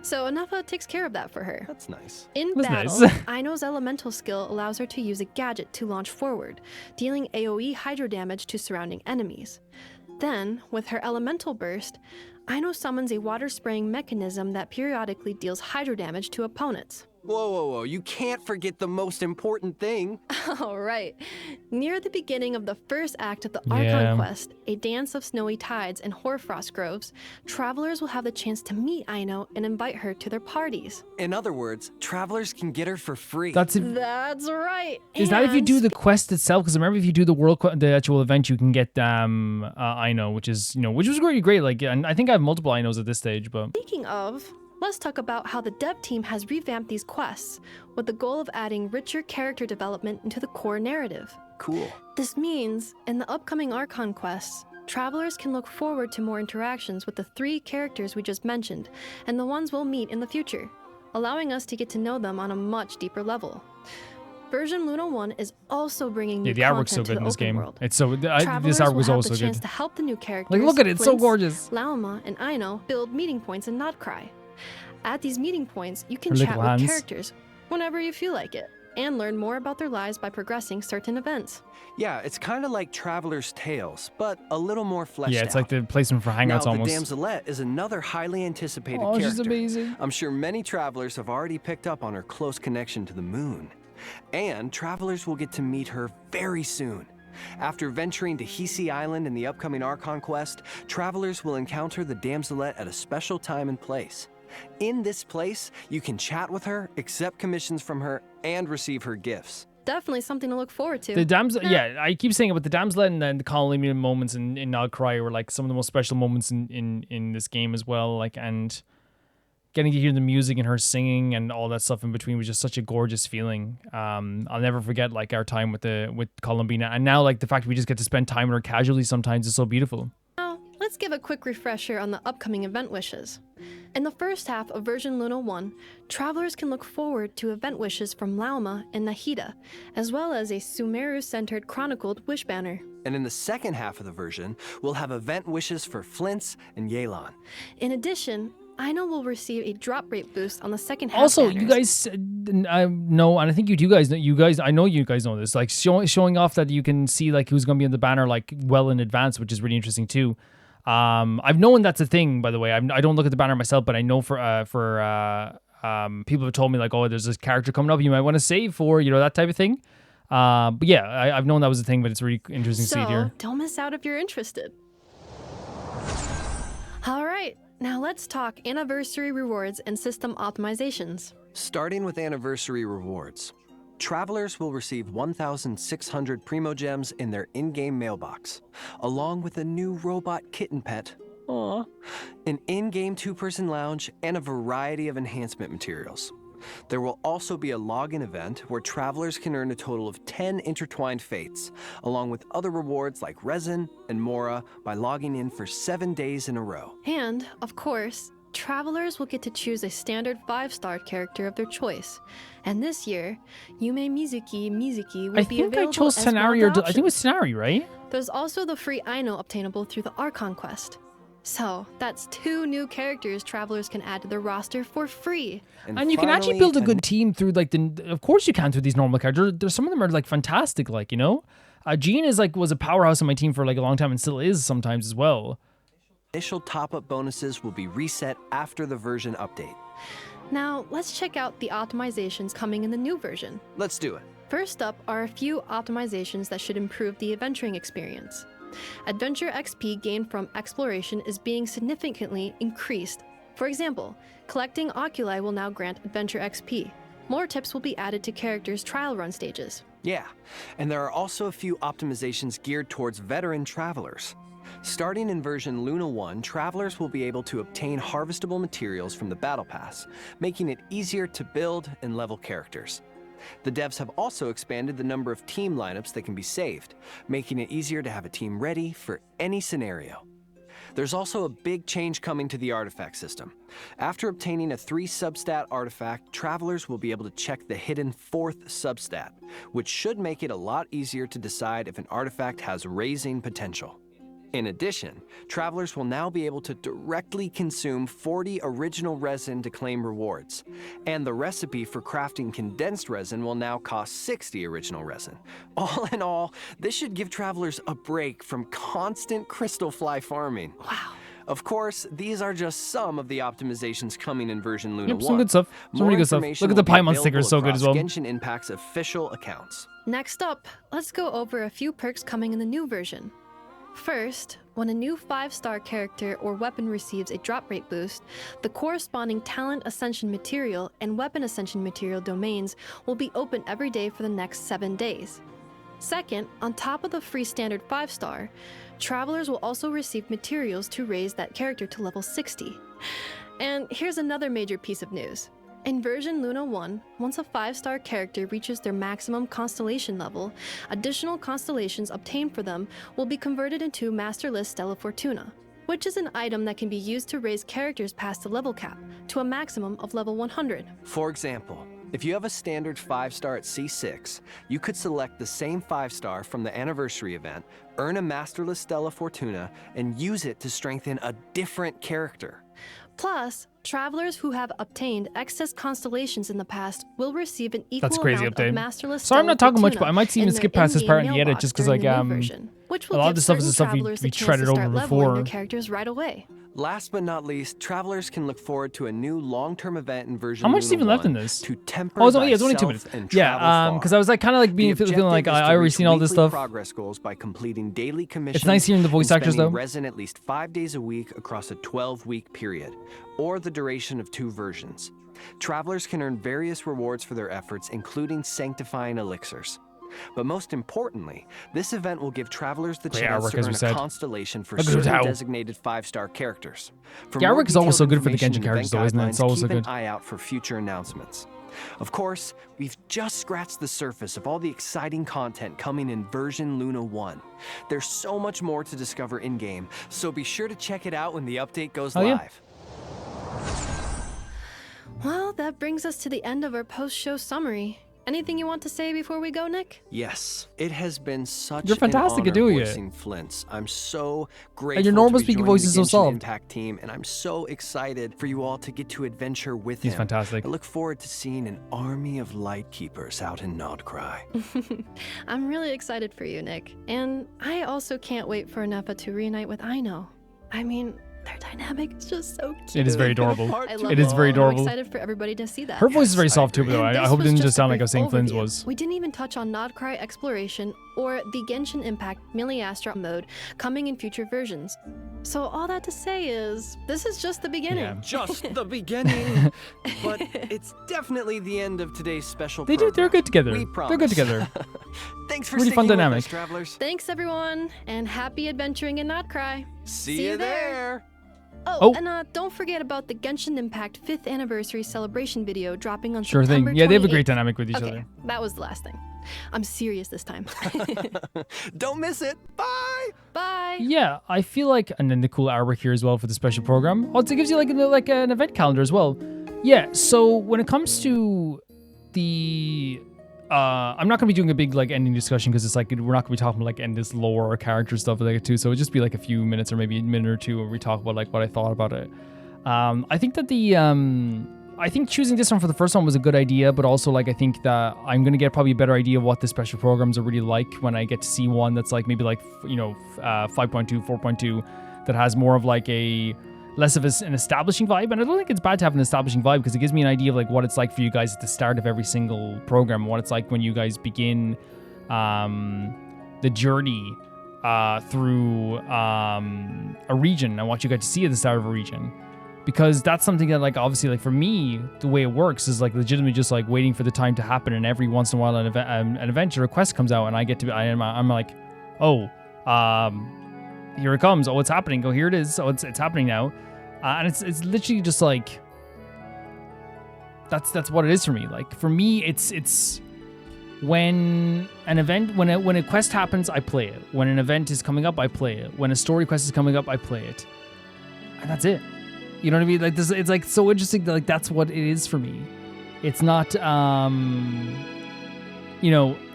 So Anafa takes care of that for her. That's nice. In That's battle, nice. Aino's elemental skill allows her to use a gadget to launch forward, dealing AoE hydro damage to surrounding enemies. Then, with her elemental burst, Aino summons a water-spraying mechanism that periodically deals hydro damage to opponents. Whoa, whoa, whoa, you can't forget the most important thing. All right. Near the beginning of the first act of the Archon quest, A Dance of Snowy Tides and Hoarfrost Groves, travelers will have the chance to meet Aino and invite her to their parties. In other words, travelers can get her for free. That's right. Is that if you do the quest itself? Because remember, if you do the actual event, you can get Aino, which is which was really great. Like, and I think I have multiple Ainos at this stage. But speaking of, let's talk about how the dev team has revamped these quests with the goal of adding richer character development into the core narrative. Cool. This means, in the upcoming Archon quests, travelers can look forward to more interactions with the 3 characters we just mentioned and the ones we'll meet in the future, allowing us to get to know them on a much deeper level. Version Luna 1 is also bringing new the artwork's so content to good the in this open game. world. It's so this Travelers artwork will was have also the chance good. to help the new characters. Like, look at it, it's so Flint, gorgeous. Lauma and Aino build meeting points in Notcry. At these meeting points, you can Her chat little with hands. characters whenever you feel like it, and learn more about their lives by progressing certain events. Yeah, it's kind of like Traveler's Tales, but a little more fleshed out. Yeah, it's like the placement for Hangouts now, almost. the Damselette is another highly anticipated Oh, character. she's amazing. I'm sure many travelers have already picked up on her close connection to the moon. And travelers will get to meet her very soon. After venturing to Hisi Island in the upcoming Archon quest, travelers will encounter the Damselette at a special time and place. In this place, you can chat with her, accept commissions from her, and receive her gifts. Definitely something to look forward to. The yeah, I keep saying it, but the Damselette and then the colony moments in Nalcry were like some of the most special moments in this game as well. Like, and getting to hear the music and her singing and all that stuff in between was just such a gorgeous feeling. I'll never forget like our time with Columbina, and now like the fact we just get to spend time with her casually sometimes is so beautiful. Now, let's give a quick refresher on the upcoming event wishes. In the first half of version Luna 1, travelers can look forward to event wishes from Lauma and Nahida, as well as a Sumeru-centered chronicled wish banner. And in the second half of the version, we'll have event wishes for Flint's and Yelan. In addition, Aino will receive a drop rate boost on the second half. Also, banners. you guys know, and I think I know you guys know this, like showing off that you can see like who's going to be in the banner like well in advance, which is really interesting too. I've known that's a thing, by the way. I don't look at the banner myself, but I know for people have told me like, oh, there's this character coming up you might want to save for, that type of thing. But yeah, I've known that was a thing, but it's really interesting to see it here. Don't miss out if you're interested. All right, now let's talk anniversary rewards and system optimizations. Starting with anniversary rewards. Travelers will receive 1,600 Primo Gems in their in-game mailbox, along with a new robot kitten pet, an in-game 2-person lounge, and a variety of enhancement materials. There will also be a login event where travelers can earn a total of 10 intertwined fates, along with other rewards like resin and mora by logging in for 7 days in a row. And, of course, travelers will get to choose a standard 5-star character of their choice. And this year, Yume Mizuki will be available I chose as Tenari, one of the I think it was Tenari, right? There's also the free Aino obtainable through the Archon quest. So, that's 2 new characters travelers can add to their roster for free. And you can actually build a good team through of course you can through these normal characters. There's some of them are like fantastic, like, Jean was a powerhouse on my team for like a long time and still is sometimes as well. Initial top-up bonuses will be reset after the version update. Now, let's check out the optimizations coming in the new version. Let's do it. First up are a few optimizations that should improve the adventuring experience. Adventure XP gained from exploration is being significantly increased. For example, collecting oculi will now grant adventure XP. More tips will be added to characters' trial run stages. Yeah, and there are also a few optimizations geared towards veteran travelers. Starting in version Luna 1, travelers will be able to obtain harvestable materials from the Battle Pass, making it easier to build and level characters. The devs have also expanded the number of team lineups that can be saved, making it easier to have a team ready for any scenario. There's also a big change coming to the artifact system. After obtaining a 3 substat artifact, travelers will be able to check the hidden 4th substat, which should make it a lot easier to decide if an artifact has raising potential. In addition, travelers will now be able to directly consume 40 original resin to claim rewards. And the recipe for crafting condensed resin will now cost 60 original resin. All in all, this should give travelers a break from constant crystal fly farming. Wow. Of course, these are just some of the optimizations coming in version Luna 1. Some good stuff. Some really good stuff. Look at the Paimon sticker, so good as well. Genshin Impact's official accounts. Next up, let's go over a few perks coming in the new version. First, when a new 5-star character or weapon receives a drop rate boost, the corresponding talent ascension material and weapon ascension material domains will be open every day for the next 7 days. Second, on top of the free standard 5-star, travelers will also receive materials to raise that character to level 60. And here's another major piece of news. In version Luna 1, once a 5-star character reaches their maximum constellation level, additional constellations obtained for them will be converted into Master List Stella Fortuna, which is an item that can be used to raise characters past the level cap to a maximum of level 100. For example, if you have a standard 5-star at C6, you could select the same 5-star from the anniversary event, earn a Master List Stella Fortuna, and use it to strengthen a different character. Plus, travelers who have obtained excess constellations in the past will receive an equal That's crazy amount update. of Master List Sorry, I'm not talking much, but Fortuna I might even in skip their past this part in in-game the edit mailbox just because during like the new version, which will a lot of give the stuff is certain the stuff we travelers the chance treaded to over start leveling before. their characters right away. Last but not least, travelers can look forward to a new long-term event in version How much is Luna even left 1 in this? to temper Oh, it's only 2 minutes. Yeah, because because I was like kind of like being feeling like I already seen all this stuff. Progress goals by completing daily commissions. It's nice hearing the voice and actors spending though. Resin at least 5 days a week across a 12-week period, or the duration of 2 versions. Travelers can earn various rewards for their efforts, including sanctifying elixirs. But most importantly, this event will give travelers the chance to earn a constellation for certain designated 5-star characters. Garrick is always so good for the Genshin characters though, isn't it? It's always so good. Keep an eye out for future announcements. Of course, we've just scratched the surface of all the exciting content coming in version Luna 1. There's so much more to discover in-game, so be sure to check it out when the update goes live. Well, that brings us to the end of our post-show summary. Anything you want to say before we go, Nick? Yes, it has been such You're fantastic an at honor doing it. voicing Flint's. I'm so grateful And your normal to be speaking joining voice is the so Genshin soft. Impact team, and I'm so excited for you all to get to adventure with him. He's fantastic. I look forward to seeing an army of light keepers out in Nodcry. I'm really excited for you, Nick. And I also can't wait for Nefa to reunite with Aino. I mean, their dynamic is just so cute. It is very adorable. I love It is very adorable. I'm excited for everybody to see that. Her voice is very soft too, though. I hope it didn't just sound like I was saying Flynn's overview. was. We didn't even touch on Nodcry exploration or the Genshin Impact Miliastra mode coming in future versions. So all that to say is, this is just the beginning. Just the beginning. But it's definitely the end of today's special program. They're good together. We promise. They're good together. Thanks for Really fun sticking with dynamic. us, travelers. Thanks everyone, and happy adventuring in Nodcry. See you there. Oh, and don't forget about the Genshin Impact 5th anniversary celebration video dropping on Sure September thing. Yeah, they have a 28th. great dynamic with each Okay, other. that was the last thing. I'm serious this time. Don't miss it. Bye. Bye. Yeah, I feel like, and then the cool artwork here as well for the special program. Also, it gives you like an event calendar as well. Yeah. So when it comes to the, I'm not gonna be doing a big like ending discussion because it's like we're not gonna be talking about like endless lore or character stuff like it too. So it'll just be like a few minutes or maybe a minute or two where we talk about like what I thought about it. I think that I think choosing this one for the first one was a good idea, but also like I think that I'm gonna get probably a better idea of what the special programs are really like when I get to see one that's like maybe like 5.2, 4.2 that has more of like a less of an establishing vibe. And I don't think it's bad to have an establishing vibe because it gives me an idea of like what it's like for you guys at the start of every single program, and what it's like when you guys begin the journey through a region and what you get to see at the start of a region. Because that's something that, like, obviously, like, for me, the way it works is, like, legitimately just, like, waiting for the time to happen, and every once in a while an event or request comes out, and I get to, I'm like, oh, here it comes, oh, it's happening, oh, here it is, oh, it's happening now, and it's literally just, like, that's what it is for me. Like, for me, it's when an event, when a quest happens, I play it. When an event is coming up, I play it. When a story quest is coming up, I play it. And that's it. You know what I mean? Like this, it's like so interesting that like that's what it is for me. It's not,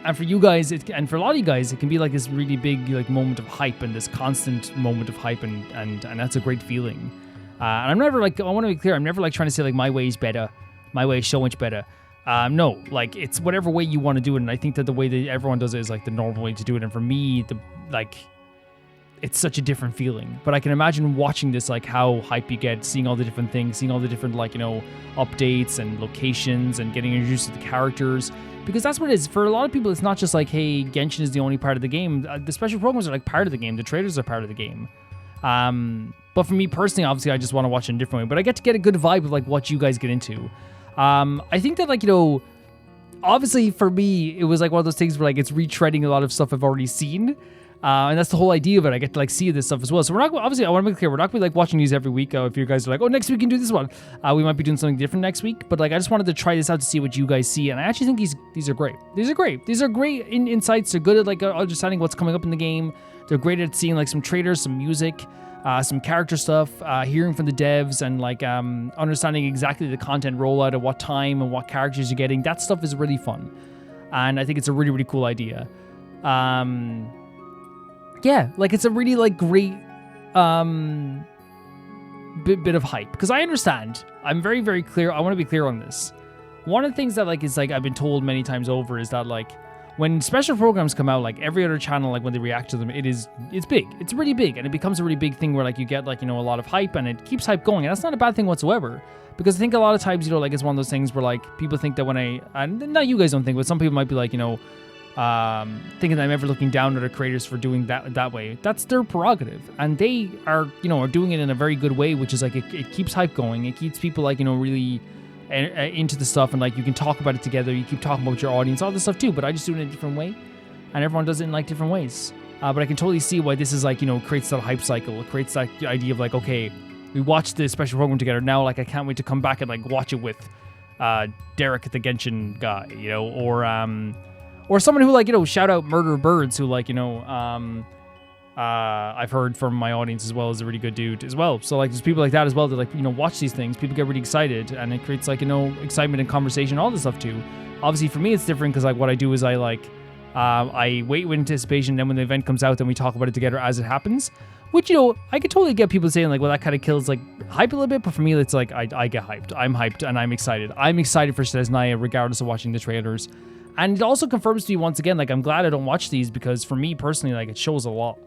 And for you guys, and for a lot of you guys, it can be like this really big like moment of hype and this constant moment of hype, and that's a great feeling. And I'm never like, I want to be clear, I'm never like trying to say like my way is better, my way is so much better. No, like it's whatever way you want to do it, and I think that the way that everyone does it is like the normal way to do it. And for me, it's such a different feeling. But I can imagine watching this, like how hype you get, seeing all the different things, seeing all the different like, you know, updates and locations and getting introduced to the characters. Because that's what it is. For a lot of people, it's not just like, hey, Genshin is the only part of the game. The special programs are like part of the game. The trailers are part of the game. But for me personally, obviously, I just want to watch it in a different way. But I get to get a good vibe of like what you guys get into. I think that like, you know, obviously for me, it was like one of those things where like it's retreading a lot of stuff I've already seen. And that's the whole idea of it. I get to like see this stuff as well. So we're not, obviously, I want to make clear, we're not going to be like watching these every week. If you guys are like, oh, next week we can do this one. We might be doing something different next week. But like, I just wanted to try this out to see what you guys see. And I actually think these are great. These are great. These are great insights. They're good at like understanding what's coming up in the game. They're great at seeing like some trailers, some music, some character stuff, hearing from the devs, and like understanding exactly the content rollout at what time and what characters you're getting. That stuff is really fun. And I think it's a really, really cool idea. Yeah, like it's a really like great bit of hype, because I understand. I'm very, very clear. I want to be clear on this. One of the things that like is like I've been told many times over is that like when special programs come out, like every other channel, like when they react to them, it's big. It's really big, and it becomes a really big thing where like you get like, you know, a lot of hype, and it keeps hype going, and that's not a bad thing whatsoever. Because I think a lot of times, you know, like it's one of those things where like people think that and not you guys don't think, but some people might be like, you know, thinking that I'm ever looking down at the creators for doing that way. That's their prerogative, and they are, you know, are doing it in a very good way, which is like it keeps hype going. It keeps people like, you know, really into the stuff, and like you can talk about it together. You keep talking about your audience, all this stuff too. But I just do it in a different way, and everyone does it in like different ways. But I can totally see why this is like, you know, creates that hype cycle. It creates that idea of like, okay, we watched this special program together. Now, like I can't wait to come back and like watch it with Derek, the Genshin guy, you know, or someone who like, you know, shout out Murder Birds, who like, you know, I've heard from my audience as well, is a really good dude as well. So like there's people like that as well that like, you know, watch these things. People get really excited, and it creates like, you know, excitement and conversation, all this stuff too. Obviously for me it's different, because like what I do is I like I wait with anticipation, then when the event comes out, then we talk about it together as it happens. Which, you know, I could totally get people saying like, well, that kind of kills like hype a little bit, but for me it's like I get hyped. I'm hyped and I'm excited. I'm excited for Snezhnaya regardless of watching the trailers. And it also confirms to me once again, like I'm glad I don't watch these, because for me personally, like it shows a lot.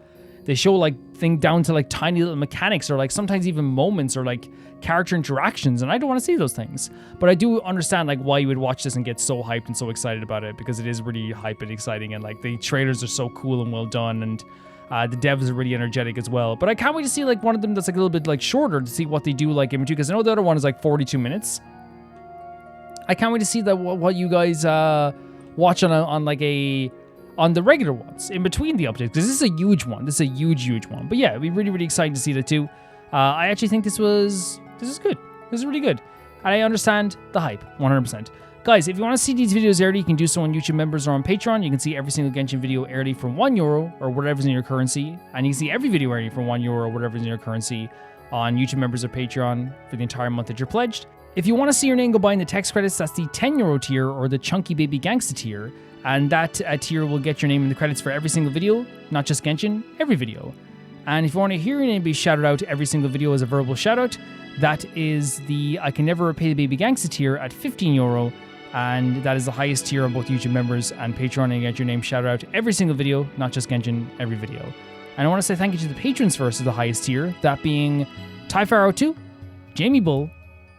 They show like things down to like tiny little mechanics, or like sometimes even moments, or like character interactions, and I don't want to see those things. But I do understand like why you would watch this and get so hyped and so excited about it, because it is really hype and exciting, and like the trailers are so cool and well done, and the devs are really energetic as well. But I can't wait to see like one of them that's like a little bit like shorter, to see what they do like in between, because I know the other one is like 42 minutes. I can't wait to see that what you guys watch on the regular ones in between the updates, because this is a huge one. This is a huge one. But yeah, it'd be really, really exciting to see that too. I actually think this is good. This is really good. And I understand the hype 100%. Guys, if you want to see these videos early, you can do so on YouTube members or on Patreon. You can see every single Genshin video early for €1 or whatever's in your currency. And you can see every video early for €1 or whatever's in your currency on YouTube members or Patreon for the entire month that you're pledged. If you want to see your name go by in the text credits, that's the €10 tier, or the Chunky Baby Gangsta tier. And that tier will get your name in the credits for every single video, not just Genshin, every video. And if you want to hear your name be shouted out every single video as a verbal shoutout, that is the I Can Never Repay the Baby Gangsta tier at €15. And that is the highest tier on both YouTube members and Patreon, and you get your name shouted out every single video, not just Genshin, every video. And I want to say thank you to the patrons first of the highest tier, that being Typharo2, Jamie Bull,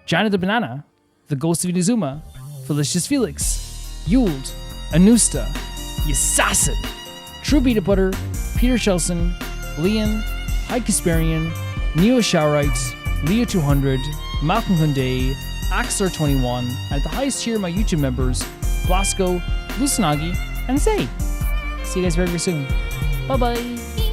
Janet the Banana, The Ghost of Inazuma, Felicious Felix, Yuld, Anusta, Yasassin, True Beta Butter, Peter Shelson, Liam, High Kasparian, Neo Showerite, Leo 200, Malcolm Kunde, Axar21, and at the highest tier of my YouTube members, Blasco, Lusanagi, and Zay. See you guys very, very soon. Bye-bye.